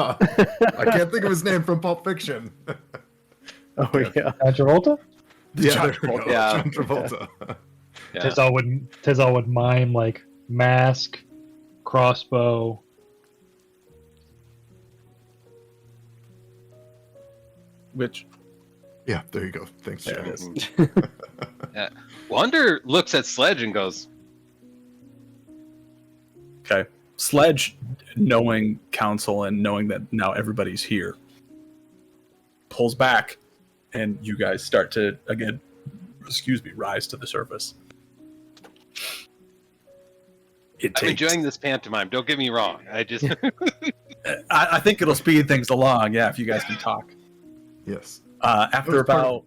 I can't think of his name from Pulp Fiction. Oh yeah. Travolta? Yeah, there we go. Yeah. John Travolta. Yeah. Tizal would mime like mask, crossbow. Which Yeah, there you go. Thanks, there Jack. it is. Yeah. Wander looks at Sledge and goes, Okay. Sledge, knowing Council and knowing that now everybody's here, pulls back, and you guys start to rise to the surface. It I'm takes, enjoying this pantomime. Don't get me wrong. I just I think it'll speed things along. Yeah, if you guys can talk. Yes. After That was part of- about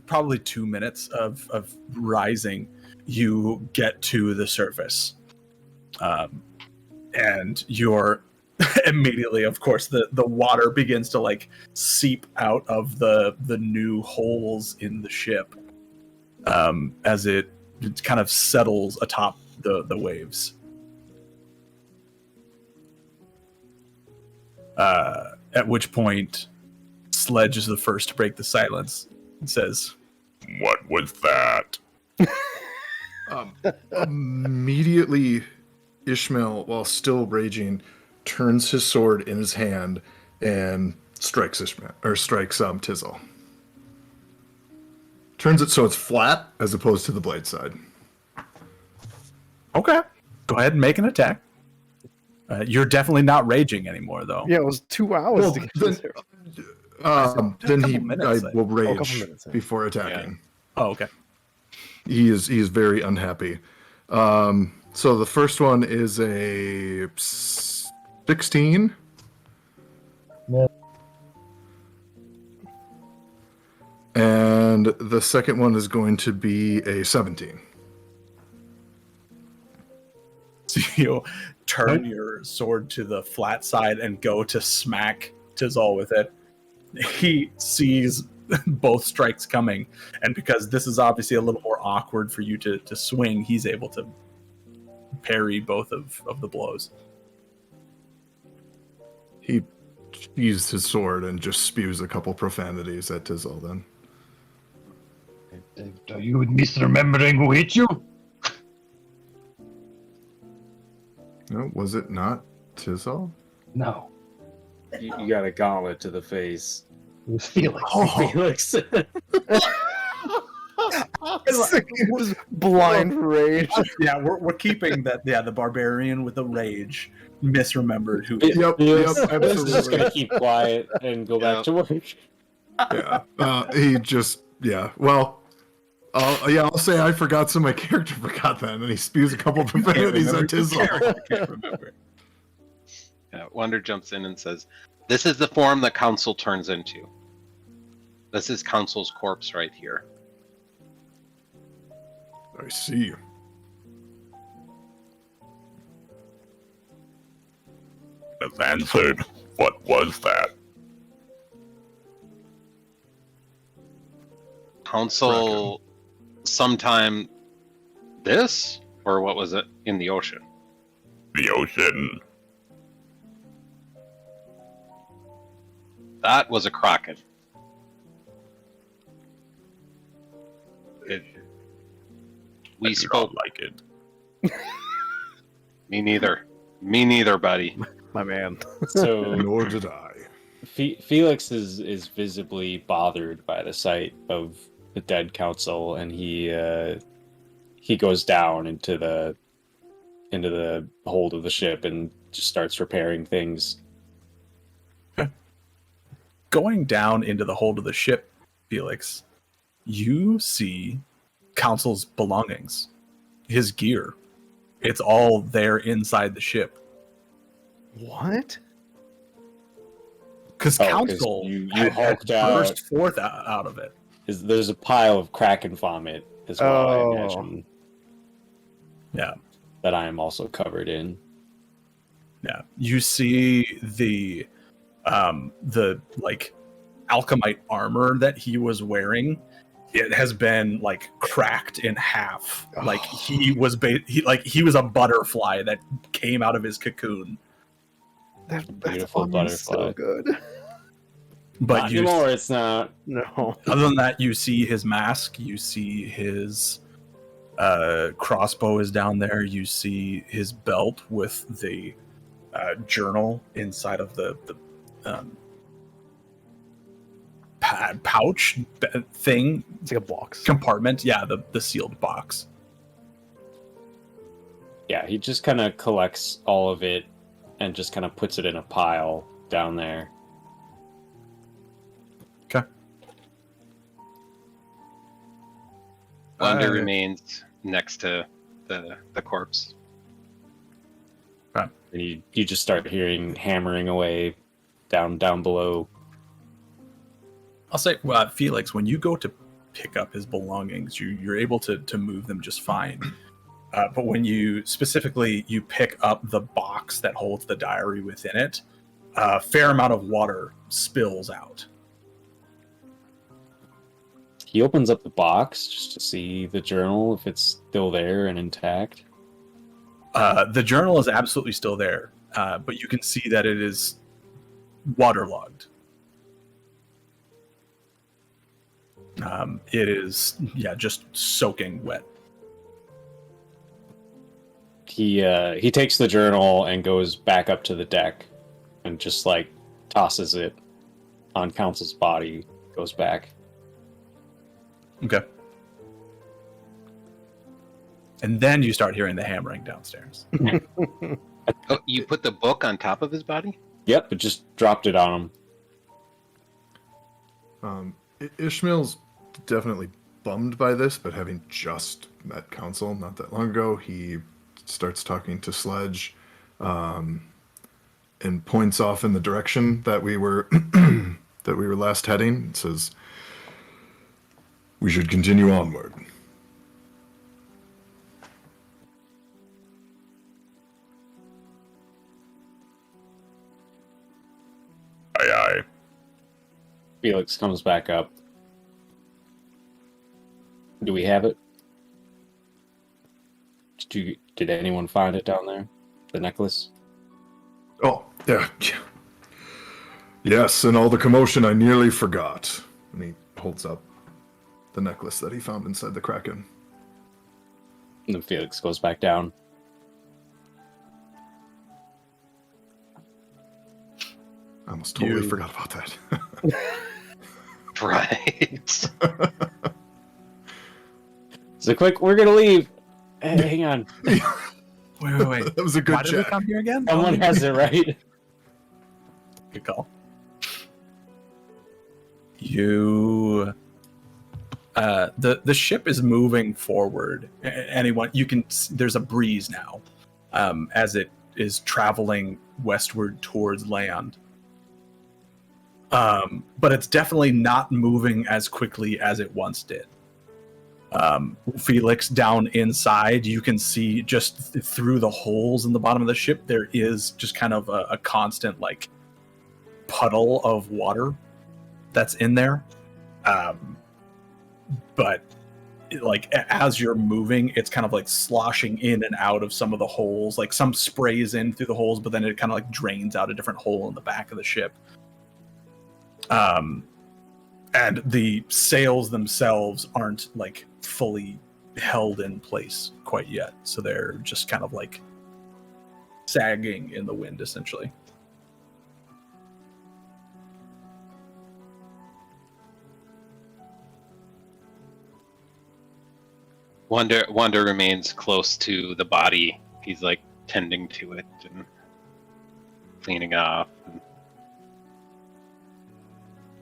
probably 2 minutes of rising, you get to the surface, and you're immediately, of course, the water begins to like seep out of the new holes in the ship, as it kind of settles atop the waves. At which point, Sledge is the first to break the silence and says, "What was that?" Immediately, Ishmael, while still raging, turns his sword in his hand and strikes Tizzle. Turns it so it's flat as opposed to the blade side. Okay, go ahead and make an attack. You're definitely not raging anymore, though. Yeah, it was 2 hours Well, to get then- there. Then couple minutes, I will a couple rage minutes, yeah. before attacking. Oh, okay. He is very unhappy. So the first one is a 16. Yeah. And the second one is going to be a 17. So you turn your sword to the flat side and go to smack Tizzle with it. He sees both strikes coming, and because this is obviously a little more awkward for you to swing, he's able to parry both of the blows. He used his sword and just spews a couple profanities at Tizzle then. Are you misremembering who hit you? No, was it not Tizzle? No, You got a gauntlet to the face. it was Felix. Felix. Just blind rage. Yeah, we're keeping that. Yeah, the barbarian with the rage misremembered who. Yep, Felix is just absolutely. gonna keep quiet and go back to work. Yeah. He just, yeah. Well, I'll say I forgot, so my character forgot that, and he spews a couple profanities at Tizzle. I can't remember. Wonder jumps in and says, "This is the form that Council turns into. This is Council's corpse right here." I see. As answered, what was that? Council sometime this? Or what was it? In the ocean. The ocean. That was a kraken. We I do spoke. not like it. Me neither. Me neither, buddy. My man. So Nor did I. Felix is visibly bothered by the sight of the dead council, and he goes down into the hold of the ship and just starts repairing things. Going down into the hold of the ship, Felix, you see Council's belongings, his gear. It's all there inside the ship. What? Because Oh, 'cause Council you had hulked out. burst forth out of it. There's a pile of kraken vomit as well, Oh. I imagine. Yeah. That I am also covered in. Yeah, you see the like alchemite armor that he was wearing. It has been like cracked in half. Like he was he was a butterfly that came out of his cocoon. That's Beautiful almost butterfly. so good. But Not you, anymore, it's not. No. other than that, you see his mask. You see his crossbow is down there. You see his belt with the journal inside of the pouch thing It's like a box. compartment. Yeah, the sealed box. Yeah, he just kind of collects all of it and just kind of puts it in a pile down there. Wonder Uh, remains next to the corpse. And you just start hearing hammering away down below. I'll say, Felix, when you go to pick up his belongings, you're able to move them just fine. But when you pick up the box that holds the diary within it, a fair amount of water spills out. He opens up the box just to see the journal, if it's still there and intact. The journal is absolutely still there, but you can see that it is waterlogged. It is, just soaking wet. He takes the journal and goes back up to the deck and just like tosses it on Council's body, goes back. Okay. And then you start hearing the hammering downstairs. Oh, you put the book on top of his body? Yep, it just dropped it on him. Ishmael's definitely bummed by this, but having just met Council not that long ago, he starts talking to Sledge, and points off in the direction that we were last heading. And says, "We should continue onward." Aye. Felix comes back up. Do we have it? Did anyone find it down there? The necklace? Oh, yeah. Yes, in all the commotion, I nearly forgot. And he holds up the necklace that he found inside the Kraken. And then Felix goes back down. I almost totally forgot about that. Right. So quick, we're gonna leave. Hey, hang on. Wait. That was a good Why did we check. come here again? Someone has it right. Good call. You... the ship is moving forward. There's a breeze now, as it is traveling westward towards land. But it's definitely not moving as quickly as it once did. Felix, down inside, you can see just through the holes in the bottom of the ship, there is just kind of a constant like puddle of water that's in there. But like as you're moving, it's kind of like sloshing in and out of some of the holes. Like some sprays in through the holes, but then it kind of like drains out a different hole in the back of the ship. And the sails themselves aren't like fully held in place quite yet, so they're just kind of like sagging in the wind, essentially. Wanda remains close to the body. He's like tending to it and cleaning off.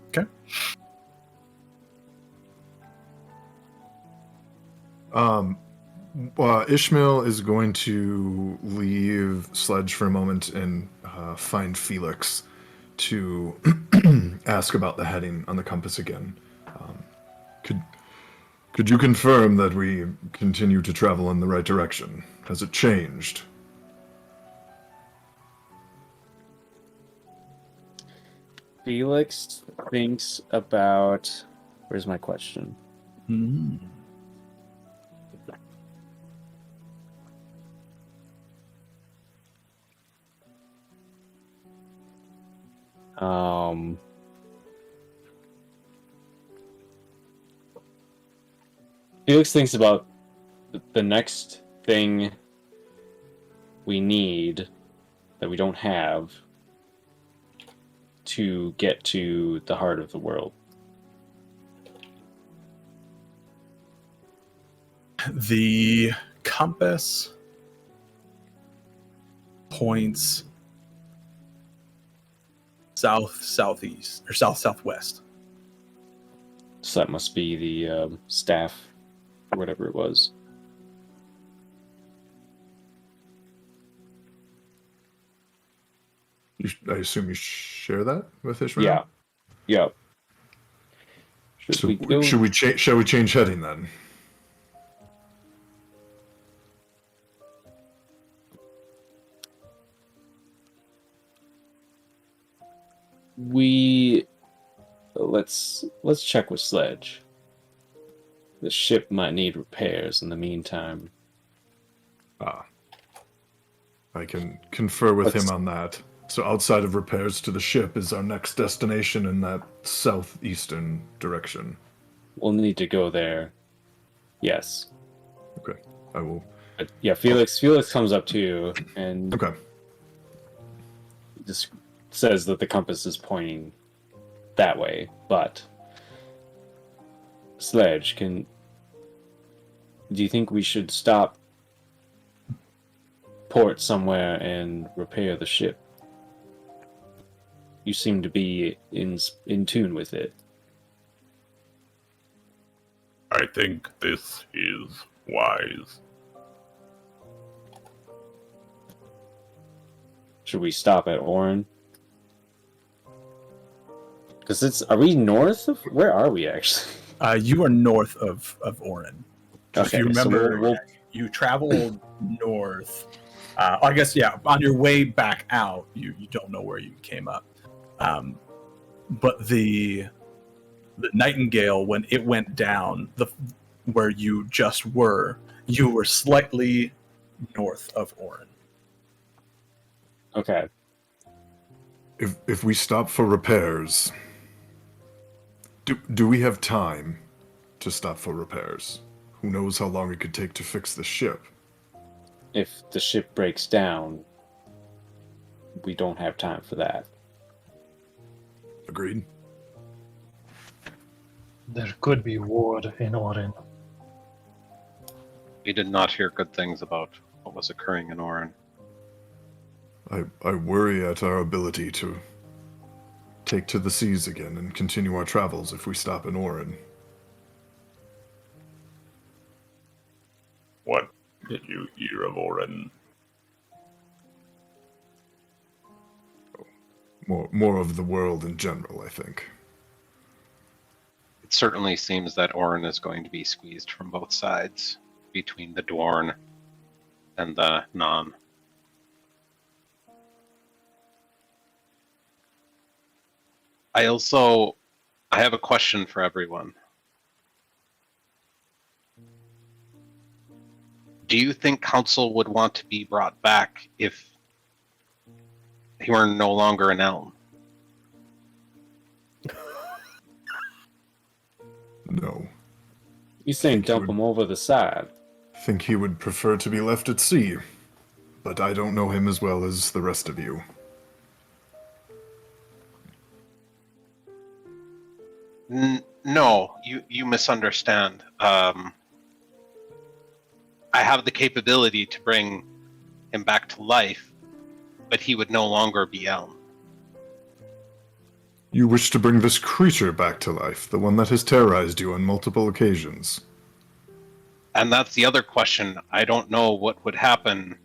Okay. Ishmael is going to leave Sledge for a moment and find Felix to ask about the heading on the compass again. Could you confirm that we continue to travel in the right direction? Has it changed? Felix thinks about... Where's my question? Felix thinks about the next thing we need that we don't have to get to the heart of the world. The compass points south-southeast or south-southwest. So that must be the staff, or whatever it was. I assume you share that with Ishmael? Yeah. Yep. So shall we change heading then? Let's check with Sledge. The ship might need repairs in the meantime. I can confer with him on that. So outside of repairs to the ship is our next destination in that southeastern direction. We'll need to go there. Yes. Okay, I will. But yeah, Felix comes up to you and just says that the compass is pointing that way, but Sledge, do you think we should stop port somewhere and repair the ship? You seem to be in tune with it. I think this is wise. Should we stop at Orin? Because are we north of? Where are we actually? You are north of Orin. If you remember, you traveled north. I guess, yeah, on your way back out, you don't know where you came up. But the Nightingale, when it went down, where you just were, you were slightly north of Orin. Okay. If we stop for repairs, do we have time to stop for repairs? Who knows how long it could take to fix the ship? If the ship breaks down, we don't have time for that. Agreed. There could be war in Orin. We did not hear good things about what was occurring in Orin. I worry at our ability to take to the seas again and continue our travels if we stop in Orin. What did you hear of Orin? More of the world in general, I think. It certainly seems that Orin is going to be squeezed from both sides, between the Dwarn and the Non. I have a question for everyone. Do you think Council would want to be brought back if he were no longer an Elm? No. You saying dump him over the side? I think he would prefer to be left at sea, but I don't know him as well as the rest of you. No, you misunderstand. I have the capability to bring him back to life, but he would no longer be Elm. You wish to bring this creature back to life, the one that has terrorized you on multiple occasions. And that's the other question. I don't know what would happen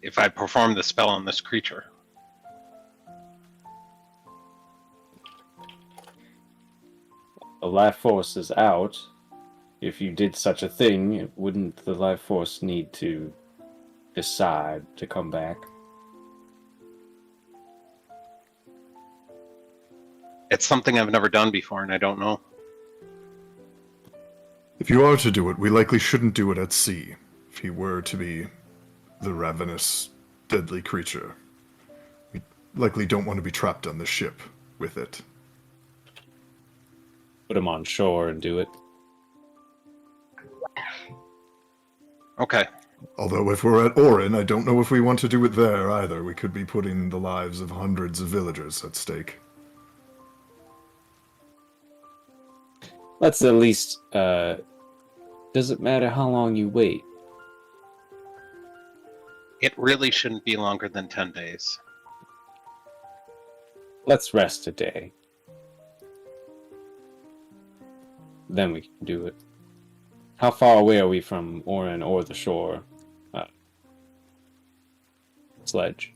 if I perform the spell on this creature. The life force is out. If you did such a thing, wouldn't the life force need to decide to come back? It's something I've never done before, and I don't know. If you are to do it, we likely shouldn't do it at sea. If he were to be the ravenous, deadly creature, we likely don't want to be trapped on the ship with it. Put him on shore and do it. Okay. Although if we're at Orin, I don't know if we want to do it there either. We could be putting the lives of hundreds of villagers at stake. Let's at least, does it matter how long you wait? It really shouldn't be longer than 10 days. Let's rest a day. Then we can do it. How far away are we from Orin or the shore? sledge.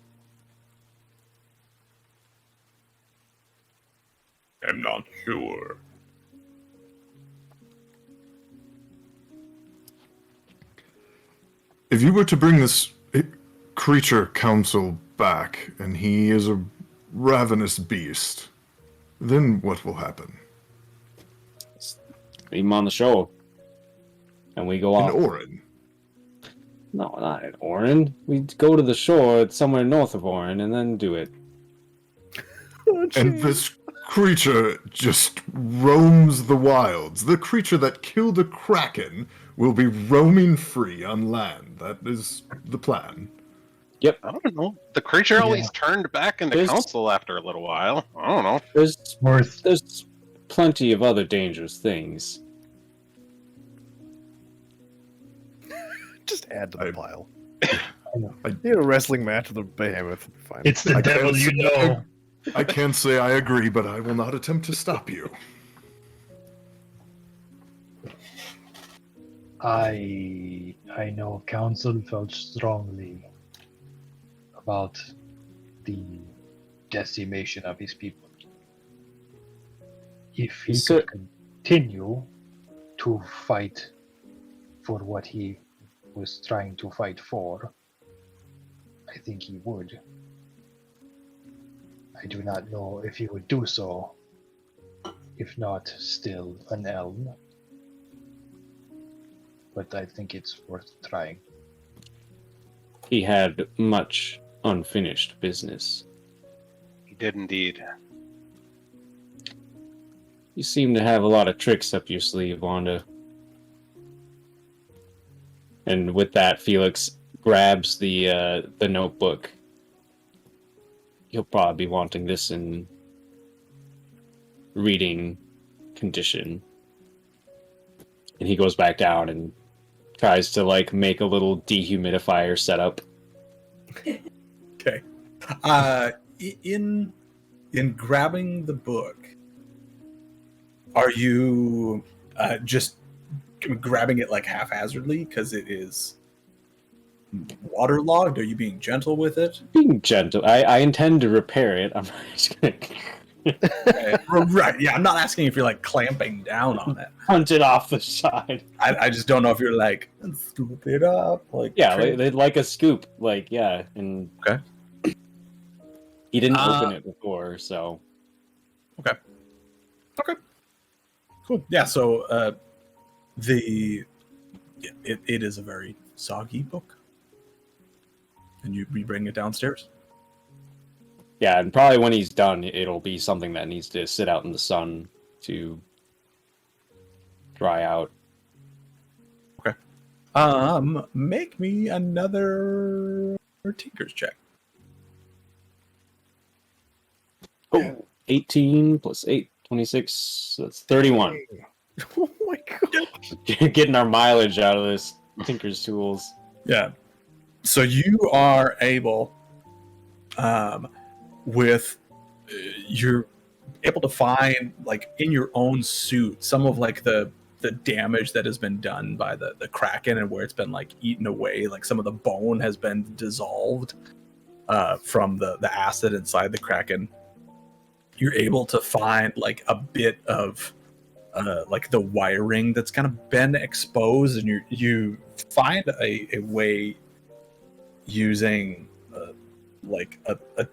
I'm not sure. If you were to bring this creature council back, and he is a ravenous beast, then what will happen? Leave him on the shore. And we go In off. Orin. No, not in Orin. We go to the shore. It's somewhere north of Orin, and then do it. And this creature just roams the wilds. The creature that killed the Kraken will be roaming free on land. That is the plan. Yep. I don't know. The creature always turned back into There's- council after a little while. I don't know. There's plenty of other dangerous things. Just add to the pile. know. You know, a wrestling match with a behemoth. Fine. It's the devil, you know. I can't say I agree, but I will not attempt to stop you. I know council felt strongly about the decimation of his people. If he So- could continue to fight for what he was trying to fight for, I think he would. I do not know if he would do so, if not still an elm. But I think it's worth trying. He had much unfinished business. He did indeed. You seem to have a lot of tricks up your sleeve, Wanda. And with that, Felix grabs the notebook. He'll probably be wanting this in reading condition. And he goes back down and tries to like make a little dehumidifier setup. Okay. In grabbing the book, are you just grabbing it like haphazardly because it is waterlogged? Are you being gentle with it? Being gentle. I intend to repair it. I'm just gonna Right. Yeah, I'm not asking if you're like clamping down on it. punch it off the side. I just don't know if you're like scoop it up. Like Yeah, like a scoop. Like, yeah. And Okay. He didn't open it before, so. Okay. Cool. Yeah. So it is a very soggy book, and you bring it downstairs. Yeah, and probably when he's done, it'll be something that needs to sit out in the sun to dry out. Okay. Make me another Tinker's check. Oh, 18 plus 8, 26. That's 31. Oh my god. Getting our mileage out of this Tinker's tools. Yeah. So you are able, you're able to find, like, in your own suit, some of, like, the damage that has been done by the Kraken and where it's been, like, eaten away. Like, some of the bone has been dissolved from the acid inside the Kraken. You're able to find, like, a bit of, like, the wiring that's kind of been exposed, and you find a way using, like, a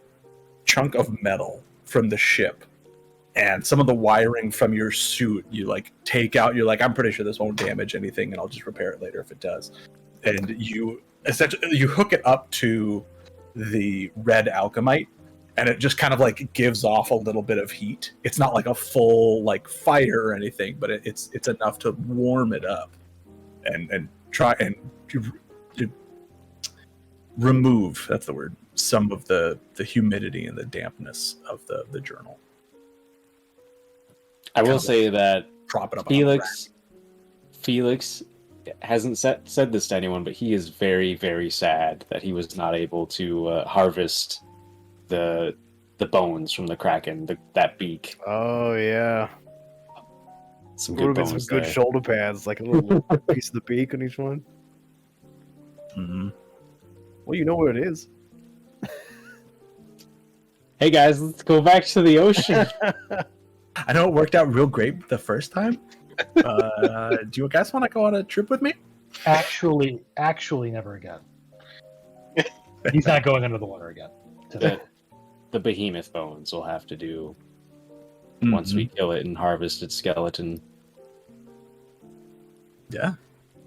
chunk of metal from the ship and some of the wiring from your suit. You like take out, you're like, I'm pretty sure this won't damage anything and I'll just repair it later if it does. And you essentially you hook it up to the red alchemite, and it just kind of like gives off a little bit of heat. It's not like a full like fire or anything, but it's enough to warm it up and try and remove, that's the word, some of the humidity and the dampness of the journal. I will say that Prop it up. Felix hasn't said this to anyone, but he is very, very sad that he was not able to harvest the bones from the Kraken, that beak. Oh yeah. Some Would good have been bones some good there. shoulder pads, like a little piece of the beak on each one. Mm-hmm. Well, you know where it is. Hey guys, let's go back to the ocean. I know it worked out real great the first time. Do you guys want to go on a trip with me? Actually, never again. He's not going under the water again. The behemoth bones will have to do once we kill it and harvest its skeleton. Yeah.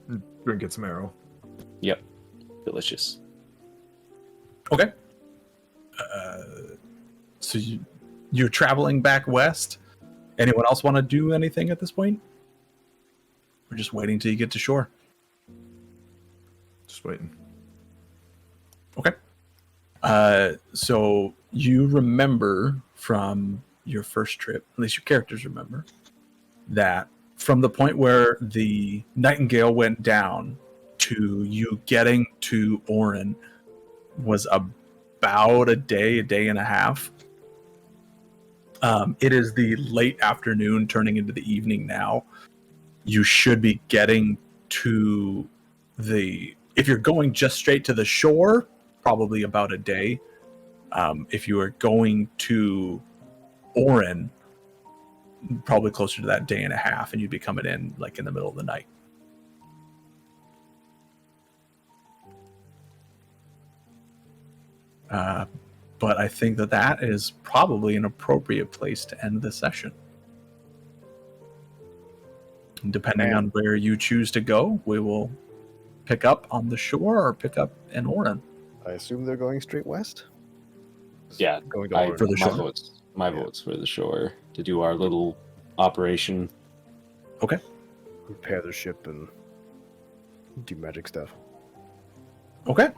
Go and get some arrow. Yep. Delicious. Okay. So you're traveling back west. Anyone else want to do anything at this point? We're just waiting till you get to shore. Just waiting. Okay. So you remember from your first trip, at least your characters remember, that from the point where the Nightingale went down to you getting to Orin was about a day and a half. It is the late afternoon turning into the evening now. You should be getting to if you're going just straight to the shore, probably about a day. If you are going to Orin, probably closer to that day and a half, and you'd be coming in like in the middle of the night. But I think that is probably an appropriate place to end the session. And depending on where you choose to go, we will pick up on the shore or pick up in Orin. I assume they're going straight west. Yeah, Going to I, Orin. for the my shore. vote's for the shore to do our little operation. Okay. Repair the ship and do magic stuff. Okay.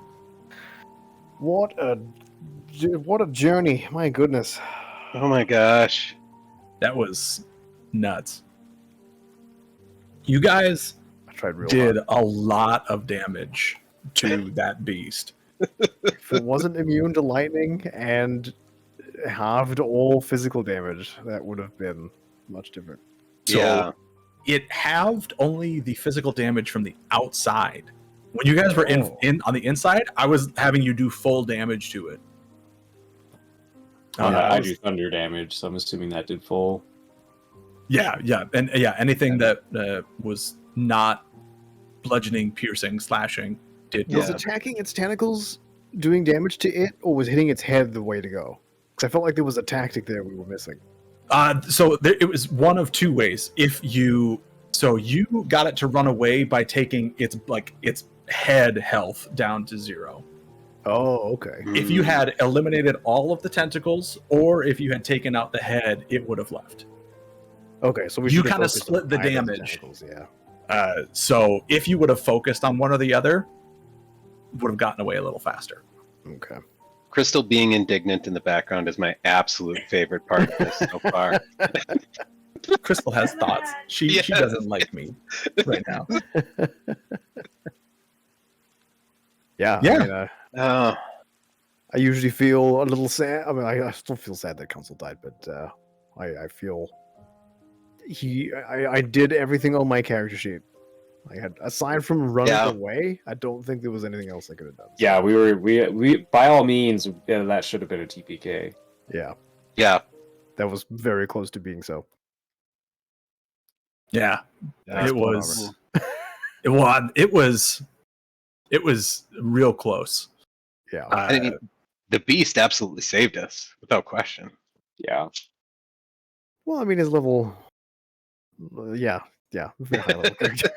What a journey! My goodness. Oh my gosh. That was nuts. You guys I tried real did hard. a lot of damage to that beast. If it wasn't immune to lightning and halved all physical damage, that would have been much different. So Yeah. it halved only the physical damage from the outside. When you guys were in on the inside, I was having you do full damage to it. I do thunder damage, so I'm assuming that did full. Yeah, and anything that was not bludgeoning, piercing, slashing did. Was attacking its tentacles doing damage to it, or was hitting its head the way to go? Because I felt like there was a tactic there we were missing. It was one of two ways. You got it to run away by taking its head health down to 0. Oh, okay. If you had eliminated all of the tentacles, or if you had taken out the head, it would have left. Okay, so we You should have kinda focused split on the either of damage. tentacles, yeah. So if you would have focused on one or the other, would have gotten away a little faster. Okay. Crystal being indignant in the background is my absolute favorite part of this so far. Crystal has thoughts. She Yes. doesn't like me right now. Yeah. Yeah. I mean, Oh, I usually feel a little sad. I mean, I still feel sad that Council died, but I feel I did everything on my character sheet. I had, aside from running Yeah. away, I don't think there was anything else I could have done. Yeah, we by all means, that should have been a TPK. Yeah, yeah. that was very close to being so. Yeah, Nice it plot was. It was real close. Yeah. I mean, the beast absolutely saved us, without question. Yeah. Well, I mean, his level. Yeah, very high level character.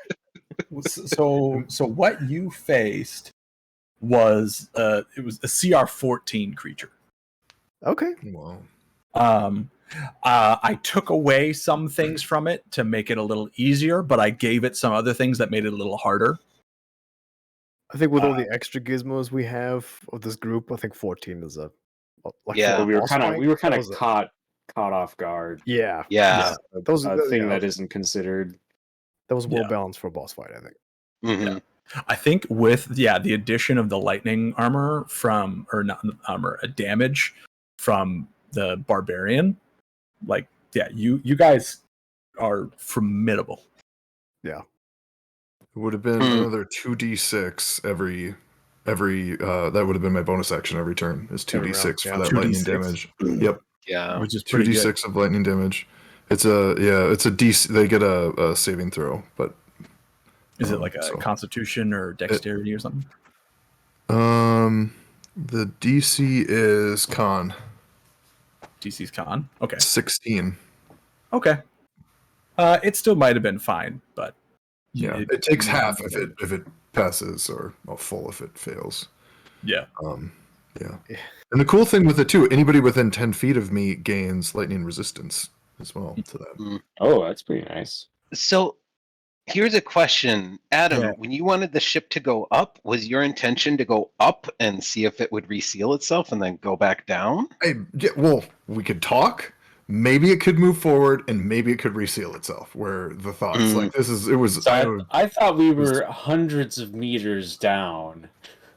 So what you faced was it was a CR-14 creature. Okay. Wow. I took away some things from it to make it a little easier, but I gave it some other things that made it a little harder. I think with all the extra gizmos we have of this group, I think 14 is a Yeah. for a we were boss kind of fight, that was caught off guard. Yeah. Yeah. That was A that, thing yeah, that isn't considered. that was well Yeah. balanced for a boss fight, I think. Mhm. I think with the addition of the lightning armor or not armor, a damage from the barbarian, you guys are formidable. It would have been another 2d6 every every that would have been my bonus action every turn is 2d6 round, for yeah. that 2d6. lightning damage. Yep, Yeah. Which is pretty good. 2d6 of lightning damage. It's a DC. They get a saving throw, but Is it like a so- Constitution or Dexterity or something? the DC is Con DC's Con. Okay. 16. Okay. It still might have been fine, but Yeah, it takes half if it passes, or full if it fails. Yeah. Yeah. And the cool thing with it too, anybody within 10 feet of me gains lightning resistance as well to that. Oh, that's pretty nice. So here's a question, Adam. Yeah. When you wanted the ship to go up, was your intention to go up and see if it would reseal itself and then go back down? Well, we could talk. Maybe it could move forward, and maybe it could reseal itself. Where the thoughts like this is, it was. So I thought we were hundreds of meters down.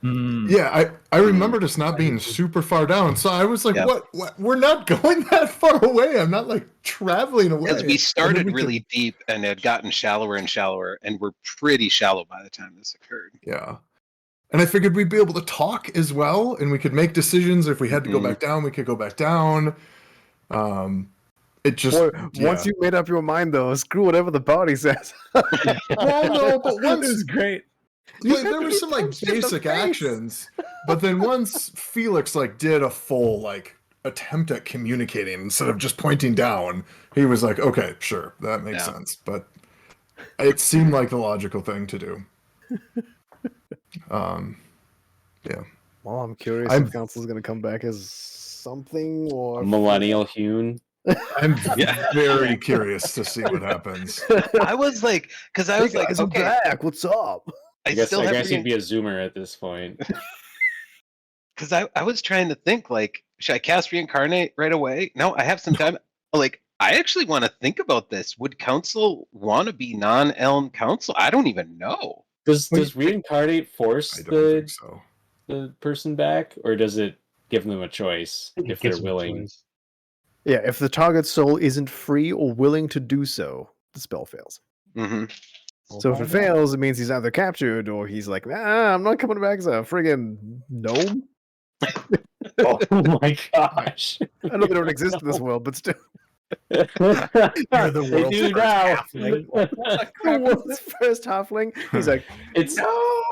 Yeah, I remember just not being super far down, so I was like, Yeah. "What? We're not going that far away. I'm not like traveling away." Because we And started then we really deep and had gotten shallower and shallower, and we're pretty shallow by the time this occurred. Yeah. And I figured we'd be able to talk as well, and we could make decisions. If we had to go back down, we could go back down. It just Once you made up your mind, though, screw whatever the body says. well, no, but once This is great. there were some like basic actions, but then once Felix like did a full like attempt at communicating instead of just pointing down, he was like, "Okay, sure, that makes sense." But it seemed like the logical thing to do. Yeah. Well, I'm curious if Council's going to come back as something or Millennial Hune. I'm very curious to see what happens. I was like, because I was Hey like, guys, I'm okay, back. What's up? I I guess still have he'd be a zoomer at this point. because I was trying to think like, should I cast reincarnate right away? No, I have some time. Like, I actually want to think about this. Would council want to be non-Elm council? I don't even know. Does reincarnate force I don't think so. the person back, or does it give them a choice if Gives they're them a willing? choice. Yeah, if the target soul isn't free or willing to do so, the spell fails. Hmm. So if it fails, it means he's either captured or he's like, nah, I'm not coming back as a friggin' gnome. Oh my gosh! I know they don't exist in this world, but still. You're the they world's do first now. The world's first halfling. He's like, It's no!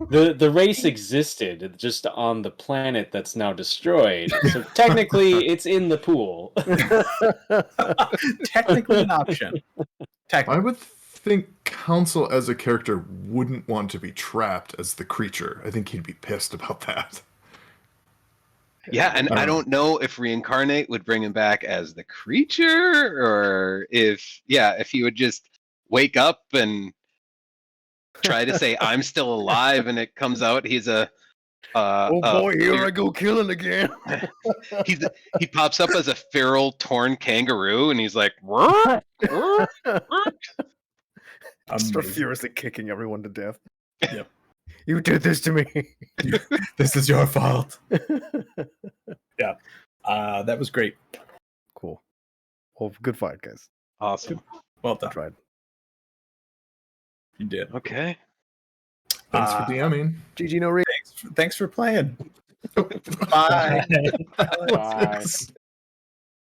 the race existed just on the planet that's now destroyed. So technically, it's in the pool. Technically an option. I would think Council as a character wouldn't want to be trapped as the creature. I think he'd be pissed about that. Yeah, and I don't know if reincarnate would bring him back as the creature, or if he would just wake up and try to say I'm still alive, and it comes out he's a Oh boy, here I go killing again. he pops up as a feral torn kangaroo, and he's like, "What?" Start furiously kicking everyone to death. Yep. You did this to me. This is your fault. Yeah. That was great. Cool. Well, good fight, guys. Awesome. Well I done. tried. You did. Okay. Thanks for DMing. GG no read. Thanks for playing. Bye. Bye.